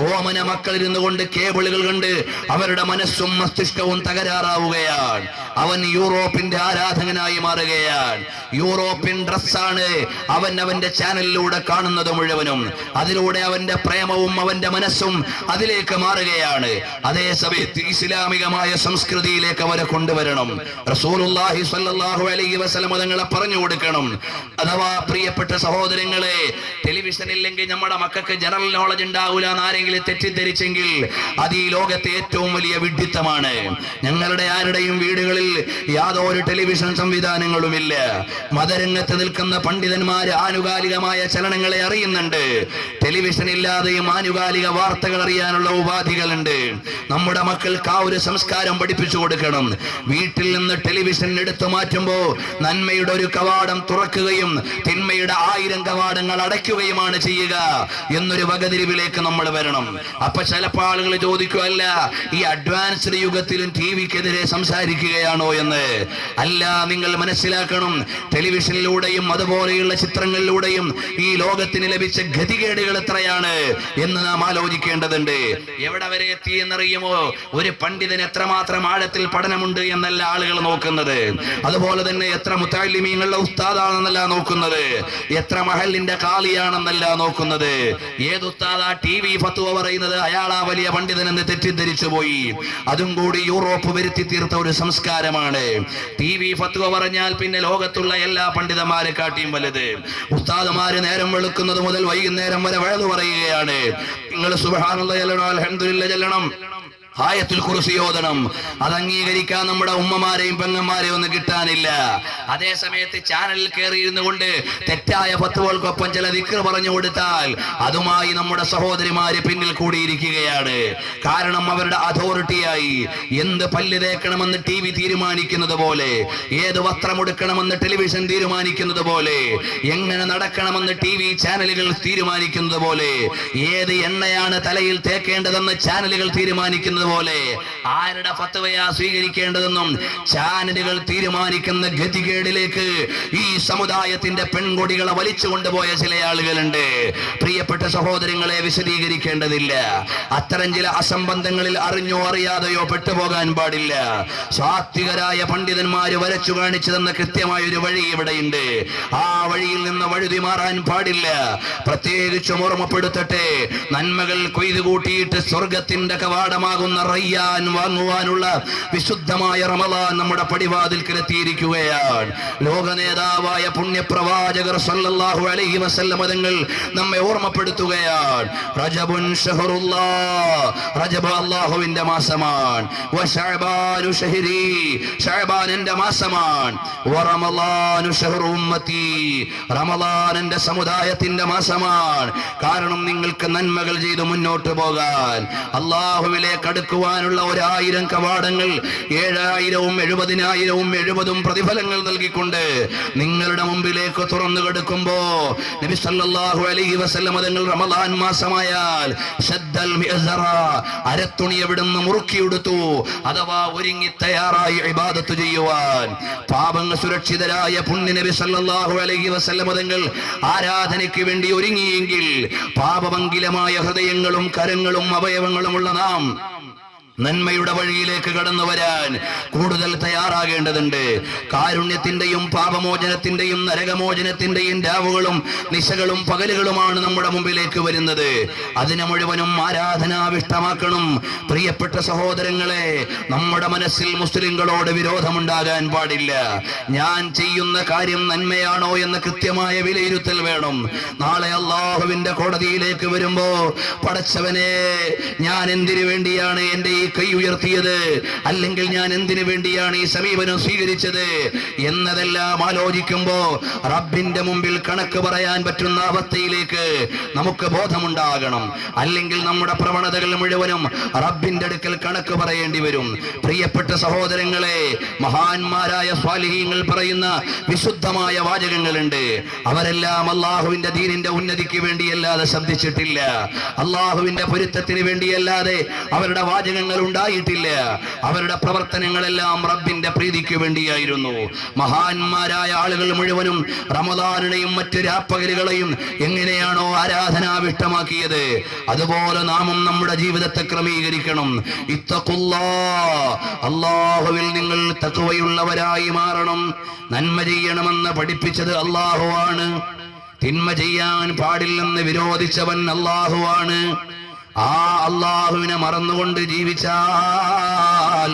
ഓമന മക്കൾ ഇരുന്നു കൊണ്ട് കേബിളുകൾ കണ്ട് അവരുടെ മനസ്സും മസ്തിഷ്കവും തകരാറാവുകയാണ്. അവൻ യൂറോപ്പിന്റെ ആരാധകനായി മാറുകയാണ്. യൂറോപ്യൻ ഡ്രസ്സാണ് അവൻ അവന്റെ ചാനലിലൂടെ കാണുന്നത് മുഴുവനും. അതിലൂടെ അവന്റെ പ്രേമവും അവന്റെ മനസ്സും അതിലേക്ക് മാറുകയാണ്. അതേ സമയത്ത് ഇസ്ലാമികമായ സംസ്കൃതിയിലേക്ക് അവരെ കൊണ്ടുവരണം. റസൂലുള്ളാഹി സ്വല്ലല്ലാഹു അലൈഹി വസല്ലം തങ്ങളെ പറഞ്ഞു കൊടുക്കണം. അഥവാ പ്രിയപ്പെട്ട സഹോദരങ്ങളെ, ടെലിവിഷൻ ഇല്ലെങ്കിൽ നമ്മുടെ മക്കൾക്ക് ജനറൽ നോളജ് ഉണ്ടാവൂല എന്ന് ആരെങ്കിലും തെറ്റിദ്ധരിച്ചെങ്കിൽ അത് ഈ ലോകത്തെ ഏറ്റവും വലിയ വിഡ്ഢിത്തമാണ്. ഞങ്ങളുടെ ആരുടെയും വീടുകളിൽ യാതൊരു ടെലിവിഷൻ സംവിധാനങ്ങളുമില്ല. മതരംഗത്ത് നിൽക്കുന്ന പണ്ഡിതന്മാര് ആനുകാലികമായ ചലനങ്ങളെ അറിയുന്നുണ്ട്. ടെലിവിഷൻ ഇല്ലാതെയും ആനുകാലിക വാർത്തകൾ അറിയാനുള്ള ഉപാധികളുണ്ട്. നമ്മുടെ മക്കൾക്ക് ആ ഒരു സംസ്കാരം പഠിപ്പിച്ചു കൊടുക്കണം. വീട്ടിൽ നിന്ന് ടെലിവിഷൻ എടുത്തു മാറ്റുമ്പോ നന്മയുടെ ഒരു കവാടം തുറക്കുകയും തിന്മയുടെ 1000 കവാടങ്ങൾ അടയ്ക്കുകയുമാണ് ചെയ്യുക എന്നൊരു വകതിരിവിലേക്ക് നമ്മൾ വരണം. അപ്പൊ ചിലപ്പോൾ ആളുകൾ ചോദിക്കുമല്ല, ഈ അഡ്വാൻസ്ഡ് യുഗത്തിലും വിക്കെതിരെ സംസാരിക്കുകയാണോ എന്ന്. അല്ല, നിങ്ങൾ മനസ്സിലാക്കണം, ടെലിവിഷനിലൂടെയും അതുപോലെയുള്ള ചിത്രങ്ങളിലൂടെയും ഈ ലോകത്തിന് ലഭിച്ച ഗതികേടുകൾ എത്രയാണ് എന്ന് നാം ആലോചിക്കേണ്ടതുണ്ട്. എവിടെ വരെ എത്തി എന്നറിയുമോ? ഒരു പണ്ഡിതന് എത്രമാത്രം ആഴത്തിൽ പഠനമുണ്ട് എന്നല്ല ആളുകൾ നോക്കുന്നത്. അതുപോലെ തന്നെ എത്ര മുത്തഅല്ലിമീങ്ങളുടെ ഉസ്താദാണെന്നല്ല നോക്കുന്നത്, എത്ര മഹലിന്റെ കാളിയാണെന്നല്ല നോക്കുന്നത്. ഏത് ഉസ്താദാ TV ഫത്വ പറയുന്നത് അയാളാ വലിയ പണ്ഡിതനെന്ന് തെറ്റിദ്ധരിച്ചു പോയി. അതും കൂടി യൂറോപ്പ് വരുത്തി തീർത്ത ഒരു സംസ്കാരമാണ്. TV ഫത്വ പറഞ്ഞാൽ പിന്നെ ലോകത്തുള്ള എല്ലാ പണ്ഡിതന്മാരെ കാട്ടിയും വലുത്. ഉസ്താദുമാര് നേരം വെളുക്കുന്നത് മുതൽ വൈകുന്നേരം വരെ വഴുതു പറയുകയാണ്. നിങ്ങൾ സുബ്ഹാനല്ലാഹ് ചൊല്ലണം, അൽഹംദുലില്ലാഹ് ചൊല്ലണം, ആയത്തുൽ കുർസി ഓതണം. അത് അംഗീകരിക്കാൻ നമ്മുടെ ഉമ്മമാരെയും പെങ്ങന്മാരെയും ഒന്നും കിട്ടാനില്ല. അതേ സമയത്ത് ചാനലിൽ കയറിയിരുന്നു കൊണ്ട് തെറ്റായ ഫത്വകൾക്കൊപ്പം ചില ദിക്ർ പറഞ്ഞു കൊടുത്താൽ അതുമായി നമ്മുടെ സഹോദരിമാര് പിന്നിൽ കൂടിയിരിക്കുകയാണ്. കാരണം അവരുടെ അതോറിറ്റിയായി എന്ത് പല്ല് തേക്കണമെന്ന് TV തീരുമാനിക്കുന്നത് പോലെ, ഏത് വസ്ത്രമെടുക്കണമെന്ന് ടെലിവിഷൻ തീരുമാനിക്കുന്നത് പോലെ, എങ്ങനെ നടക്കണമെന്ന് TV ചാനലുകൾ തീരുമാനിക്കുന്നത് പോലെ, ഏത് എണ്ണയാണ് തലയിൽ തേക്കേണ്ടതെന്ന് ചാനലുകൾ തീരുമാനിക്കുന്നത് പോലെ, ആരുടെ ഫത്വയാ സ്വീകരിക്കേണ്ടതെന്നും ചാനലുകൾ തീരുമാനിക്കുന്ന ഗതികേടിലേക്ക് ഈ സമുദായത്തിന്റെ പെൺകൊടികളെ വലിച്ചു കൊണ്ടുപോയ ചില ആളുകളുണ്ട്. പ്രിയപ്പെട്ട സഹോദരങ്ങളെ, വിശദീകരിക്കേണ്ടതില്ല. അത്തരം ചില അസംബന്ധങ്ങളിൽ അറിഞ്ഞോ അറിയാതെയോ പെട്ടുപോകാൻ പാടില്ല. സാത്വികരായ പണ്ഡിതന്മാര് വരച്ചു കാണിച്ചു തന്ന കൃത്യമായ ഒരു വഴി ഇവിടെയുണ്ട്. ആ വഴിയിൽ നിന്ന് വഴുതി മാറാൻ പാടില്ല. പ്രത്യേകിച്ചും ഓർമ്മപ്പെടുത്തട്ടെ, നന്മകൾ കൊയ്തു കൂട്ടിയിട്ട് സ്വർഗത്തിന്റെ കവാടമാകുന്ന റയ്യാൻ വാങ്ങുവാനുള്ള വിശുദ്ധമായ റമളാൻ നമ്മുടെ പടിവാതിൽക്കലെത്തിയിരിക്കുകയാണ്. ലോക നേതാവായ പുണ്യപ്രവാചകർ സല്ലല്ലാഹു അലൈഹി വസല്ലം തങ്ങൾ നമ്മെ ഓർമ്മപ്പെടുത്തുകയാണ്. റജബുൻ ഷഹറുല്ലാഹ്, റജബ് അല്ലാഹുവിന്റെ മാസമാണ്. വശഅബാനു ഷഹരി, ശഅബാൻ എന്റെ മാസമാണ്. വറമളാനു ഷഹറു ഉമ്മത്തി, റമളാൻ എന്റെ സമുദായത്തിന്റെ മാസമാണ്. കാരണം നിങ്ങൾക്ക് നന്മകൾ ചെയ്ത് മുന്നോട്ട് പോകാൻ, അല്ലാഹുവിലേക്ക് അടുക്കുവാനുള്ള 1000 കവാടങ്ങൾ 7000ഉം 70000ഉം 70ഉം പ്രതിഫലങ്ങൾ നൽകിക്കൊണ്ട് നിങ്ങളുടെ മുമ്പിലേക്ക് തുറന്നു കൊടുക്കുമ്പോ നബി സല്ലല്ലാഹു അലൈഹി വസല്ലം തങ്ങൾ റമളാൻ മാസമായാൽ ശദ്ദൽ മിഅ്സറ, അരത്തുണി എവിടുന്ന് മുറുക്കിയെടുത്തു, അഥവാ ഒരുങ്ങി തയ്യാറായി ഇബാദത്ത് ചെയ്യുവാൻ. പാപങ്ങൾ സുരക്ഷിതരായ പുണ്യ നബി സല്ലല്ലാഹു അലൈഹി വസല്ലം തങ്ങൾ ആരാധനയ്ക്ക് വേണ്ടി ഒരുങ്ങിയെങ്കിൽ പാപമംഗിലമായ ഹൃദയങ്ങളും കരങ്ങളും അവയവങ്ങളുമുള്ള നാം നന്മയുടെ വഴിയിലേക്ക് കടന്നു വരാൻ കൂടുതൽ തയ്യാറാകേണ്ടതുണ്ട്. കാരുണ്യത്തിന്റെയും പാപമോചനത്തിന്റെയും നരകമോചനത്തിന്റെയും രാവുകളും നിശകളും പകലുകളുമാണ് നമ്മുടെ മുമ്പിലേക്ക് വരുന്നത്. അതിനെ മുഴുവനും ആരാധനാവിഷ്ടമാക്കണം. പ്രിയപ്പെട്ട സഹോദരങ്ങളെ, നമ്മുടെ മനസ്സിൽ മുസ്ലിങ്ങളോട് വിരോധമുണ്ടാകാൻ പാടില്ല. ഞാൻ ചെയ്യുന്ന കാര്യം നന്മയാണോ എന്ന് കൃത്യമായ വിലയിരുത്തൽ വേണം. നാളെ അല്ലാഹുവിന്റെ കോടതിയിലേക്ക് വരുമ്പോ, പടച്ചവനെ, ഞാൻ എന്തിനു വേണ്ടിയാണ് എന്റെ ഈ കൈ ഉയർത്തിയത്, അല്ലെങ്കിൽ ഞാൻ എന്തിനു വേണ്ടിയാണ് ഈ സമീപനം സ്വീകരിച്ചത് എന്നതെല്ലാം ആലോചിക്കുമ്പോ റബ്ബിന്റെ മുമ്പിൽ കണക്ക് പറയാൻ പറ്റുന്ന അവസ്ഥയിലേക്ക് നമുക്ക് ബോധമുണ്ടാകണം. അല്ലെങ്കിൽ നമ്മുടെ പ്രവണതകൾ മുഴുവനും റബ്ബിന്റെ അടുക്കൽ കണക്ക് പറയേണ്ടി വരും. പ്രിയപ്പെട്ട സഹോദരങ്ങളെ, മഹാന്മാരായ സ്വാലിഹീങ്ങൾ പറയുന്ന വിശുദ്ധമായ വാചകങ്ങളുണ്ട്. അവരെല്ലാം അല്ലാഹുവിന്റെ ദീനിന്റെ ഉന്നതിക്ക് വേണ്ടിയല്ലാതെ ശബ്ദിച്ചിട്ടില്ല. അല്ലാഹുവിന്റെ പൊരുത്തത്തിന് വേണ്ടിയല്ലാതെ അവരുടെ വാചകങ്ങൾ ഉണ്ടായിട്ടില്ല. അവരുടെ പ്രവർത്തനങ്ങളെല്ലാം റബ്ബിന്റെ പ്രീതിക്ക് വേണ്ടിയായിരുന്നു. മഹാന്മാരായ ആളുകൾ മുഴുവനും റമദാനിനെയും മറ്റു രാപ്പകലുകളെയും എങ്ങനെയാണോ ആരാധനാവിഷ്ടമാക്കിയത്, അതുപോലെ നാമും നമ്മുടെ ജീവിതത്തെ ക്രമീകരിക്കണം. ഇത്തഖുല്ലാഹ്, അല്ലാഹുവിൽ നിങ്ങൾ തഖ്വയുള്ളവരായി മാറണം. നന്മ ചെയ്യണമെന്ന് പഠിപ്പിച്ചത് അല്ലാഹുവാണ്. തിന്മ ചെയ്യാൻ പാടില്ലെന്ന് വിരോധിച്ചവൻ അല്ലാഹുവാണ്. ആ അല്ലാഹുവിനെ മറന്നുകൊണ്ട് ജീവിച്ചാൽ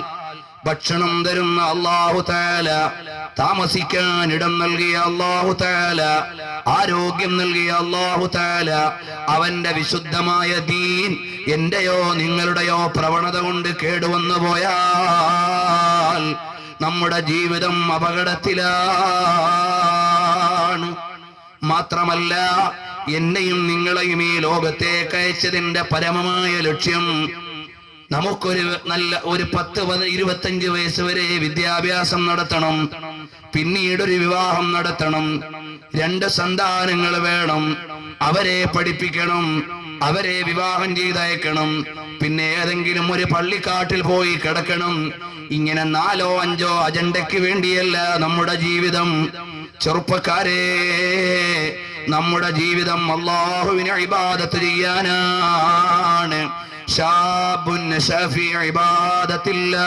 ഭക്ഷണം തരുന്ന അല്ലാഹു തആല, താമസിക്കാൻ ഇടം നൽകിയ അല്ലാഹു തആല, ആരോഗ്യം നൽകിയ അല്ലാഹു തആല, അവന്റെ വിശുദ്ധമായ ദീൻ എന്റെയോ നിങ്ങളുടെയോ പ്രവണത കൊണ്ട് കേടുവന്നു പോയാൽ നമ്മുടെ ജീവിതം അപകടത്തിലാണ്. മാത്രമല്ല, എന്നെയും നിങ്ങളെയും ഈ ലോകത്തേക്ക് അയച്ചതിന്റെ പരമമായ ലക്ഷ്യം നമുക്കൊരു നല്ല ഒരു 10-25 വയസ്സ് വരെ വിദ്യാഭ്യാസം നടത്തണം, പിന്നീടൊരു വിവാഹം നടത്തണം, 2 സന്താനങ്ങൾ വേണം, അവരെ പഠിപ്പിക്കണം, അവരെ വിവാഹം ചെയ്തയക്കണം, പിന്നെ ഏതെങ്കിലും ഒരു പള്ളിക്കാട്ടിൽ പോയി കിടക്കണം. ഇങ്ങനെ 4 or 5 അജണ്ടയ്ക്ക് വേണ്ടിയല്ല നമ്മുടെ ജീവിതം. ചെറുപ്പക്കാരെ, നമ്മുടെ ജീവിതം അല്ലാഹുവിനെ ഇബാദത്ത് ചെയ്യാനാണ്. ശാബുൻ നശഫി ഇബാദത്തില്ലാഹ്,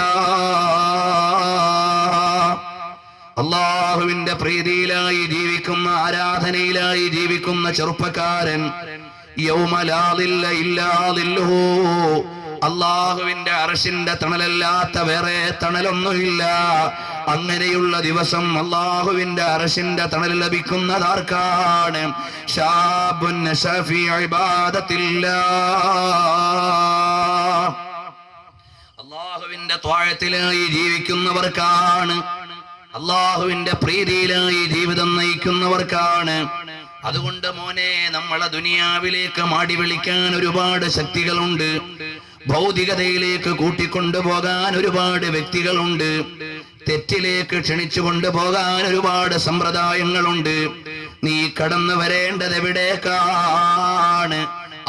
അല്ലാഹുവിന്റെ പ്രീതിയിലായി ജീവിക്കുന്ന, ആരാധനയിലായി ജീവിക്കുന്ന ചെറുപ്പക്കാരൻ യൗമ ലാ ദില്ല ഇല്ലാ ദില്ലുഹു, അല്ലാഹുവിന്റെ അർശിന്റെ തണലല്ലാത്ത വേറെ തണലൊന്നുമില്ല. അങ്ങനെയുള്ള ദിവസം അല്ലാഹുവിന്റെ അർശിന്റെ തണൽ ലഭിക്കുന്നതാർക്കാണ്? ശാബുൻ നശഫി ഇബാദത്തില്ലാഹ്, അല്ലാഹുവിന്റെ ത്വാഅത്തിലായി ജീവിക്കുന്നവർക്കാണ്, അല്ലാഹുവിന്റെ പ്രീതിയിലായി ജീവിതം നയിക്കുന്നവർക്കാണ്. അതുകൊണ്ട് മോനെ, നമ്മളെ ദുനിയാവിലേക്ക് മാടി വിളിക്കാൻ ഒരുപാട് ശക്തികളുണ്ട്, ഭൗതികതയിലേക്ക് കൂട്ടിക്കൊണ്ടുപോകാൻ ഒരുപാട് വ്യക്തികളുണ്ട്, തെറ്റിലേക്ക് ക്ഷണിച്ചു കൊണ്ടുപോകാൻ ഒരുപാട് സമ്പ്രദായങ്ങളുണ്ട്. നീ കടന്നു വരേണ്ടത് എവിടേക്കാണ്?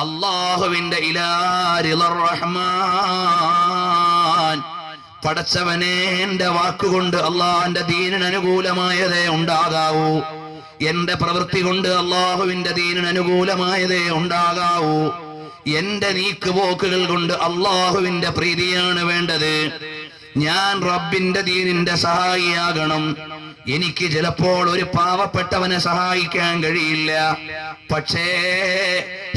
അല്ലാഹുവിന്റെ ഇലാ റിളർ റഹ്മാൻ. പടച്ചവനെ, എന്റെ വാക്കുകൊണ്ട് അള്ളാഹുവിന്റെ ദീനിന് അനുകൂലമായതേ ഉണ്ടാകാവൂ, എന്റെ പ്രവൃത്തി കൊണ്ട് അള്ളാഹുവിന്റെ ദീനിന് അനുകൂലമായതേ ഉണ്ടാകാവൂ, എന്റെ നീക്കുപോക്കുകൾ കൊണ്ട് അള്ളാഹുവിന്റെ പ്രീതിയാണ് വേണ്ടത്. ഞാൻ റബ്ബിന്റെ ദീനിന്റെ സഹായിയാകണം. എനിക്ക് ചിലപ്പോൾ ഒരു പാവപ്പെട്ടവനെ സഹായിക്കാൻ കഴിയില്ല, പക്ഷേ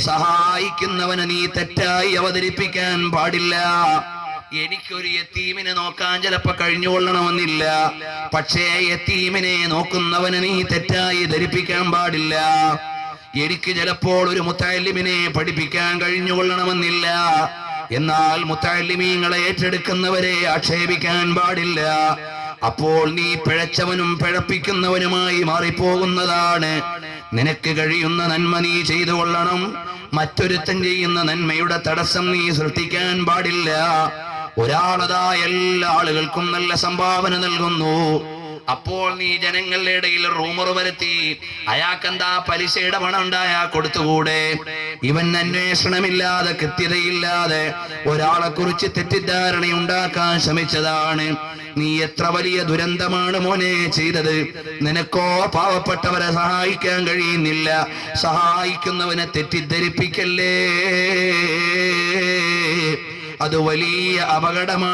സഹായിക്കുന്നവനെ നീ തെറ്റായി അവതരിപ്പിക്കാൻ പാടില്ല. എനിക്കൊരു യതീമിനെ നോക്കാൻ ചിലപ്പോ കഴിഞ്ഞുകൊള്ളണമെന്നില്ല, പക്ഷേ യതീമിനെ നോക്കുന്നവനെ നീ തെറ്റായി ധരിപ്പിക്കാൻ പാടില്ല. എനിക്ക് ചിലപ്പോൾ ഒരു മുത്തഅല്ലിമിനെ പഠിപ്പിക്കാൻ കഴിഞ്ഞുകൊള്ളണമെന്നില്ല, എന്നാൽ മുത്തഅല്ലിമീങ്ങളെ ഏറ്റെടുക്കുന്നവരെ ആക്ഷേപിക്കാൻ പാടില്ല. അപ്പോൾ നീ പിഴച്ചവനും പിഴപ്പിക്കുന്നവനുമായി മാറിപ്പോകുന്നതാണ്. നിനക്ക് കഴിയുന്ന നന്മ നീ ചെയ്തു കൊള്ളണം, മറ്റൊരുത്തൻ ചെയ്യുന്ന നന്മയുടെ തടസ്സം നീ സൃഷ്ടിക്കാൻ പാടില്ല. ഒരാളതാ എല്ലാ ആളുകൾക്കും നല്ല സംഭാവന നൽകുന്നു, അപ്പോൾ നീ ജനങ്ങളുടെ ഇടയിൽ റൂമർ വരുത്തി അയാൾക്കെന്താ പലിശയുടെ പണം ഉണ്ടായാ കൊടുത്തുകൂടെ? ഇവൻ അന്വേഷണമില്ലാതെ കൃത്യതയില്ലാതെ ഒരാളെ കുറിച്ച് തെറ്റിദ്ധാരണ ഉണ്ടാക്കാൻ ശ്രമിച്ചതാണ്. നീ എത്ര വലിയ ദുരന്തമാണ് മോനെ ചെയ്തത്. നിനക്കോ പാവപ്പെട്ടവരെ സഹായിക്കാൻ കഴിയുന്നില്ല, സഹായിക്കുന്നവനെ തെറ്റിദ്ധരിപ്പിക്കല്ലേ, അത് വലിയ അപകടമാണ്.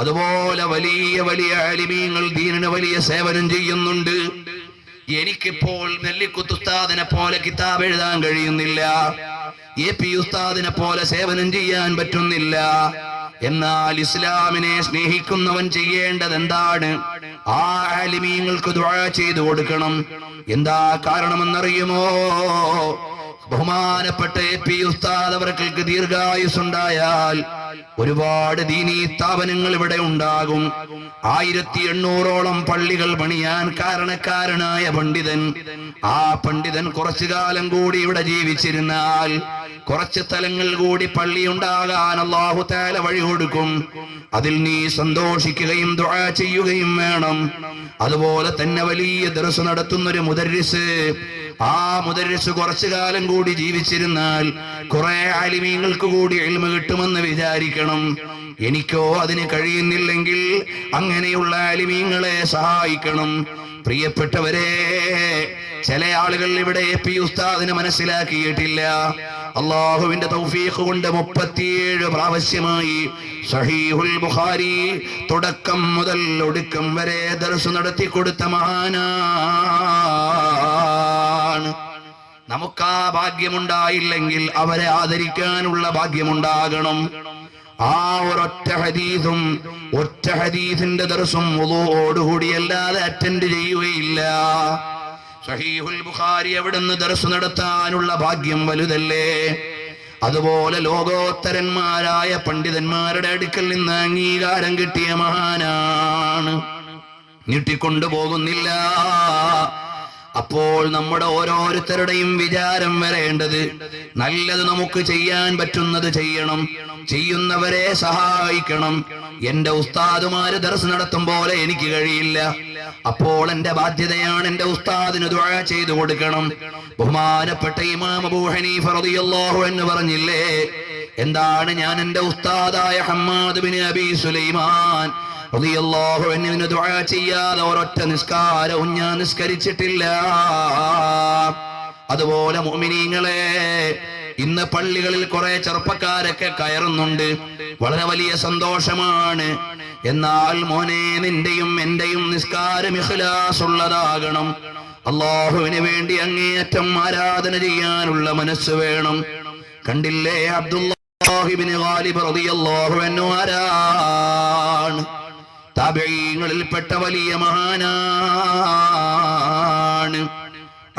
അതുപോലെ വലിയ വലിയ ആലിമീങ്ങൾ ദീനിന് വലിയ സേവനം ചെയ്യുന്നുണ്ട്. എനിക്കിപ്പോൾ നെല്ലിക്കുത്ത് ഉസ്താദിനെ പോലെ കിതാബ് എഴുതാൻ കഴിയുന്നില്ല, AP ഉസ്താദിനെ പോലെ സേവനം ചെയ്യാൻ പറ്റുന്നില്ല. എന്നാൽ ഇസ്ലാമിനെ സ്നേഹിക്കുന്നവൻ ചെയ്യേണ്ടത് എന്താണ്? ആ ആലിമീങ്ങൾക്ക് ദുആ ചെയ്തു കൊടുക്കണം. എന്താ കാരണമെന്നറിയുമോ? ബഹുമാനപ്പെട്ട AP ഉസ്താദ് അവർക്ക് ദീർഘായുസ്സുണ്ടായാൽ ഒരുപാട് ദീനീ സ്ഥാപനങ്ങൾ ഇവിടെ ഉണ്ടാകും. 1800ഓളം പള്ളികൾ പണിയാൻ കാരണക്കാരനായ പണ്ഡിതൻ, ആ പണ്ഡിതൻ കുറച്ചു കാലം കൂടി ഇവിടെ ജീവിച്ചിരുന്നാൽ കുറച്ച് സ്ഥലങ്ങൾ കൂടി പള്ളി ഉണ്ടാകാൻ അല്ലാഹു തആല വഴി കൊടുക്കും. അതിൽ നീ സന്തോഷിക്കുകയും ദുആ ചെയ്യുകയും വേണം. അതുപോലെ തന്നെ വലിയ ദർസ് നടത്തുന്നൊരു മുദർരിസ്, ആ മുദർരിസ് കുറച്ചു കാലം കൂടി ജീവിച്ചിരുന്നാൽ കുറെ ആലിമീങ്ങൾക്ക് കൂടി ഇൽമ കിട്ടുമെന്ന് വിചാരിക്കണം. എനിക്കോ അതിന് കഴിയുന്നില്ലെങ്കിൽ അങ്ങനെയുള്ള ആലിമീങ്ങളെ സഹായിക്കണം. പ്രിയപ്പെട്ടവരെ, ചില ആളുകൾ ഇവിടെ AP ഉസ്താദിനെ മനസ്സിലാക്കിയിട്ടില്ല. അള്ളാഹുവിന്റെ തൗഫീഖ് കൊണ്ട് 37 പ്രാവശ്യമായി സഹീഹുൽ ബുഖാരി തുടക്കം മുതൽ ഒടുക്കം വരെ ദർസ് നടത്തി കൊടുത്ത മഹാനാണ്. നമുക്ക് ആ ഭാഗ്യമുണ്ടായില്ലെങ്കിൽ അവരെ ആദരിക്കാനുള്ള ഭാഗ്യമുണ്ടാകണം. ആ ഒരൊറ്റ ഹദീസും ഒറ്റ ഹദീസിന്റെ ദർസും വുളൂഓടുകൂടി അല്ലാതെ അറ്റൻഡ് ചെയ്യുകയില്ല. സഹീഹുൽ ബുഖാരി എവിടുന്ന് ദർസ് നടത്താനുള്ള ഭാഗ്യം വലുതല്ലേ? അതുപോലെ ലോകോത്തരന്മാരായ പണ്ഡിതന്മാരുടെ അടുക്കൽ നിന്ന് അംഗീകാരം കിട്ടിയ മഹാനാണ്. നീട്ടിക്കൊണ്ടുപോകുന്നില്ല. അപ്പോൾ നമ്മുടെ ഓരോരുത്തരുടെയും വിചാരം വരേണ്ടത് നല്ലത് നമുക്ക് ചെയ്യാൻ പറ്റുന്നത് ചെയ്യണം, ചെയ്യുന്നവരെ സഹായിക്കണം. എന്റെ ഉസ്താദുമാര് ദർസ് നടത്തും പോലെ എനിക്ക് കഴിയില്ല, അപ്പോൾ എന്റെ ബാധ്യതയാണ് എന്റെ ഉസ്താദിന് ദുആ ചെയ്തു കൊടുക്കണം. ബഹുമാനപ്പെട്ട ഇമാം അബൂ ഹനീഫ റളിയല്ലാഹു അൻഹു പറഞ്ഞില്ലേ, എന്താണ്? ഞാൻ എൻ്റെ ഉസ്താദായ ഹമ്മാദ് ബിൻ അബീ സുലൈമാൻ റളിയല്ലാഹു അൻഹുവിന് ദുആ ചെയ്യാതെ ഒരൊറ്റ നിസ്കാരവും ഞാൻ നിസ്കരിച്ചിട്ടില്ല. അതുപോലെ മുഅ്മിനീങ്ങളെ, ഇന്ന് പള്ളികളിൽ കുറെ ചെറുപ്പക്കാരൊക്കെ കയറുന്നുണ്ട്, വളരെ വലിയ സന്തോഷമാണ്. എന്നാൽ മോനെ, നിന്റെയും എന്റെയും നിസ്കാരം ഇഖ്ലാസ് ഉള്ളതാകണം. അല്ലാഹുവിന് വേണ്ടി അങ്ങേയറ്റം ആരാധന ചെയ്യാനുള്ള മനസ്സ് വേണം. കണ്ടില്ലേ, അബ്ദുല്ലാഹി ഇബ്നു ഗാലിബ് റളിയല്ലാഹു അൻഹു ആരാണ്? താബഈങ്ങളിൽപ്പെട്ട വലിയ മഹാനാണ്.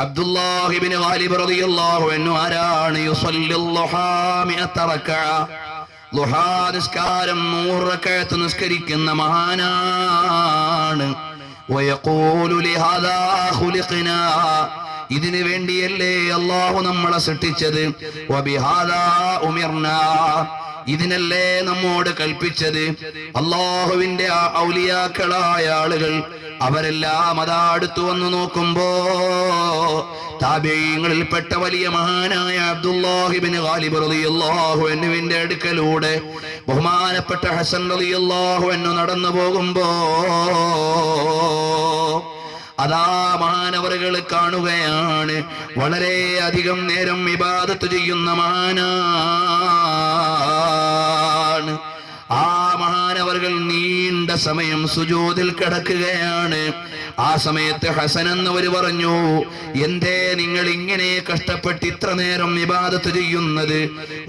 അബ്ദുല്ലാഹി ഇബ്നു ഗാലിബ് റളിയല്ലാഹു അൻഹു ആരാണ്? യുസല്ലി ളുഹാ മിഅത റക്അ, ളുഹാ നിസ്കാരം 100 റക്അത്ത് നിസ്കരിക്കുന്ന മഹാനാണ്. വയഖൂലു ലിഹാദാ ഖുലിഖ്നാ, ഇതിനു വേണ്ടിയല്ലേ അല്ലാഹു നമ്മളെ സൃഷ്ടിച്ചത്. വബിഹാദാ ഉമിർനാ, ഇതിനല്ലേ നമ്മോട് കൽപ്പിച്ചത്. അല്ലാഹുവിന്റെ ഔലിയാക്കളായ ആളുകൾ അവരെല്ലാം അതാ അടുത്തു വന്നു നോക്കുമ്പോ താബഈങ്ങളിൽപ്പെട്ട വലിയ മഹാനായ അബ്ദുല്ലാഹി ഇബ്നു ഗാലിബ് റളിയല്ലാഹു അൻഹുവിന്റെ അടുക്കലൂടെ ബഹുമാനപ്പെട്ട ഹസൻ റളിയല്ലാഹു അൻഹു നടന്നു പോകുമ്പോ അതാ മഹാനവറുകൾ കാണുകയാണ്, വളരെ അധികം നേരം ഇബാദത്ത് ചെയ്യുന്ന മഹാനാണ്. ആ മഹാനവറുകൾ നീണ്ട സമയം സുജൂദിൽ കിടക്കുകയാണ്. ആ സമയത്ത് ഹസൻ എന്നവർ പറഞ്ഞു, എന്തേ നിങ്ങൾ ഇങ്ങനെ കഷ്ടപ്പെട്ട് ഇത്ര നേരം ഇബാദത്ത് ചെയ്യുന്നത്?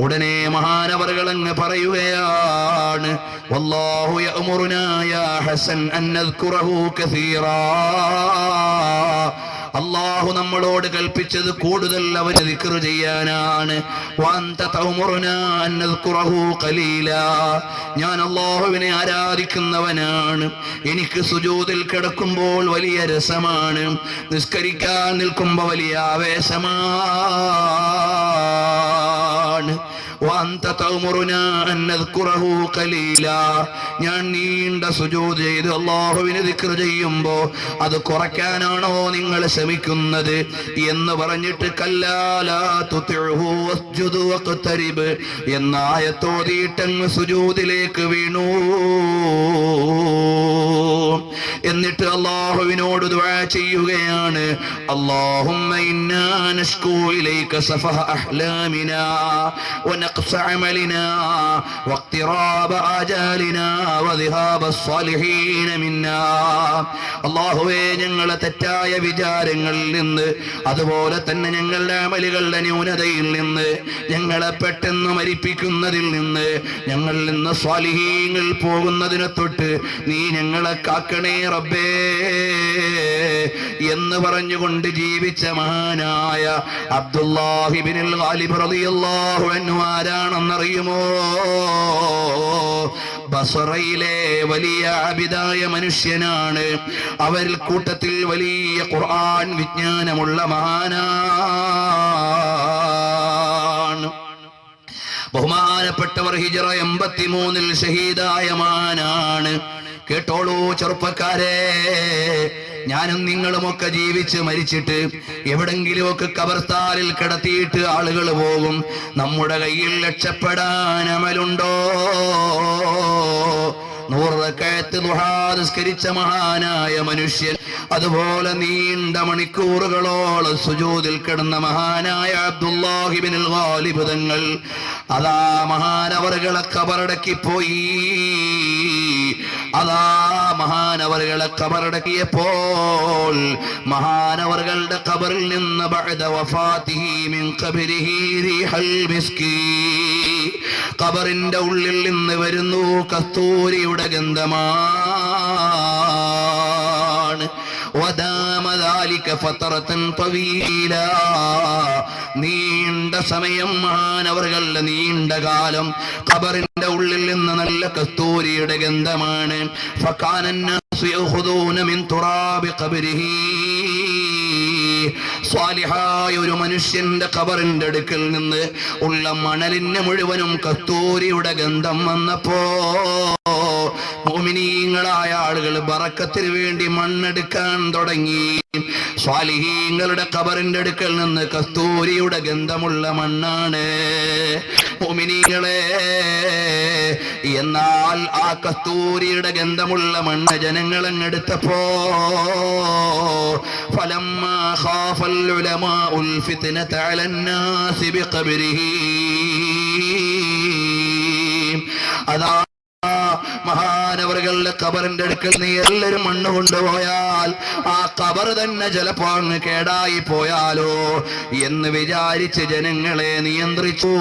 ഉടനെ മഹാനവറുകൾ അങ്ങ് പറയുകയാണ്, വല്ലാഹു യഅ്മുറുനാ യാ ഹസൻ അൻ നദ്കുറഹു കസീറാ, അല്ലാഹു നമ്മളോട് കൽപ്പിച്ചത് കൂടുതൽ അവന് ദിക്ർ ചെയ്യാനാണ്. വഅൻത തഅ്മുറുനാ അൻ നദ്കുറഹു ഖലീലാ, ഞാൻ അല്ലാഹുവിനെ ആരാധിക്കുന്നവനാണ്. എനിക്ക് സുജൂദിൽ കിടക്കുമ്പോൾ വലിയ രസമാണ്, നിസ്കരിക്കാൻ നിൽക്കുമ്പോൾ വലിയ ആവേശമാണ്. വഅൻത തഅ്മുറുനാ അൻ നദ്കുറഹു ഖലീലാ, ഞാൻ നീണ്ട സുജൂദ് ചെയ്ത് അല്ലാഹുവിനെ ദിക്ർ ചെയ്യുമ്പോ അത് കുറയ്ക്കാനാണോ നിങ്ങൾ ശ്രമിക്കുന്നത് എന്ന് പറഞ്ഞിട്ട് കല്ലാ ലാ തുതിഉഹു വസ്ജുദ് വഖ്തരിബ് എന്ന ആയത്തോതിയിട്ടങ്ങ് സുജൂദിലേക്ക് വീണു. എന്നിട്ട് അല്ലാഹുവിനോട് ദുആ ചെയ്യുകയാണ്, അല്ലാഹുമ്മ ഇന്നാ നശ്കൂ ഇലൈക സഫഹ അഹ്ലാമിനാ വനഖ്സ അമലിനാ വഖ്തിറാബ ആജാലിനാ വദിഹാബ സ്വാലിഹീന മിന്നാ. അല്ലാഹുവേ, ഞങ്ങളെ തെറ്റായ വിചാരങ്ങളിൽ നിന്ന്, അതുപോലെ തന്നെ ഞങ്ങളുടെ അമലുകളുടെ ന്യൂനതയിൽ നിന്ന്, ഞങ്ങളെ പെട്ടെന്ന് മരിപ്പിക്കുന്നതിൽ നിന്ന്, ഞങ്ങളിൽ നിന്ന് സ്വാലിഹീങ്ങൾ പോകുന്നതിനെ തൊട്ട് നീ ഞങ്ങളെ കാക്കണേ റബ്ബേ എന്ന് പറഞ്ഞുകൊണ്ട് ജീവിച്ച മഹാനായ അബ്ദുല്ലാഹി ഇബ്നുൽ ഗാലിബ് റളിയല്ലാഹു അൻഹു ആരാണെന്നറിയുമോ? ബസറയിലെ വലിയ ആബിദായ മനുഷ്യനാണ്. അവരിൽ കൂട്ടത്തിൽ വലിയ ഖുർആൻ വിജ്ഞാനമുള്ള മഹാനാണ്. ബഹുമാനപ്പെട്ടവർ ഹിജ്റ 83 ഷഹീദായ മഹാനാണ്. കേട്ടോളൂ ചെറുപ്പക്കാരെ, ഞാനും നിങ്ങളുമൊക്കെ ജീവിച്ച് മരിച്ചിട്ട് എവിടെങ്കിലുമൊക്കെ ഖബർസ്ഥാനിൽ കിടത്തിയിട്ട് ആളുകൾ പോകും. നമ്മുടെ കയ്യിൽ രക്ഷപ്പെടാൻ അമലുണ്ടോ? 100 റക്അത്ത് ദുഹാ നിസ്കരിച്ച മഹാനായ മനുഷ്യൻ, അതുപോലെ നീണ്ട മണിക്കൂറുകളോളം സുജൂദിൽ കിടന്ന മഹാനായ അബ്ദുല്ലാഹി ഇബ്നുൽ ഗാലിബ് തങ്ങൾ അതാ മഹാനവറുകളെ ഖബറടക്കി പോയി. അതാ മഹാനവറുകളെ ഖബറടക്കിയപ്പോൾ മഹാനവറുകളുടെ ഖബറിൽ നിന്ന് ബഅദ വഫാതിഹി മിൻ ഖബരിഹി റീഹൽ മിസ്കി, ഖബറിന്റെ ഉള്ളിൽ നിന്ന് വരുന്നു കസ്തൂരിയുടെ ഗന്ധമാണ്. വദാമ ദാലിക ഫതറതൻ തവീല, നീണ്ട സമയം മഹാനവറുകളുടെ നീണ്ട കാലം ഖബറിന്റെ ഉള്ളിൽ നിന്ന് നല്ല കസ്തൂരിയുടെ ഗന്ധമാണ്. ഫകാന الناس يأخذون من تراب قبره, സ്വാലിഹായ ഒരു മനുഷ്യന്റെ ഖബറിന്റെ അടുക്കൽ നിന്ന് ഉള്ള മണലിന് മുഴുവനും കസ്തൂരിയുടെ ഗന്ധം വന്നപ്പോ മുഅ്മിനീങ്ങളായ ആളുകൾ ബറക്കത്തിന് വേണ്ടി മണ്ണെടുക്കാൻ തുടങ്ങി. സ്വാലിഹീങ്ങളുടെ ഖബറിന്റെ അടുക്കൽ നിന്ന് കസ്തൂരിയുടെ ഗന്ധമുള്ള മണ്ണാണ് മുഅ്മിനീങ്ങളെ. എന്നാൽ ആ കസ്തൂരിയുടെ ഗന്ധമുള്ള മണ്ണ് ജനങ്ങളെടുത്തപ്പോ ഫലമ്മാ ഖാഫൽ ഉലമാഉൽ ഫിത്നത അലന്നാസി ബിഖബ്രിഹി, അതാ മഹാനവറുകളുടെ ഖബറിന്റെ അടുക്കൽ നീ എല്ലാവരും മണ്ണ് കൊണ്ടുപോയാൽ ആ ഖബർ തന്നെ ചിലപ്പോ അങ്ങ് കേടായി പോയാലോ എന്ന് വിചാരിച്ച് ജനങ്ങളെ നിയന്ത്രിച്ചു,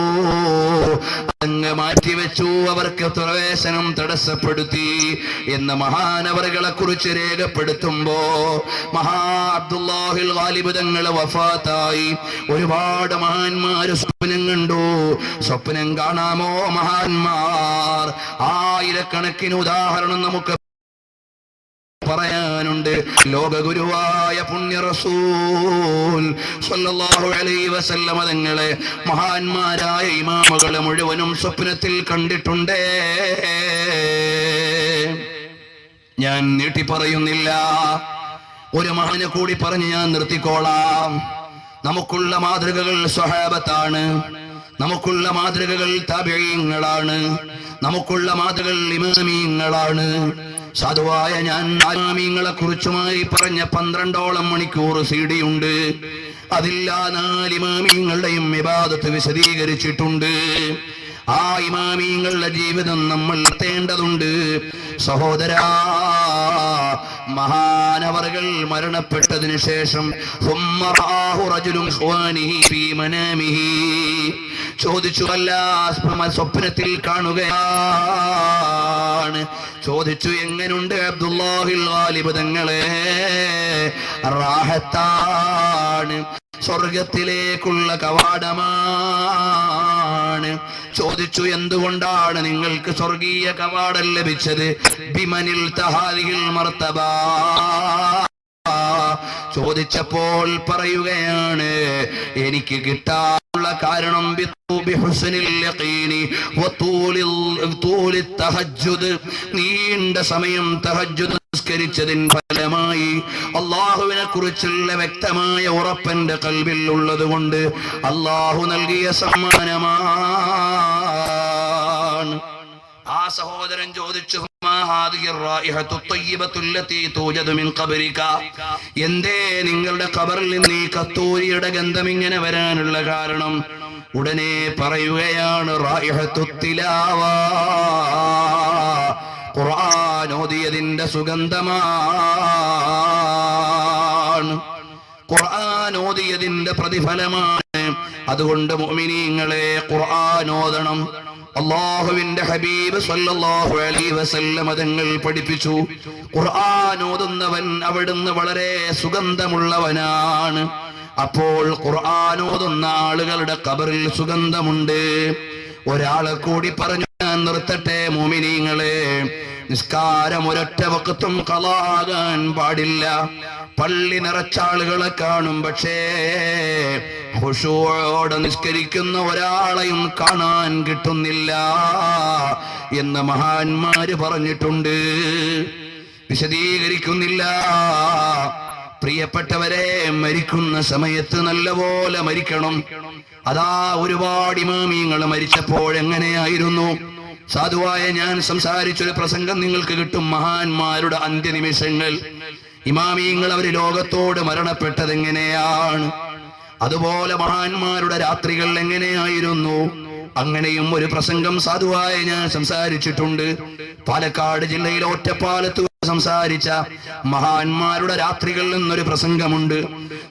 അങ്ങ് മാറ്റിവെച്ചു, അവർക്ക് പ്രവേശനം തടസ്സപ്പെടുത്തി എന്ന് മഹാനവറുകളെ കുറിച്ച് രേഖപ്പെടുത്തുമ്പോ മഹാ അബ്ദുല്ലാഹിൽ ഗാലിബ് തങ്ങൾ വഫാത്തായി. ഒരുപാട് മഹാന്മാര് സ്വപ്നം കണ്ടു. സ്വപ്നം കാണാമോ മഹാന്മാർ? ആയിരക്കണക്കിന് ഉദാഹരണം നമുക്ക് പറയാനുണ്ട്. ലോകഗുരുവായ പുണ്യ റസൂൽ സ്വല്ലല്ലാഹു അലൈഹി വസല്ലമ തങ്ങളെ മഹാന്മാരായ ഇമാമുകളെ മുഴുവനും സ്വപ്നത്തിൽ കണ്ടിട്ടുണ്ട്. ഞാൻ നീട്ടി പറയുന്നില്ല, ഒരു മഹാനെ കൂടി പറഞ്ഞ് ഞാൻ നിർത്തിക്കോളാം. നമുക്കുള്ള മാതൃകകൾ സ്വഹാബത്താണ്, നമുക്കുള്ള മാതൃകകൾ താബിഈങ്ങളാണ്, നമുക്കുള്ള മാതൃകകൾ ഇമാമീങ്ങളാണ്. സാധുവായ ഞാൻ ഇമാമീങ്ങളെ കുറിച്ചുമായി പറഞ്ഞ 12ഓളം മണിക്കൂർ CD ഉണ്ട്. അതിൽ ആ 4 ഇമാമീങ്ങളുടെയും ഇബാദത്ത് വിശദീകരിച്ചിട്ടുണ്ട്. ആ ഇമാമീങ്ങളുടെ ജീവിതം നമ്മൾ എത്തേണ്ടതുണ്ട്. സഹോദരാ, മഹാനവറുകൾ മരണപ്പെട്ടതിന് ശേഷം ചോദിച്ചു, അല്ല സ്വപ്നത്തിൽ കാണുകയാണ്. ചോദിച്ചു, എങ്ങനുണ്ട് അബ്ദുല്ലാഹിൽ ഗാലിബ് തങ്ങളെ? റാഹത്താണ്, സ്വർഗത്തിലേക്കുള്ള കവാടമാണ്. ചോദിച്ചു, എന്തുകൊണ്ടാണ് നിങ്ങൾക്ക് സ്വർഗീയ കവാടം ലഭിച്ചത്? ബിമനിൽ തഹാദിൽ മർത്തബ. ചോദിച്ചപ്പോൾ പറയുകയാണ്, എനിക്ക് കിട്ടാനുള്ള കാരണം നീണ്ട സമയം തഹജ്ജുദ് നിസ്കരിച്ചതിന് ഫലമായി അള്ളാഹുവിനെ കുറിച്ചുള്ള വ്യക്തമായ ഉറപ്പെന്റെ ഖൽബിൽ ഉള്ളത് കൊണ്ട് അള്ളാഹു നൽകിയ സമ്മാനമാണ്. ആ സഹോദരൻ ചോദിച്ചു, എന്തേ നിങ്ങളുടെ ഖബറിൽ നിന്ന് ഈ കസ്തൂരിയുടെ ഗന്ധം ഇങ്ങനെ വരാനുള്ള കാരണം? ഉടനെ പറയുകയാണ്, റായിഹത്തുത് തിലാവ, ഖുർആൻ ഓതിയതിന്റെ സുഗന്ധമാണ്, ഖുർആൻ ഓതിയതിന്റെ പ്രതിഫലമാണ്. അതുകൊണ്ട് മുഅ്മിനീങ്ങളെ ഖുർആൻ ഓതണം. അല്ലാഹുവിന്റെ ഹബീബ് സ്വല്ലല്ലാഹു അലൈഹി വസല്ലം തങ്ങൾ പഠിപ്പിച്ചു, ഖുർആൻ ഓതുന്നവൻ അവിടുന്ന് വളരെ സുഗന്ധമുള്ളവനാണ്. അപ്പോൾ ഖുർആൻ ഓതുന്ന ആളുകളുടെ ഖബറിൽ സുഗന്ധമുണ്ട്. ഒരാളെ കൂടി പറഞ്ഞു ഞാൻ നിർത്തട്ടെ മുഅ്മിനീങ്ങളെ, നിസ്കാരം ഒരൊറ്റ വഖത്തും ഖളാകാൻ പാടില്ല. പള്ളി നിറച്ചാളുകളെ കാണും, പക്ഷേ ഖുശൂഅോടെ നിസ്കരിക്കുന്ന ഒരാളെയും കാണാൻ കിട്ടുന്നില്ല എന്ന് മഹാന്മാര് പറഞ്ഞിട്ടുണ്ട്. വിശദീകരിക്കുന്നില്ല. പ്രിയപ്പെട്ടവരെ, മരിക്കുന്ന സമയത്ത് നല്ലപോലെ മരിക്കണം. അതാ ഒരുപാട് ഇമാമിയങ്ങൾ മരിച്ചപ്പോൾ എങ്ങനെയായിരുന്നു? സാധുവായ ഞാൻ സംസാരിച്ചൊരു പ്രസംഗം നിങ്ങൾക്ക് കിട്ടും, മഹാന്മാരുടെ അന്ത്യനിമിഷങ്ങൾ. ഇമാമിയങ്ങൾ അവര് ലോകത്തോട് മരണപ്പെട്ടത് എങ്ങനെയാണ്, അതുപോലെ മഹാന്മാരുടെ രാത്രികൾ എങ്ങനെയായിരുന്നു, അങ്ങനെയും ഒരു പ്രസംഗം സാധുവായ ഞാൻ സംസാരിച്ചിട്ടുണ്ട്. പാലക്കാട് ജില്ലയിലെ ഒറ്റപ്പാലത്ത് സംസാരിച്ച മഹാന്മാരുടെ രാത്രികൾ എന്നൊരു പ്രസംഗമുണ്ട്.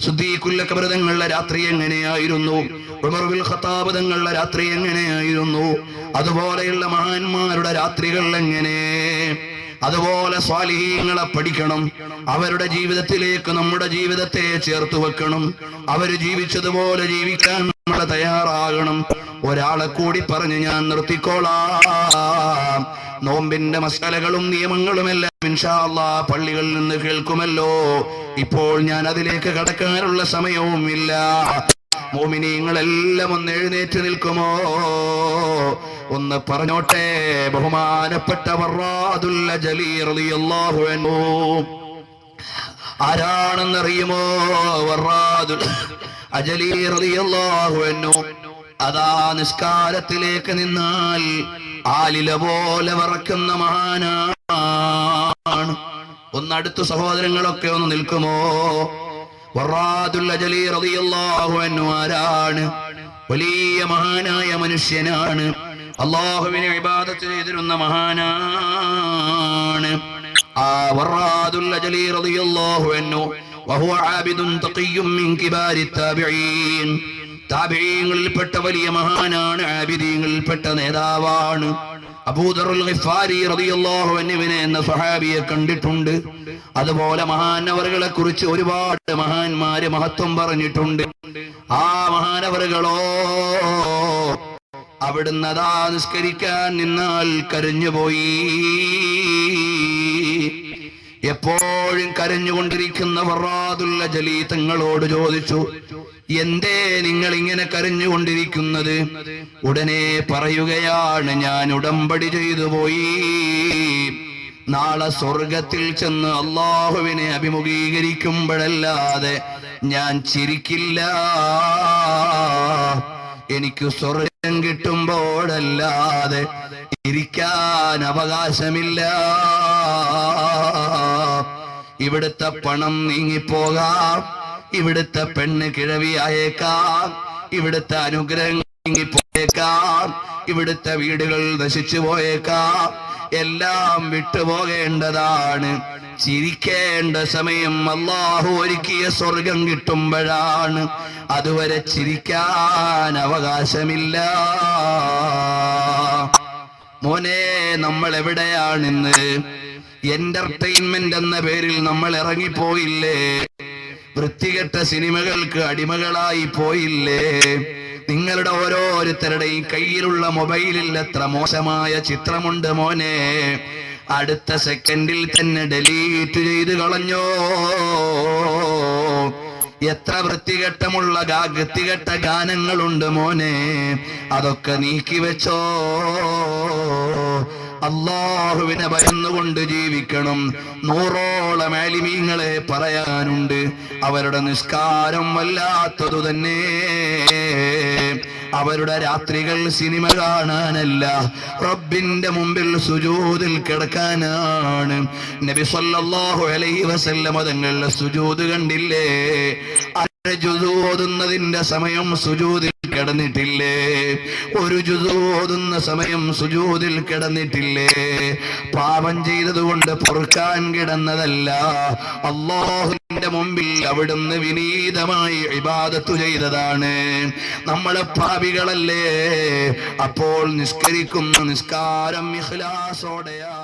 സുദ്ദീഖുൽ അക്ബർ തങ്ങളുടെ രാത്രി എങ്ങനെയായിരുന്നു, ഉമർ ബിൻ ഖത്താബ് തങ്ങളുടെ രാത്രി എങ്ങനെയായിരുന്നു, അതുപോലെയുള്ള മഹാന്മാരുടെ രാത്രികൾ എങ്ങനെ. അതുപോലെ സ്വാലിഹീങ്ങളെ പഠിക്കണം, അവരുടെ ജീവിതത്തിലേക്ക് നമ്മുടെ ജീവിതത്തെ ചേർത്ത് വെക്കണം. അവര് ജീവിച്ചതുപോലെ ജീവിക്കാൻ നമ്മൾ തയ്യാറാകണം. ഒരാളെ കൂടി പറഞ്ഞ് ഞാൻ നിർത്തിക്കോളാം. നോമ്പിന്റെ മസാലകളും നിയമങ്ങളുമെല്ലാം ഇൻഷാ അല്ലാഹ് പള്ളികളിൽ നിന്ന് കേൾക്കുമല്ലോ. ഇപ്പോൾ ഞാൻ അതിലേക്ക് കടക്കാനുള്ള സമയവും ഇല്ല. മോമിനീങ്ങളെല്ലാം ഒന്ന് എഴുന്നേറ്റ് നിൽക്കുമോ? ഒന്ന് പറഞ്ഞോട്ടെ. ബഹുമാനപ്പെട്ട വറാദുൽ അജലി റളിയല്ലാഹു അൻഹു ആരാണെന്നറിയുമോ? വറാദുൽ അജലി റളിയല്ലാഹു അൻഹു അതാ നിസ്കാരത്തിലേക്ക് നിന്നാൽ ആലില പോലെ വിറക്കുന്ന മഹാനാണ്. ഒന്നടുത്തു സഹോദരങ്ങളൊക്കെ ഒന്ന് നിൽക്കുമോ? വറാദുൽ അജലി റളിയല്ലാഹു അൻഹു ആരാണ്? വലിയ മഹാനായ മനുഷ്യനാണ്. അല്ലാഹുവിനെ ഇബാദത്ത് ചെയ്തിരുന്ന മഹാനാണ്. ആ വറാദുൽ അജലി റളിയല്ലാഹു അൻഹു വഹുവ ആബിദുൻ തഖിയ്യുൻ മിൻ കിബാരി താബിഈൻ. താബിഈങ്ങളിൽപ്പെട്ട വലിയ മഹാനാണ്, ആബിദീങ്ങളിൽപ്പെട്ട നേതാവാണ്. അബൂദറുൽ ഗിഫാരി റളിയല്ലാഹു അൻഹുവിനെ എന്ന സ്വഹാബിയെ കണ്ടിട്ടുണ്ട്. അതുപോലെ മഹാനവറുകളെ കുറിച്ച് ഒരുപാട് മഹാന്മാര് മഹത്വം പറഞ്ഞിട്ടുണ്ട്. ആ മഹാനവറുകളോ അവിടുന്ന് അതാ നിസ്കരിക്കാൻ നിന്നാൽ കരഞ്ഞുപോയി. എപ്പോഴും കരഞ്ഞുകൊണ്ടിരിക്കുന്ന വറാദുൽ അജലി തങ്ങളോട് ചോദിച്ചു, എന്തേ നിങ്ങൾ ഇങ്ങനെ കരഞ്ഞുകൊണ്ടിരിക്കുന്നത്? ഉടനെ പറയുകയാണ്, ഞാൻ ഉടമ്പടി ചെയ്തു പോയി. നാളെ സ്വർഗത്തിൽ ചെന്ന് അള്ളാഹുവിനെ അഭിമുഖീകരിക്കുമ്പോഴല്ലാതെ ഞാൻ ചിരിക്കില്ല. എനിക്ക് സ്വർഗം കിട്ടുമ്പോഴല്ലാതെ ഇരിക്കാൻ അവകാശമില്ല. ഇവിടുത്തെ പണം നീങ്ങിപ്പോകാം, ഇവിടുത്തെ പെണ്ണ് കിഴവിയായേക്കാം, ഇവിടുത്തെ അനുഗ്രഹം നീങ്ങിപ്പോയേക്കാം, ഇവിടുത്തെ വീടുകൾ നശിച്ചു പോയേക്കാം, എല്ലാം വിട്ടുപോകേണ്ടതാണ്. ചിരിക്കേണ്ട സമയം അല്ലാഹു ഒരുക്കിയ സ്വർഗം കിട്ടുമ്പോഴാണ്. അതുവരെ ചിരിക്കാൻ അവകാശമില്ല. മോനെ, നമ്മൾ എവിടെയാണിന്ന്? എന്റർടൈൻമെന്റ് എന്ന പേരിൽ നമ്മൾ ഇറങ്ങിപ്പോയില്ലേ? വൃത്തികെട്ട സിനിമകൾക്ക് അടിമകളായി പോയില്ലേ? നിങ്ങളുടെ ഓരോരുത്തരുടെയും കയ്യിലുള്ള മൊബൈലിൽ എത്ര മോശമായ ചിത്രമുണ്ട് മോനെ. അടുത്ത സെക്കൻഡിൽ തന്നെ ഡിലീറ്റ് ചെയ്ത് കളഞ്ഞോ. എത്ര വൃത്തികെട്ട ഗാനങ്ങളുണ്ട് മോനെ. അതൊക്കെ നീക്കി വെച്ചോ. അല്ലാഹുവിനെ ഭയന്നുകൊണ്ട് ജീവിക്കണം. 100ഓളം ആലിമീങ്ങളെ പറയാനുണ്ട്. അവരുടെ നിസ്കാരം വല്ലാത്തതു തന്നെ. അവരുടെ രാത്രികൾ സിനിമ കാണാനല്ല, റബ്ബിന്റെ മുമ്പിൽ സുജൂദിൽ കിടക്കാനാണ്. നബി സല്ലല്ലാഹു അലൈഹി വസല്ലം തങ്ങളുടെ സുജൂദ് കണ്ടില്ലേ? ജുസു ഓതുന്നതിന്റെ സമയം സുജൂദിൽ കിടന്നിട്ടില്ലേ? ഒരു ജുസു ഓതുന്ന സമയം സുജൂദിൽ കിടന്നിട്ടില്ലേ? പാപം ചെയ്തതുകൊണ്ട് പൊറുക്കാൻ കിടന്നതല്ല, അല്ലാഹുവിന്റെ മുമ്പിൽ അവിടുന്ന് വിനീതമായി ഇബാദത്ത് ചെയ്തതാണ്. നമ്മളെ പാപികളല്ലേ? അപ്പോൾ നിസ്കരിക്കുന്ന നിസ്കാരം ഇഖ്ലാസോടെയാ.